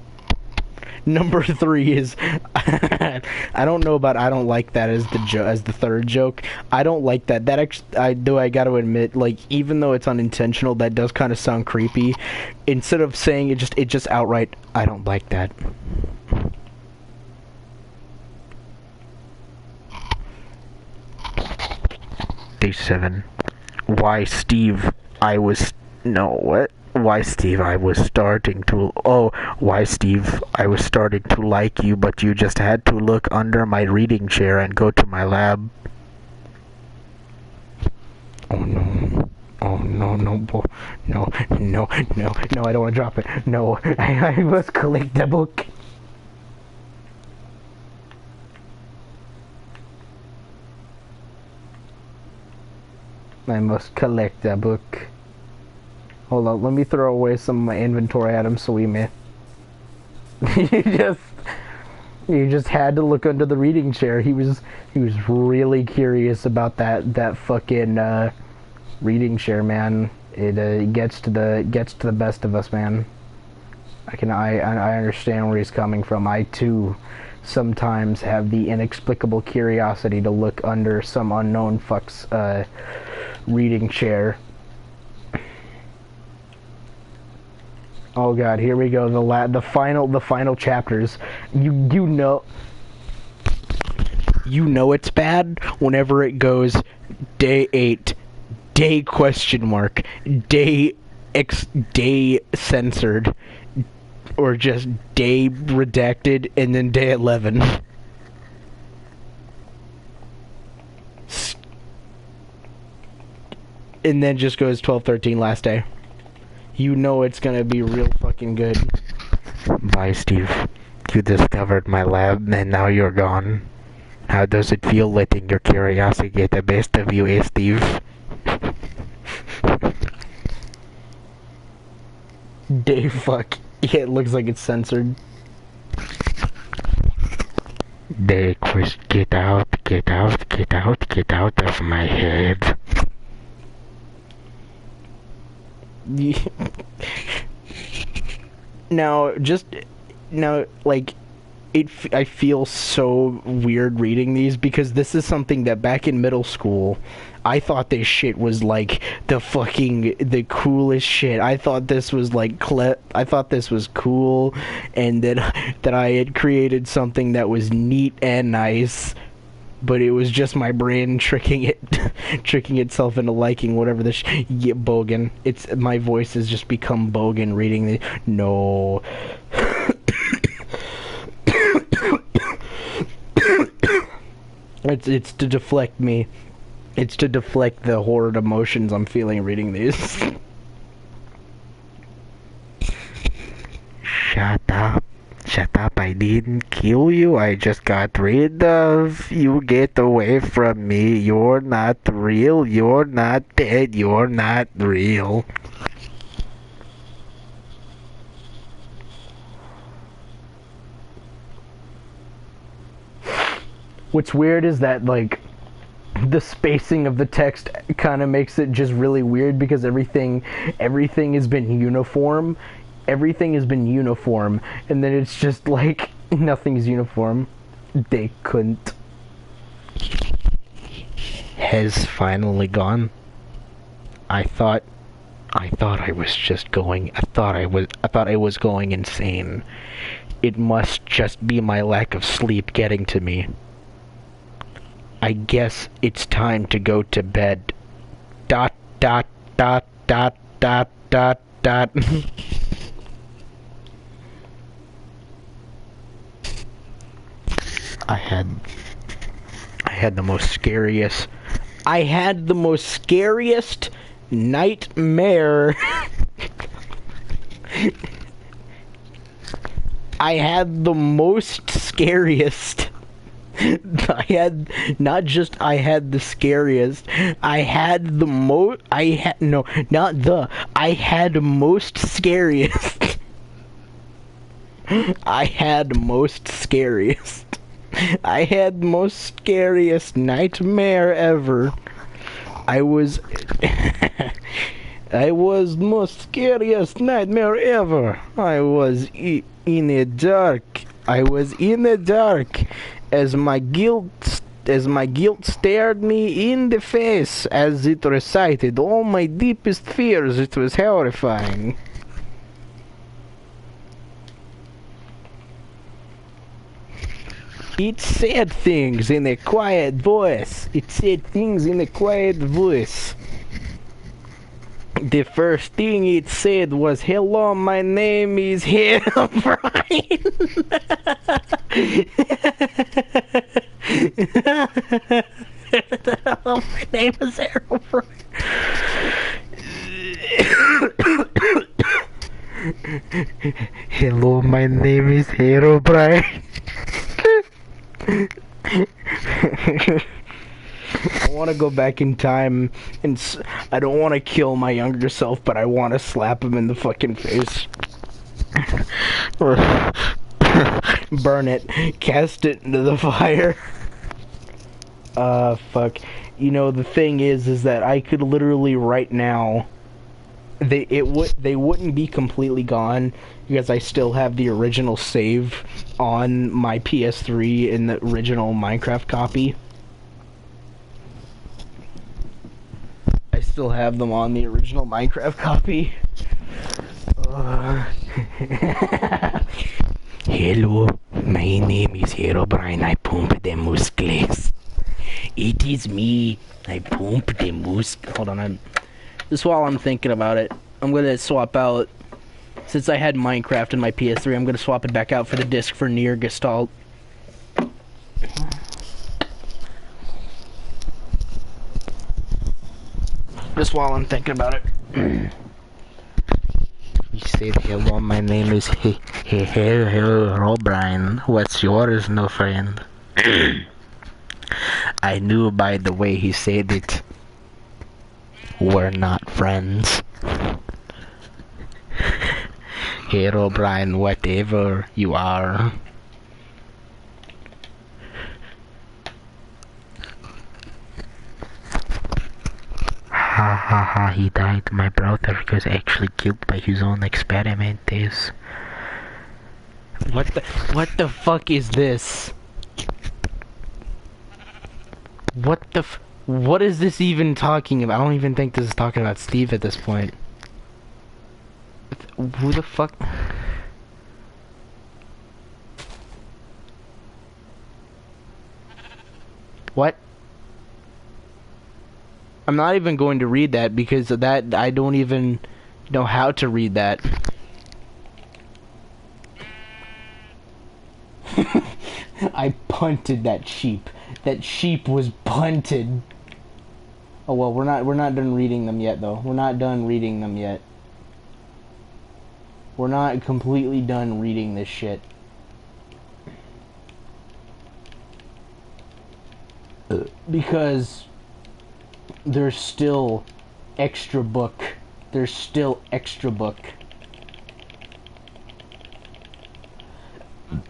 Number 3 is I don't know about I don't like that as the third joke. I don't like that. That actually I got to admit, like, even though it's unintentional, that does kind of sound creepy. Instead of saying it just outright, I don't like that. Day 7. Why, Steve, I was starting to like you, but you just had to look under my reading chair and go to my lab. Oh no. Oh no, no, no, no, no, no, I don't want to drop it. No, I must collect the book. I must collect that book. Hold on, let me throw away some of my inventory items so we may. You just had to look under the reading chair. He was really curious about that fucking reading chair, man. It gets to the best of us, man. I understand where he's coming from. I too sometimes have the inexplicable curiosity to look under some unknown fuck's reading chair. Oh god, here we go. The final chapters. You know it's bad whenever it goes day 8, day question mark, day censored, or just day redacted, and then day 11. And then just goes 12-13 last day. You know it's gonna be real fucking good. Bye, Steve. You discovered my lab, and now you're gone. How does it feel letting your curiosity get the best of you, Steve? Day fuck. Yeah, it looks like it's censored. Day quiz, get out of my head. Now, like, I feel so weird reading these because this is something that back in middle school, I thought this shit was like the coolest shit. I thought this was like I thought this was cool, and that I had created something that was neat and nice. But it was just my brain tricking itself into liking whatever this bogan. My voice has just become bogan reading the no. It's to deflect me. It's to deflect the horrid emotions I'm feeling reading these. Shut up. Shut up, I didn't kill you, I just got rid of you. Get away from me, you're not real, you're not dead, you're not real. What's weird is that, like, the spacing of the text kind of makes it just really weird because everything has been uniform. Everything has been uniform, and then it's just like nothing's uniform. They couldn't. Has finally gone. I thought I was just going. I thought I was going insane. It must just be my lack of sleep getting to me. I guess it's time to go to bed. Dot dot dot dot dot dot dot. I had the most scariest nightmare. I had the most scariest. I had the scariest. I had most scariest I had most scariest. I had most scariest nightmare ever. I was I was most scariest nightmare ever. I was in the dark. I was in the dark as my guilt stared me in the face as it recited all my deepest fears. It was horrifying. It said things in a quiet voice. It said things in a quiet voice. The first thing it said was, "Hello, my name is Herobrine." Hello, my name is Herobrine. Hello, my name is Herobrine. I want to go back in time and I don't want to kill my younger self, but I want to slap him in the fucking face. Or burn it, cast it into the fire. Fuck. You know, the thing is that I could literally right now, they wouldn't be completely gone because I still have the original save on my PS3 in the original Minecraft copy. I still have them on the original Minecraft copy. Hello, my name is Herobrine. I pump the muscles. It is me. I pump the muscles. Hold on, just while I'm thinking about it, I'm gonna swap out. Since I had Minecraft in my PS3, I'm gonna swap it back out for the disc for Nier Gestalt. Just while I'm thinking about it. You said hello, my name is Herobrine. What's yours, no friend? I knew by the way he said it. We're not friends. Herobrine, whatever you are. Ha ha ha, he died. My brother was actually killed by his own experiments. What the fuck is this? What is this even talking about? I don't even think this is talking about Steve at this point. Who the fuck? What? I'm not even going to read that because of that I don't even know how to read that. I punted that sheep. That sheep was punted. Oh well, we're not done reading them yet though. We're not done reading them yet. We're not completely done reading this shit. Because there's still extra book. There's still extra book.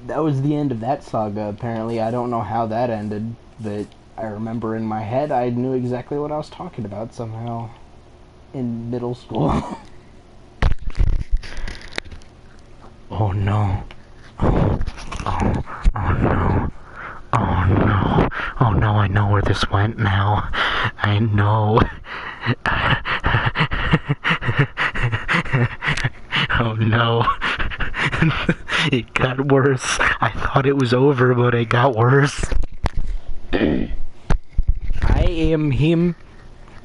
That was the end of that saga, apparently. I don't know how that ended, but I remember in my head I knew exactly what I was talking about somehow in middle school. Oh no. Oh no. Oh no. Oh no, I know where this went now. I know. Oh no. It got worse. I thought it was over, but it got worse. I am him.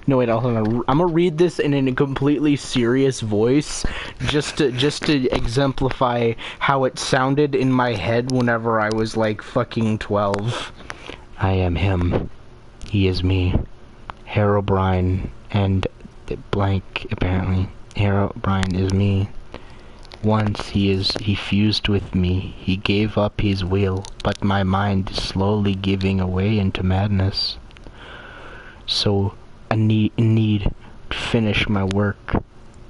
No wait, I'm gonna read this in a completely serious voice, just to exemplify how it sounded in my head whenever I was like fucking 12. I am him. He is me. Herobrine and blank apparently. Herobrine is me. Once he fused with me. He gave up his will, but my mind is slowly giving away into madness. So I need to finish my work.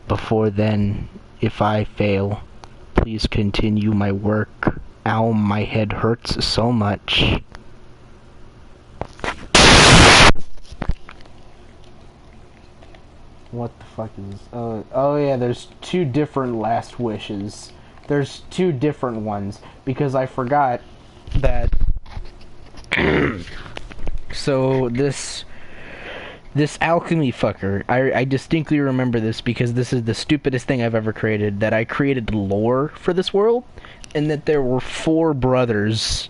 Before then, if I fail, please continue my work. Ow, my head hurts so much. What the fuck is... oh yeah, there's 2 different last wishes. There's 2 different ones, because I forgot that... So, this alchemy fucker, I distinctly remember this because this is the stupidest thing I've ever created, that I created lore for this world, and that there were 4 brothers.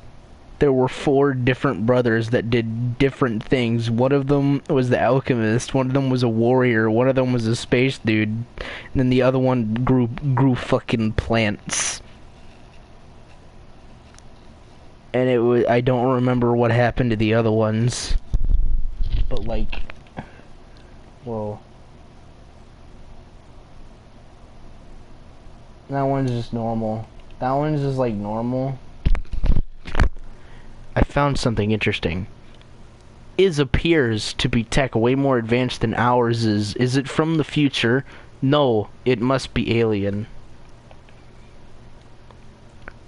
There were 4 different brothers that did different things. One of them was the alchemist, one of them was a warrior, one of them was a space dude, and then the other one grew fucking plants. And it was, I don't remember what happened to the other ones. But like, whoa. That one's just normal. That one's just like normal. I found something interesting. Is appears to be tech way more advanced than ours is. Is it from the future? No, it must be alien.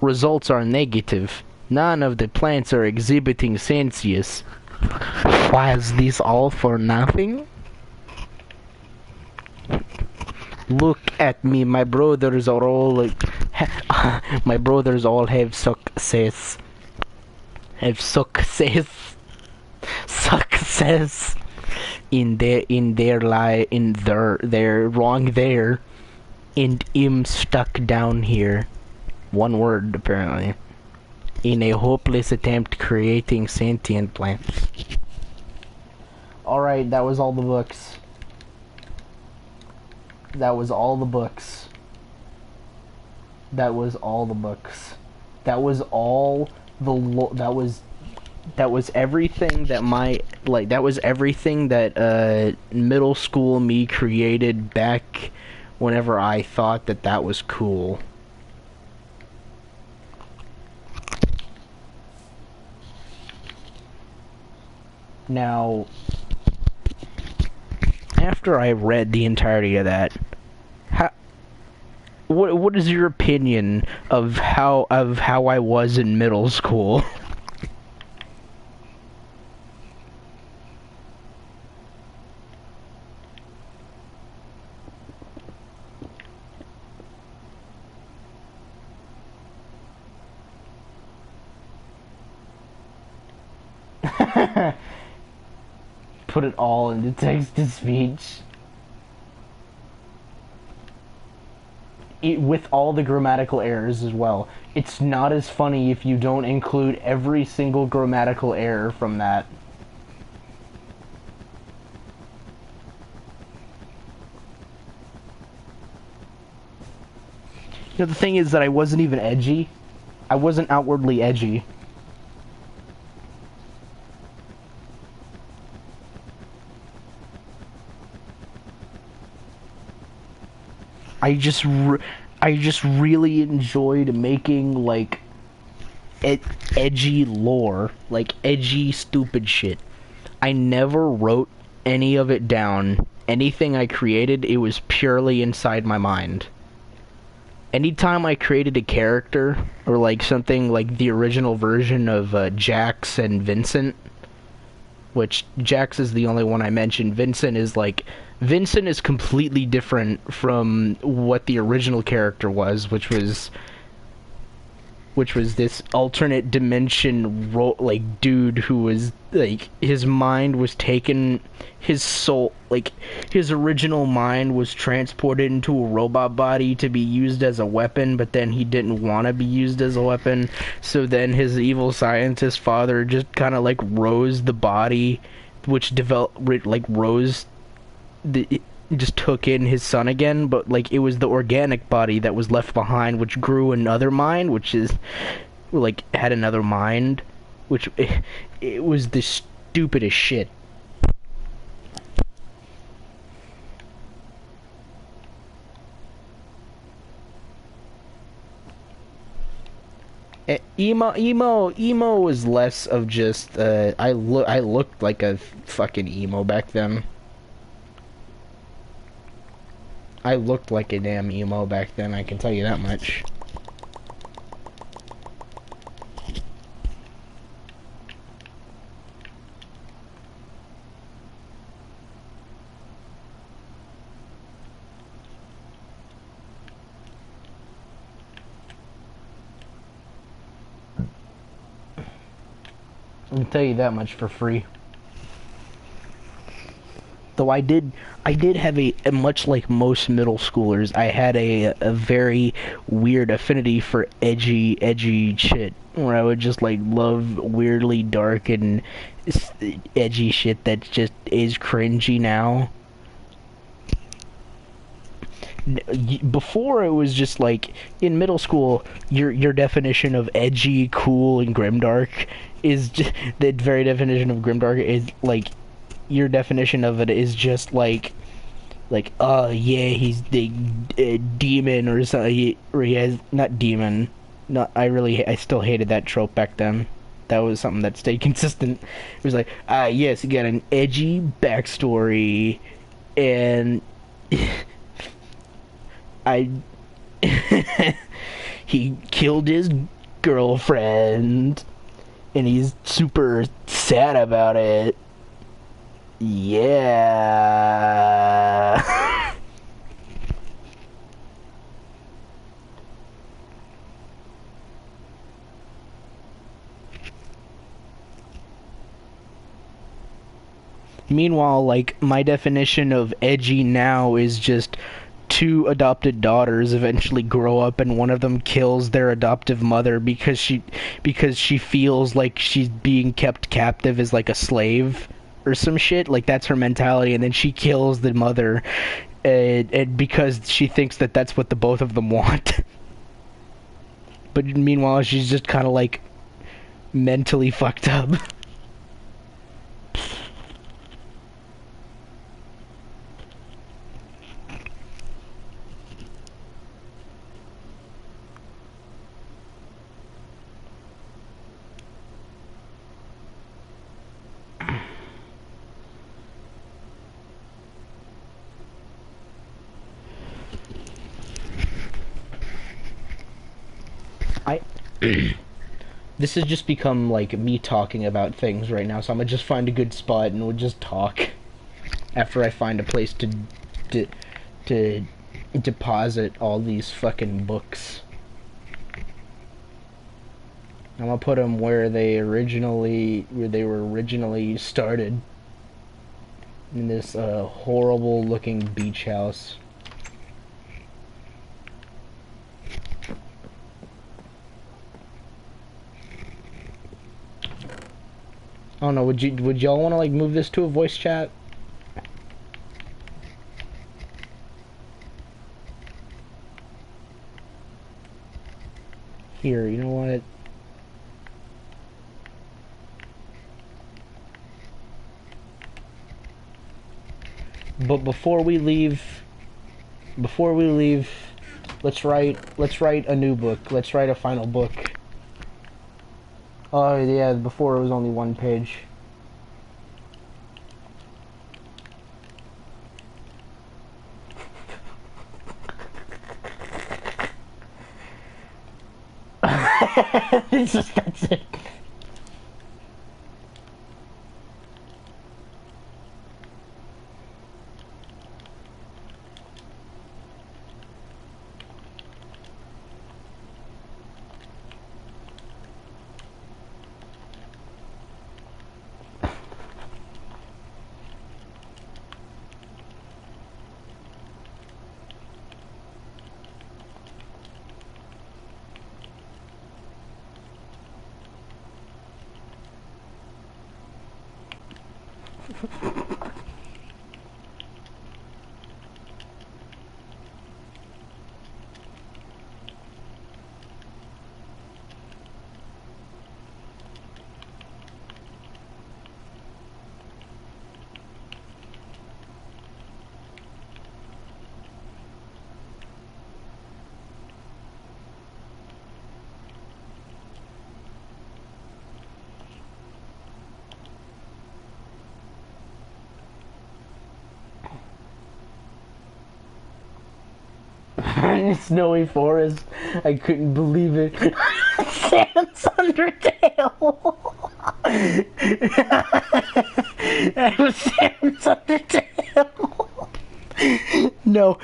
Results are negative. None of the plants are exhibiting sentience. Was this all for nothing? Look at me, my brothers are all like... my brothers all have success. Success in their wrong there, and I'm stuck down here. One word apparently. In a hopeless attempt creating sentient plants. Alright, that was all the books. That was all the books. That was all the books. That was all the that was everything that that was everything that middle school me created back whenever I thought that was cool. Now, after I read the entirety of that, what is your opinion of how I was in middle school? Put it all into text-to-speech. With all the grammatical errors as well. It's not as funny if you don't include every single grammatical error from that. You know, the thing is that I wasn't even edgy. I wasn't outwardly edgy. I just really enjoyed making, like, edgy lore. Like, edgy, stupid shit. I never wrote any of it down. Anything I created, it was purely inside my mind. Anytime I created a character, or, like, something like the original version of Jax and Vincent, which Jax is the only one I mentioned. Vincent is completely different from what the original character was, which was this alternate dimension like dude who was like, his mind was taken, his soul, like his original mind was transported into a robot body to be used as a weapon, but then he didn't want to be used as a weapon, so then his evil scientist father just kind of like rose the body, which just took in his son again, but like it was the organic body that was left behind, which grew another mind, which is like had another mind, which it was the stupidest shit. Emo was less of just I looked like a fucking emo back then. I looked like a damn emo back then, I can tell you that much. I can tell you that much for free. Though I did have a much like most middle schoolers, I had a very weird affinity for edgy shit, where I would just like love weirdly dark and edgy shit that just is cringy now. Before it was just like in middle school, your definition of edgy, cool, and grimdark is just, the very definition of grimdark is like your definition of it is just like oh yeah, he's the demon or something, or he has not demon. Not I still hated that trope back then. That was something that stayed consistent. It was like yes, he got an edgy backstory, and he killed his girlfriend, and he's super sad about it. Yeah. Meanwhile, like, my definition of edgy now is just two adopted daughters eventually grow up and one of them kills their adoptive mother because she feels like she's being kept captive as like a slave or some shit. Like, that's her mentality, and then she kills the mother and because she thinks that that's what the both of them want. But meanwhile, she's just kind of like mentally fucked up. This has just become like me talking about things right now, so I'm gonna just find a good spot and we'll just talk after I find a place to deposit all these fucking books. I'm gonna put them where they were originally started, in this horrible looking beach house. I don't know, would y'all want to like move this to a voice chat? Here, you know what? But before we leave, let's write a new book. Let's write a final book. Oh yeah, before it was only one page. That's it. Snowy forest. I couldn't believe it. Sam's Undertale. That was Sam's Undertale. No,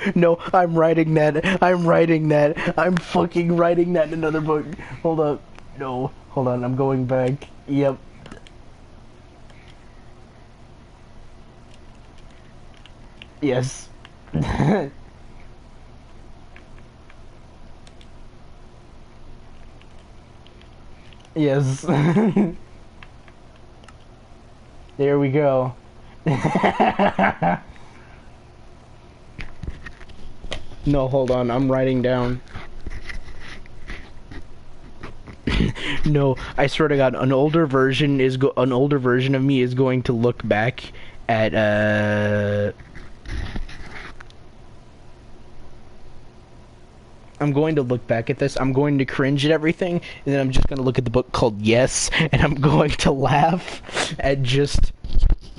I'm writing that. I'm fucking writing that in another book. Hold up. No, hold on. I'm going back. Yep. Yes. Yes. There we go. No, hold on. I'm writing down. No, I swear to God, an older version of me is going to look back at I'm going to look back at this. I'm going to cringe at everything, and then I'm just going to look at the book called Yes, and I'm going to laugh at just.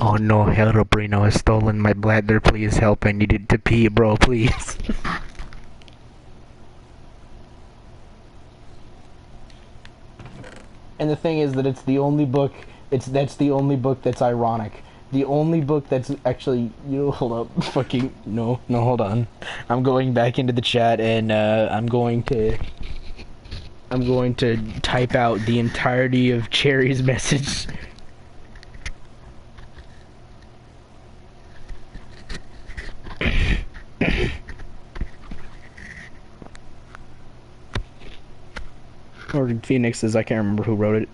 Oh no, Herobrino has stolen my bladder. Please help. I needed to pee, bro. Please. And the thing is that it's the only book. That's the only book that's ironic. The only book that's actually, hold up, fucking, no, hold on. I'm going back into the chat and, I'm going to type out the entirety of Cherry's message. Or Phoenix's, I can't remember who wrote it.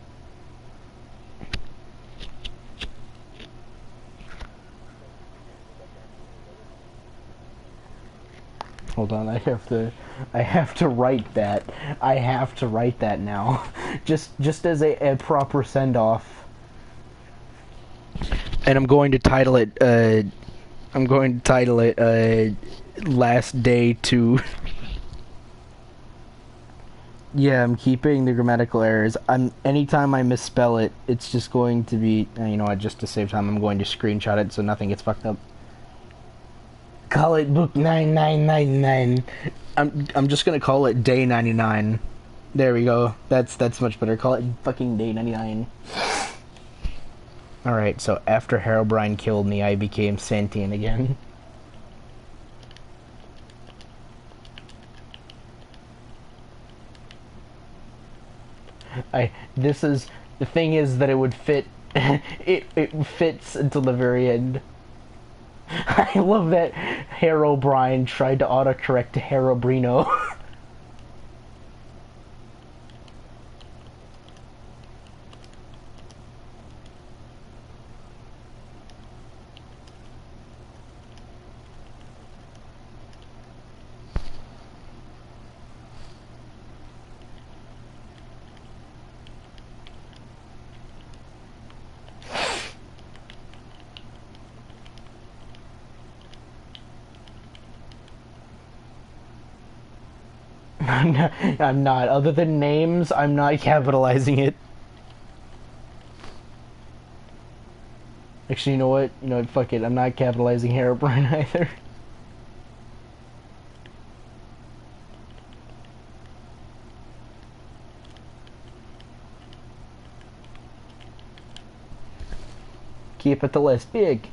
Hold on, I have to write that. I have to write that now. Just as a proper send-off. And I'm going to title it, Last Day to... Yeah, I'm keeping the grammatical errors. Anytime I misspell it, it's just going to be, you know what, just to save time, I'm going to screenshot it so nothing gets fucked up. Call it book 9999. I'm just gonna call it day 99. There we go. That's much better. Call it fucking day 99. Alright, so after Herobrine killed me, I became sentient again. The thing is that it would fit, it fits until the very end. I love that Herobrine tried to autocorrect to Herobrino. I'm not. Other than names, I'm not capitalizing it. Actually, you know what? Fuck it. I'm not capitalizing Herobrine either. Keep it the list big.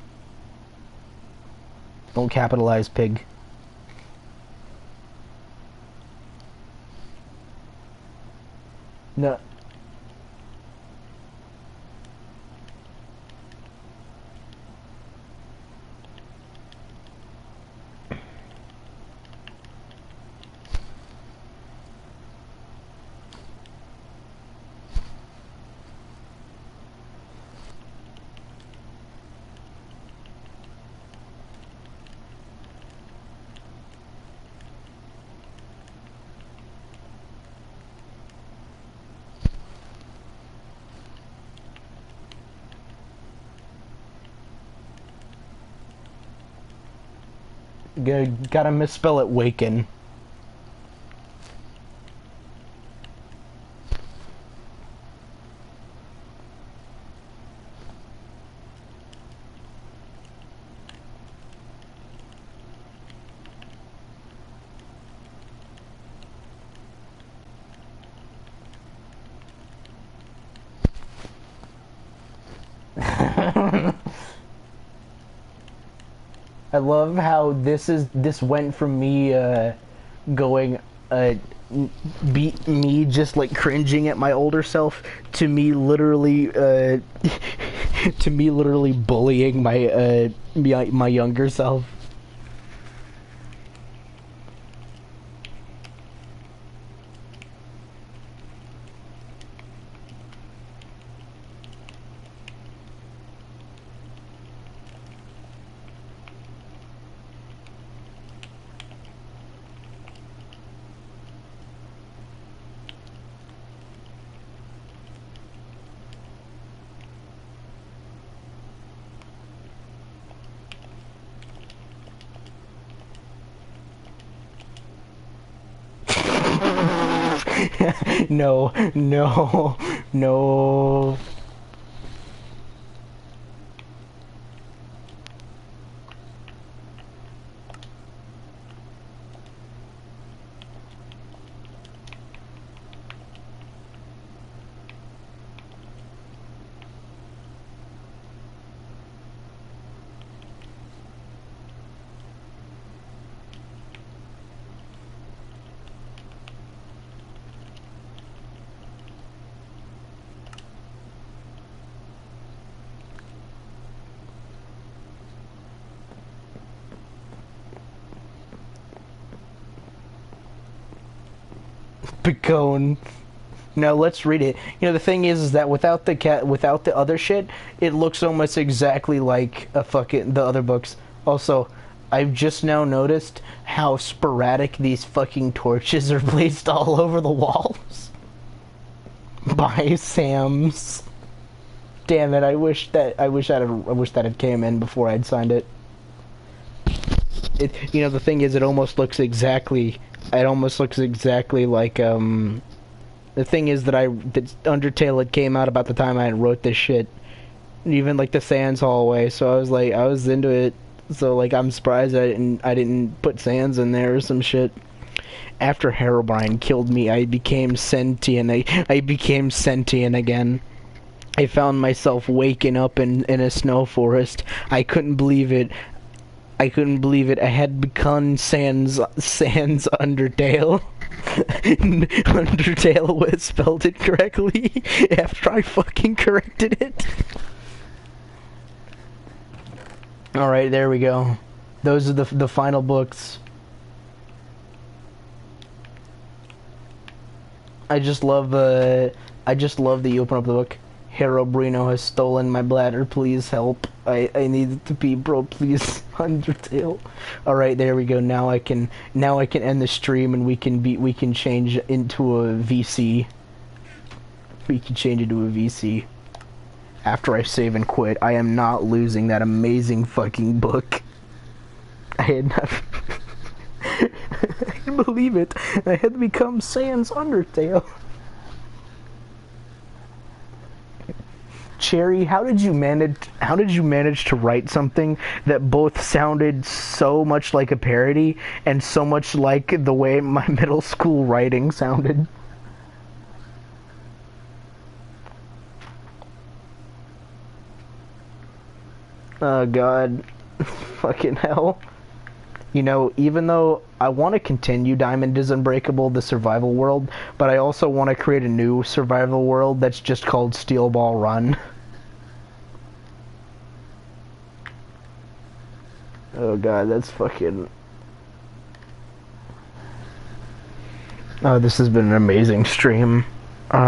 Don't capitalize pig. No. Gotta misspell it, Waken. I love how this went from me going me just like cringing at my older self to me literally to me literally bullying my my younger self. No, no, no. Picone. No, let's read it. You know, the thing is that without the other shit, it looks almost exactly like the other books. Also, I've just now noticed how sporadic these fucking torches are placed all over the walls. By Sam's. Damn it! I wish that had came in before I'd signed it. You know, the thing is, it almost looks exactly. It almost looks exactly like The thing is that Undertale had came out about the time I wrote this shit. Even like the Sans hallway, so I was into it. So like I'm surprised I didn't put Sans in there or some shit. After Herobrine killed me, I became sentient. I became sentient again. I found myself waking up in a snow forest. I couldn't believe it. I couldn't believe it. I had become Sans Undertale. Undertale was spelled it correctly after I fucking corrected it. Alright, there we go. Those are the final books. I just love that you open up the book. Herobrino has stolen my bladder, please help. I need it to pee, bro, please. Undertale. Alright, there we go. Now I can end the stream and we can change into a VC. We can change into a VC. After I save and quit, I am not losing that amazing fucking book. I had not I can't believe it. I had become Sans Undertale. Cherry, how did you manage to write something that both sounded so much like a parody and so much like the way my middle school writing sounded? Oh god. Fucking hell. You know, even though I want to continue Diamond is Unbreakable, the survival world, but I also want to create a new survival world that's just called Steel Ball Run. Oh god, that's fucking... Oh, this has been an amazing stream.